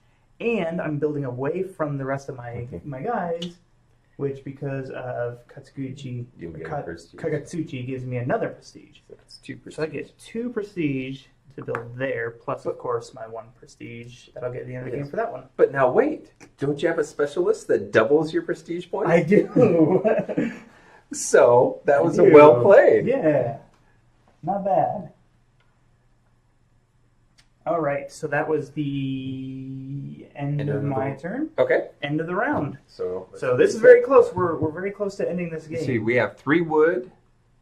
and I'm building away from the rest of my guys, which because of Katsuchi gives me another prestige. So that's 2 prestige. So I get 2 prestige to build there, plus of course my 1 prestige that I'll get at the end of the game for that one. But now wait, don't you have a specialist that doubles your prestige points? I do. So that was a well played. Yeah, not bad. All right, so that was the end of my turn. Okay. End of the round. So this is very close. We're very close to ending this game. See, we have 3 wood,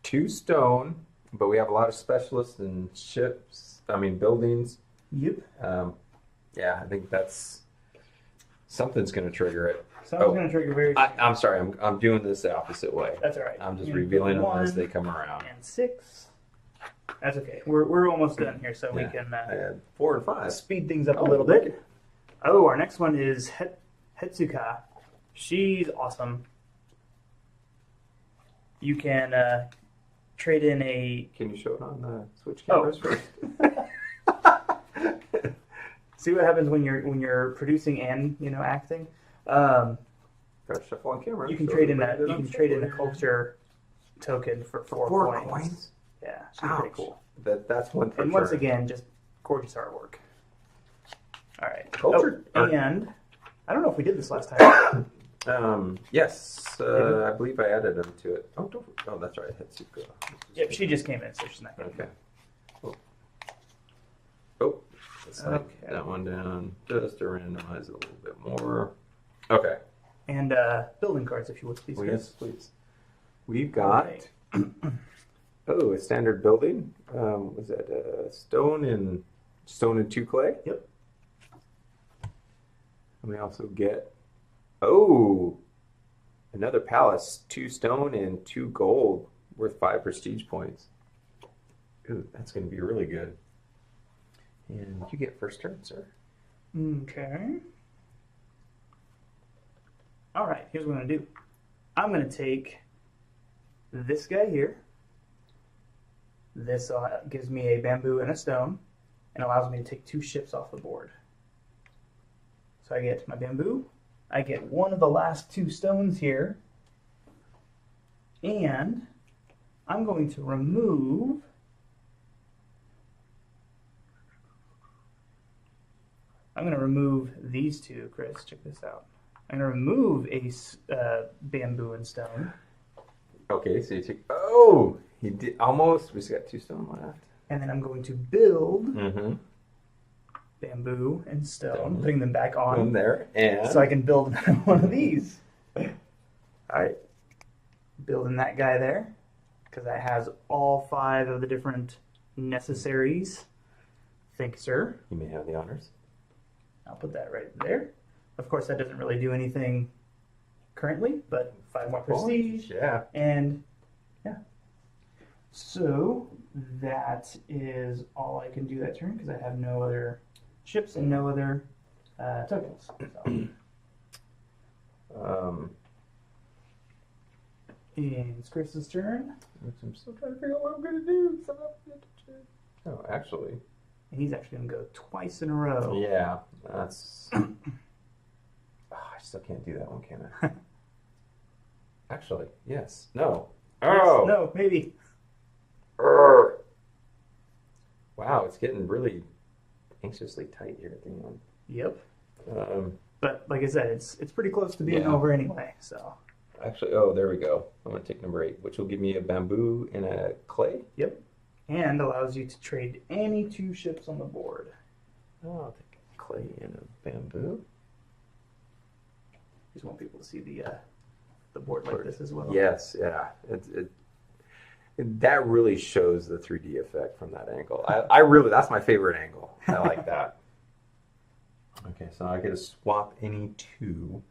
2 stone, but we have a lot of specialists and buildings. Yep. Yeah, I think something's going to trigger it. Something's going to trigger very. I'm sorry. I'm doing this the opposite way. That's all right. I'm just revealing them as they come around. And 6. That's okay. We're almost done here, so we can I had 4 and 5. speed things up a little bit. Oh, our next one is Hetsuka. She's awesome. You can trade in a. Can you show it on the Switch cameras first? See what happens when you're producing and acting. Gotta shuffle on camera. You can trade in that. You can trade in a culture token for 4 coins. Yeah, she's pretty cool. That's one for And sure. once again, just gorgeous artwork. All right. Culture. And I don't know if we did this last time. Yes, I believe I added them to it. Oh, that's right. Hetsuka. Yep, she just came in, so she's not. Okay. Oh, let's knock that one down just to randomize it a little bit more. Okay. And building cards, if you would, please. Well, yes, please. We've got a standard building. Was that stone and 2 clay? Yep. And we also get another palace, 2 stone and 2 gold, worth 5 prestige points. Ooh, that's going to be really good. And you get first turn, sir. Okay. All right, here's what I'm going to do. I'm going to take this guy here. This gives me a bamboo and a stone and allows me to take 2 ships off the board. So I get my bamboo. I get one of the last 2 stones here. And I'm going to remove... these 2, Chris. Check this out. I'm going to remove a bamboo and stone. Okay, so you take... Oh! You did almost. We just got 2 stone left. And then I'm going to build bamboo and stone, putting them back on there. And so I can build one of these. All right. Building that guy there, because that has all 5 of the different necessaries. Thank you, sir. You may have the honors. I'll put that right there. Of course, that doesn't really do anything currently, but 5 more prestige. Yeah. And, yeah. So, that is all I can do that turn, because I have no other ships and no other tokens. So. And it's Chris's turn. I'm still trying to figure out what I'm going to do. Oh, actually. And he's actually going to go twice in a row. Yeah, that's... I still can't do that one, can I? Actually, yes. No. Yes, no, maybe. Wow, it's getting really anxiously tight here at the end. Yep. But like I said, it's pretty close to being over anyway, so... Actually, oh, there we go. I'm going to take number 8, which will give me a bamboo and a clay. Yep. And allows you to trade any 2 ships on the board. Oh, I'll take a clay and a bamboo. Just want people to see the board like this as well. Yes, yeah. That really shows the 3D effect from that angle. I really, that's my favorite angle. I like that. Okay, so I get to swap any 2,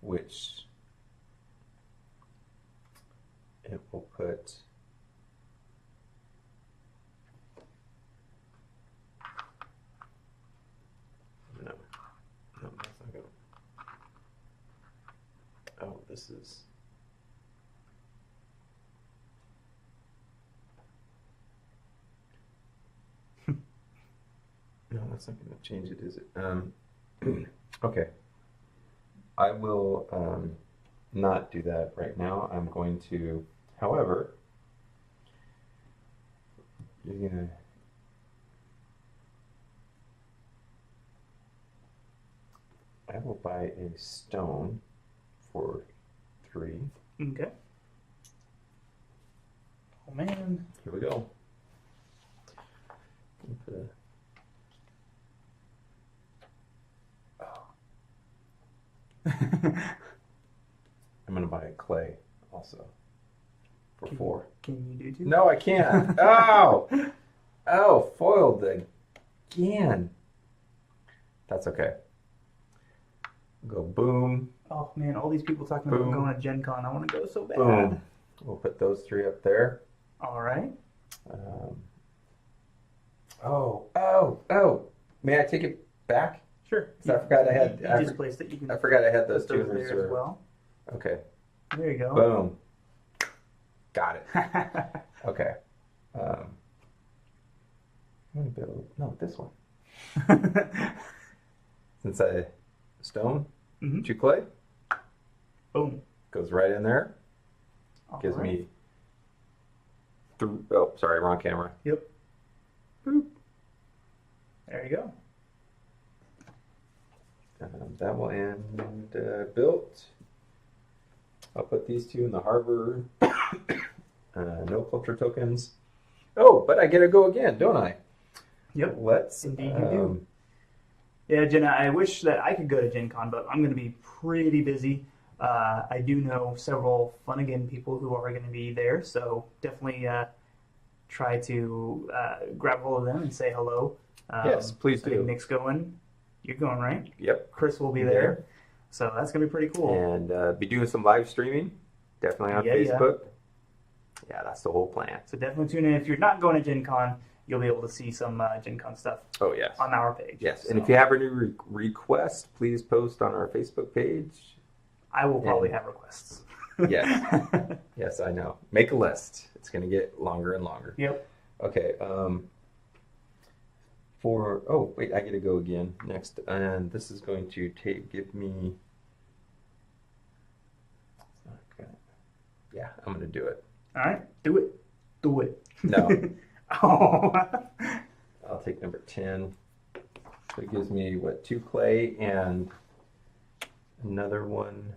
which it will put. No, that's not good. Oh, this is. No, that's not going to change it, is it? Okay. I will not do that right now. I'm going to, however, you're going to. I will buy a stone for 3. Okay. Oh man. Here we go. I'm going to buy a clay also for 4. Can you do 2? No, I can't. Oh! Oh, foiled again. That's okay. Go boom. Oh man, all these people talking Boom. about going to Gen Con. I want to go so bad. Boom. We'll put those 3 up there. All right. Oh. May I take it back? Sure. I forgot I had. You just placed it. You can I forgot I had those put 2 in those there reserve. as well. Okay. There you go. Boom. Got it. Okay. I'm gonna build this one. Since I stone, 2 clay. Boom. Goes right in there. All Gives right. me. Oh, sorry, wrong camera. Yep. Boop. There you go. That will end built. I'll put these 2 in the harbor. No culture tokens. Oh, but I get to go again, don't I? Yep. Let's. Indeed you do. Yeah, Jenna, I wish that I could go to Gen Con, but I'm going to be pretty busy. I do know several Funagain people who are going to be there, so definitely try to grab hold of them and say hello. Yes, please I think do. Nick's going. You're going, right? Yep. Chris will be there. So that's going to be pretty cool. And be doing some live streaming. Definitely on Facebook. Yeah, that's the whole plan. So definitely tune in. If you're not going to Gen Con, you'll be able to see some Gen Con stuff Oh, yes. on our page. Yes, So and if you have any requests, please post on our Facebook page. I will probably have requests. Yes. Yes, I know. Make a list. It's going to get longer and longer. Yep. Okay. Oh, wait, I get to go again next. And this is going to give me. It's not gonna, yeah, I'm going to do it. All right. Do it. Do it. No. Oh. I'll take number 10. So it gives me, 2 clay and another one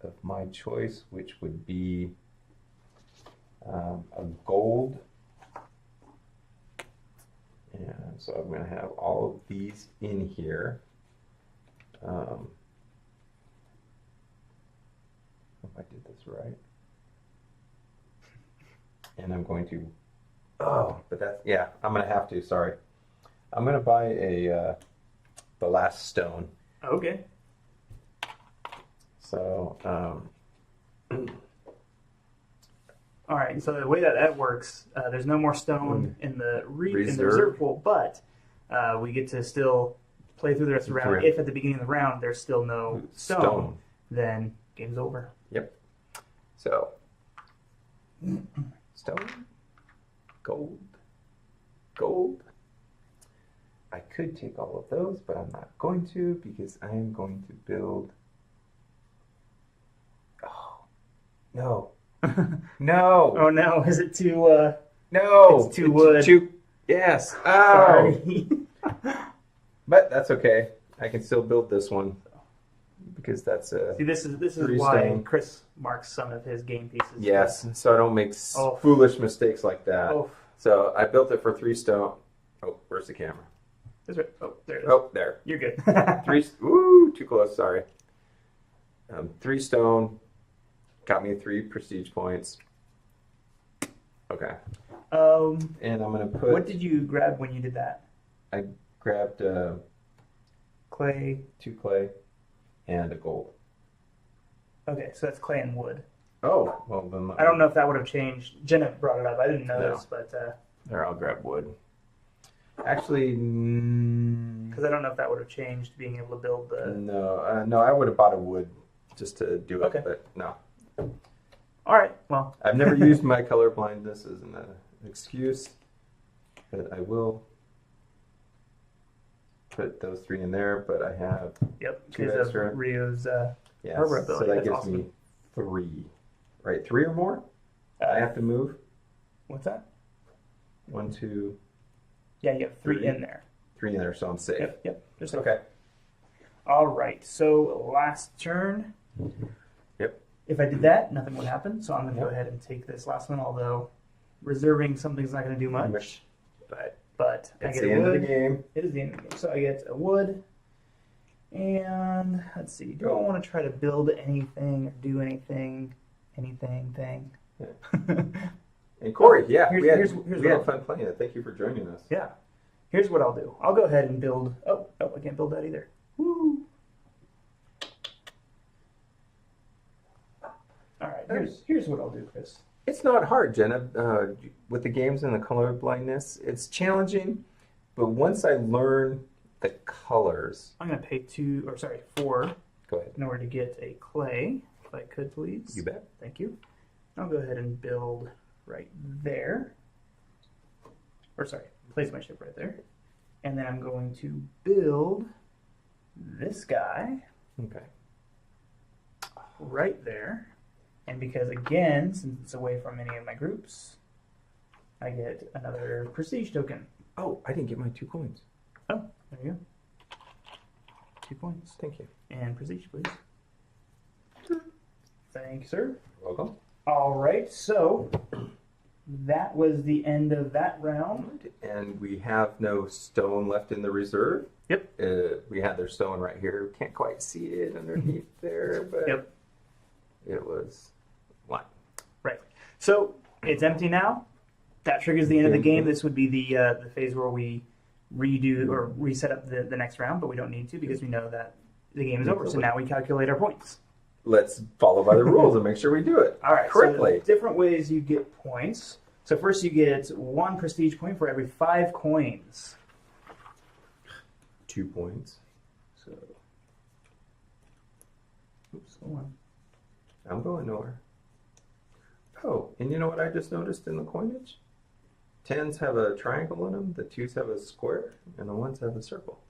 of my choice, which would be a gold. And so I'm going to have all of these in here. If I did this right. And I'm going to, but that's, yeah, I'm going to have to, sorry. I'm going to buy the last stone. Okay. So, All right. So the way that works, there's no more stone in the reserve pool, but we get to still play through the rest of the round. If at the beginning of the round there's still no stone, then game's over. Yep. So, stone, gold. I could take all of those, but I'm not going to because I am going to build. Oh, no. No. Oh no, is it too No. it's too wood. Yes. Oh. Sorry. But that's okay. I can still build this one because that's a See, this is three why stone. Chris marks some of his game pieces. Yes, so I don't make foolish mistakes like that. Oh. So I built it for 3 stone. Oh, where's the camera? That's right. Oh, there it is. Oh, there. You're good. 3. Ooh, too close. Sorry. 3 stone. Got me 3 prestige points. Okay. And I'm gonna put. What did you grab when you did that? I grabbed Clay. 2 clay and a gold. Okay, so that's clay and wood. Oh, well then. I don't know if that would have changed. Jenna brought it up. I didn't know No. this, but There, I'll grab wood. Actually, because I don't know if that would have changed being able to build the. no, I would have bought a wood just to do it, Okay. but no. All right. Well, I've never used my color blindness as an excuse, but I will put those 3 in there. But I have yep. 2 Because extra. of Rio's Yes, harbor so ability. that That's gives awesome. me 3. Right, 3 or more. I have to move. What's that? 1, 2, Yeah, you have 3 3. in there. 3 in there, so I'm safe. Yep. Just Okay. All right. So last turn. Yep. If I did that, nothing would happen. So I'm going to go Yep. ahead and take this last one. Although reserving something's not going to do much. But I It's get the a end wood. of the game. It is the end of the game. So I get a wood. And let's see. Do I want to try to build anything or do anything thing? And Corey, yeah, we had what fun playing it. Thank you for joining us. Yeah. Here's what I'll do. I'll go ahead and build. Oh, I can't build that either. Woo. All right. Here's what I'll do, Chris. It's not hard, Jenna. With the games and the color blindness, it's challenging. But once I learn the colors, I'm going to pay 4 go ahead. in order to get a clay. If I could, please. You bet. Thank you. I'll go ahead and build right there. Or sorry, place my ship right there. And then I'm going to build this guy Okay. right there. And because, again, since it's away from any of my groups, I get another prestige token. Oh, I didn't get my 2 coins. Oh, there you go. 2 points. Thank you. And prestige, please. Thank you, sir. Welcome. All right, so that was the end of that round. And we have no stone left in the reserve. Yep. We had their stone right here. Can't quite see it underneath there, but Yep. it was one. Right. So it's empty now. That triggers the end of the game. This would be the phase where we redo or reset up the next round, but we don't need to because we know that the game is over. So now we calculate our points. Let's follow by the rules and make sure we do it All right. correctly. So different ways you get points. So first you get 1 prestige point for every 5 coins. 2 points. So, oops, hold on. I'm going nowhere. Oh, and you know what I just noticed in the coinage? 10s have a triangle in them, the 2s have a square, and the 1s have a circle.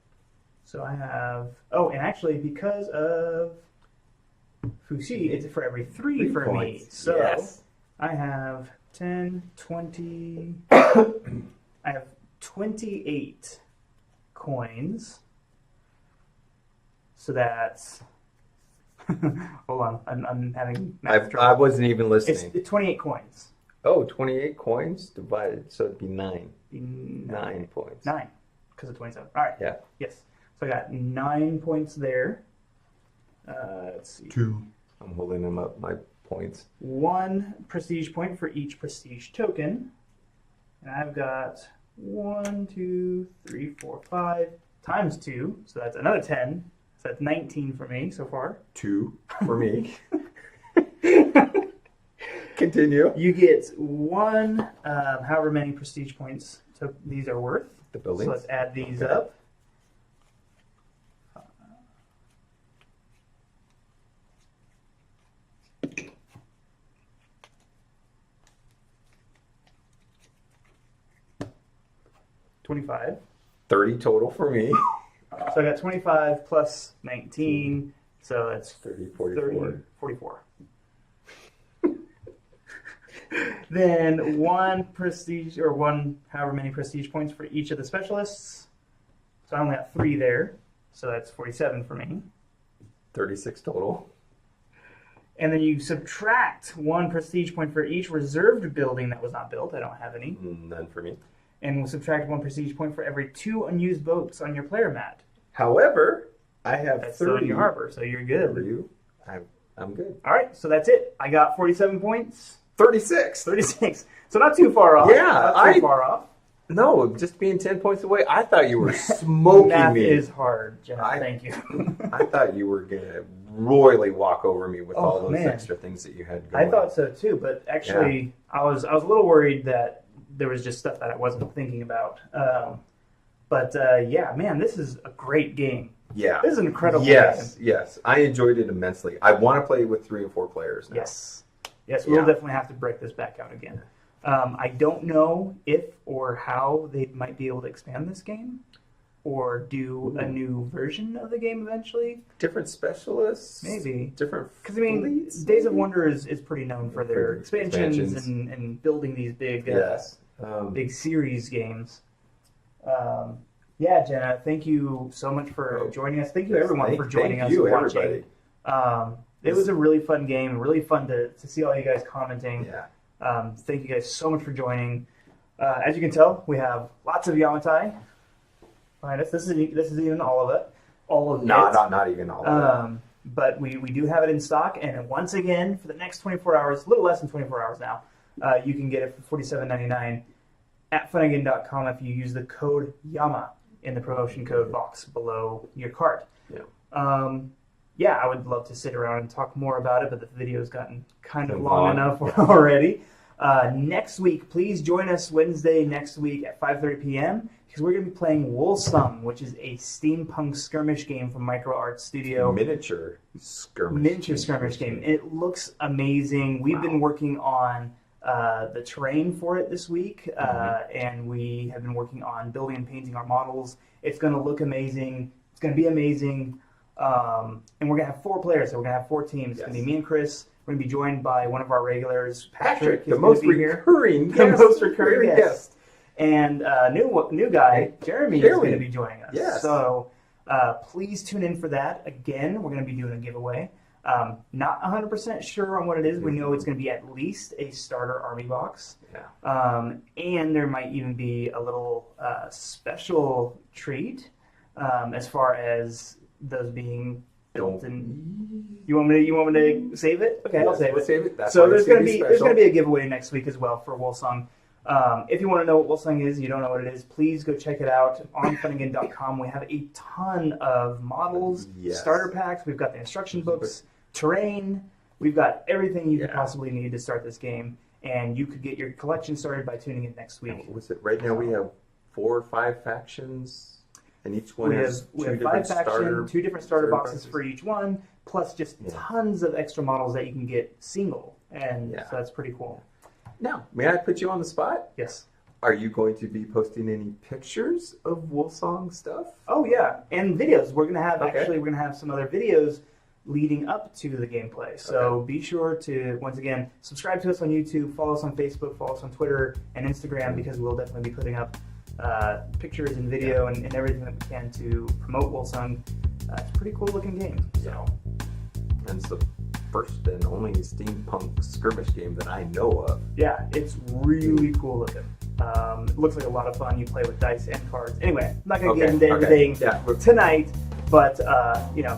So I have, and actually because of Fuxi, it's for every 3 for points. me. So yes. I have 10, 20, I have 28 coins. So that's, hold on, I'm having math trouble. I wasn't even listening. It's 28 coins. Oh, 28 coins divided, so it'd be 9. 9 points. 9, because of 27. All right. Yeah. Yes. So I got 9 points there. Let's see. 2. I'm holding them up, my points. 1 prestige point for each prestige token. And I've got 1, 2, 3, 4, 5 times 2. So that's another 10. So that's 19 for me so far. 2 for me. Continue. You get 1, however many prestige points these are worth. The buildings. So let's add these up. $25. 30 total for me. So I got 25 plus 19, so that's 30, 44. 30, 44. Then 1 prestige, or 1 however many prestige points for each of the specialists. So I only got 3 there, so that's 47 for me. 36 total. And then you subtract 1 prestige point for each reserved building that was not built. I don't have any. None for me. And we'll subtract 1 prestige point for every 2 unused boats on your player mat. However, I have That's 30 still in your harbor, so you're good. for you. I'm good. All right, so that's it. I got 47 points. 36. 36. So not too far off. Yeah, not too far off. No, just being 10 points away. I thought you were smoking Math me. is hard, Jeff. Thank you. I thought you were going to royally walk over me with all those man. extra things that you had going. I thought so too, but actually, I was a little worried that there was just stuff that I wasn't thinking about. Yeah, man, this is a great game. Yeah. This is an incredible game. game. Yes. I enjoyed it immensely. I want to play with 3 or 4 players now. Yes, we'll definitely have to break this back out again. I don't know if or how they might be able to expand this game or do a new version of the game eventually. Different specialists? Maybe. Different Because, I mean, fleets, Days of maybe? Wonder is pretty known for their expansions. And building these big, big series games. Yeah, Jenna, thank you so much for joining us. Thank you, everyone, for joining us and watching. It was a really fun game, really fun to see all you guys commenting. Yeah. Thank you guys so much for joining. As you can tell, we have lots of Yamatai behind us. This is even all of it. All of it. Not even all of it. But we do have it in stock, and once again, for the next 24 hours, a little less than 24 hours now, you can get it for $47.99 at Funagain.com if you use the code YAMA in the promotion code box below your cart. Yeah. I would love to sit around and talk more about it, but the video's gotten kind of long enough already. Next week, please join us Wednesday next week at 5:30 p.m. because we're going to be playing Woolsung, which is a steampunk skirmish game from Micro Arts Studio. Miniature skirmish game. It looks amazing. We've been working on the terrain for it this week, and we have been working on building and painting our models. It's going to look amazing. It's going to be amazing. And we're going to have 4 players, so we're going to have 4 teams. It's going to be me and Chris. We're going to be joined by one of our regulars, Patrick, the most recurring guest. And new guy, Jeremy, is going to be joining us. Yes. So please tune in for that. Again, we're going to be doing a giveaway. Not 100% sure on what it is. We know it's going to be at least a starter army box. Yeah. And there might even be a little special treat as far as those being built. And you want me to save it? Okay, I'll save it. So there's going to be a giveaway next week as well for Woolsung. If you want to know what Woolsung is, you don't know what it is, please go check it out on Funagain.com. We have a ton of models, starter packs. We've got the instruction books, terrain. We've got everything you could possibly need to start this game, and you could get your collection started by tuning in next week. What's it? Right now we have 4 or 5 factions, and each one has 2 different starter boxes for each one, plus just tons of extra models that you can get single, and so that's pretty cool. Now, may I put you on the spot? Yes. Are you going to be posting any pictures of Woolsung stuff? Oh yeah, and videos. We're gonna have some other videos leading up to the gameplay. So be sure to once again subscribe to us on YouTube, follow us on Facebook, follow us on Twitter and Instagram because we'll definitely be putting up pictures and video and everything that we can to promote Woolsung. It's a pretty cool looking game. So. And it's the first and only steampunk skirmish game that I know of. Yeah, it's really cool looking. It looks like a lot of fun. You play with dice and cards. Anyway, I'm not going to get into everything tonight, but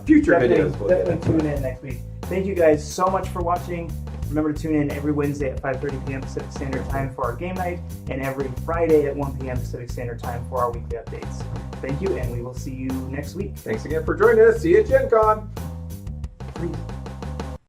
future videos. Definitely tune in next week. Thank you guys so much for watching. Remember to tune in every Wednesday at 5:30 p.m. Pacific Standard Time for our game night, and every Friday at 1 p.m. Pacific Standard Time for our weekly updates. Thank you, and we will see you next week. Thanks again for joining us. See you at Gen Con. Please.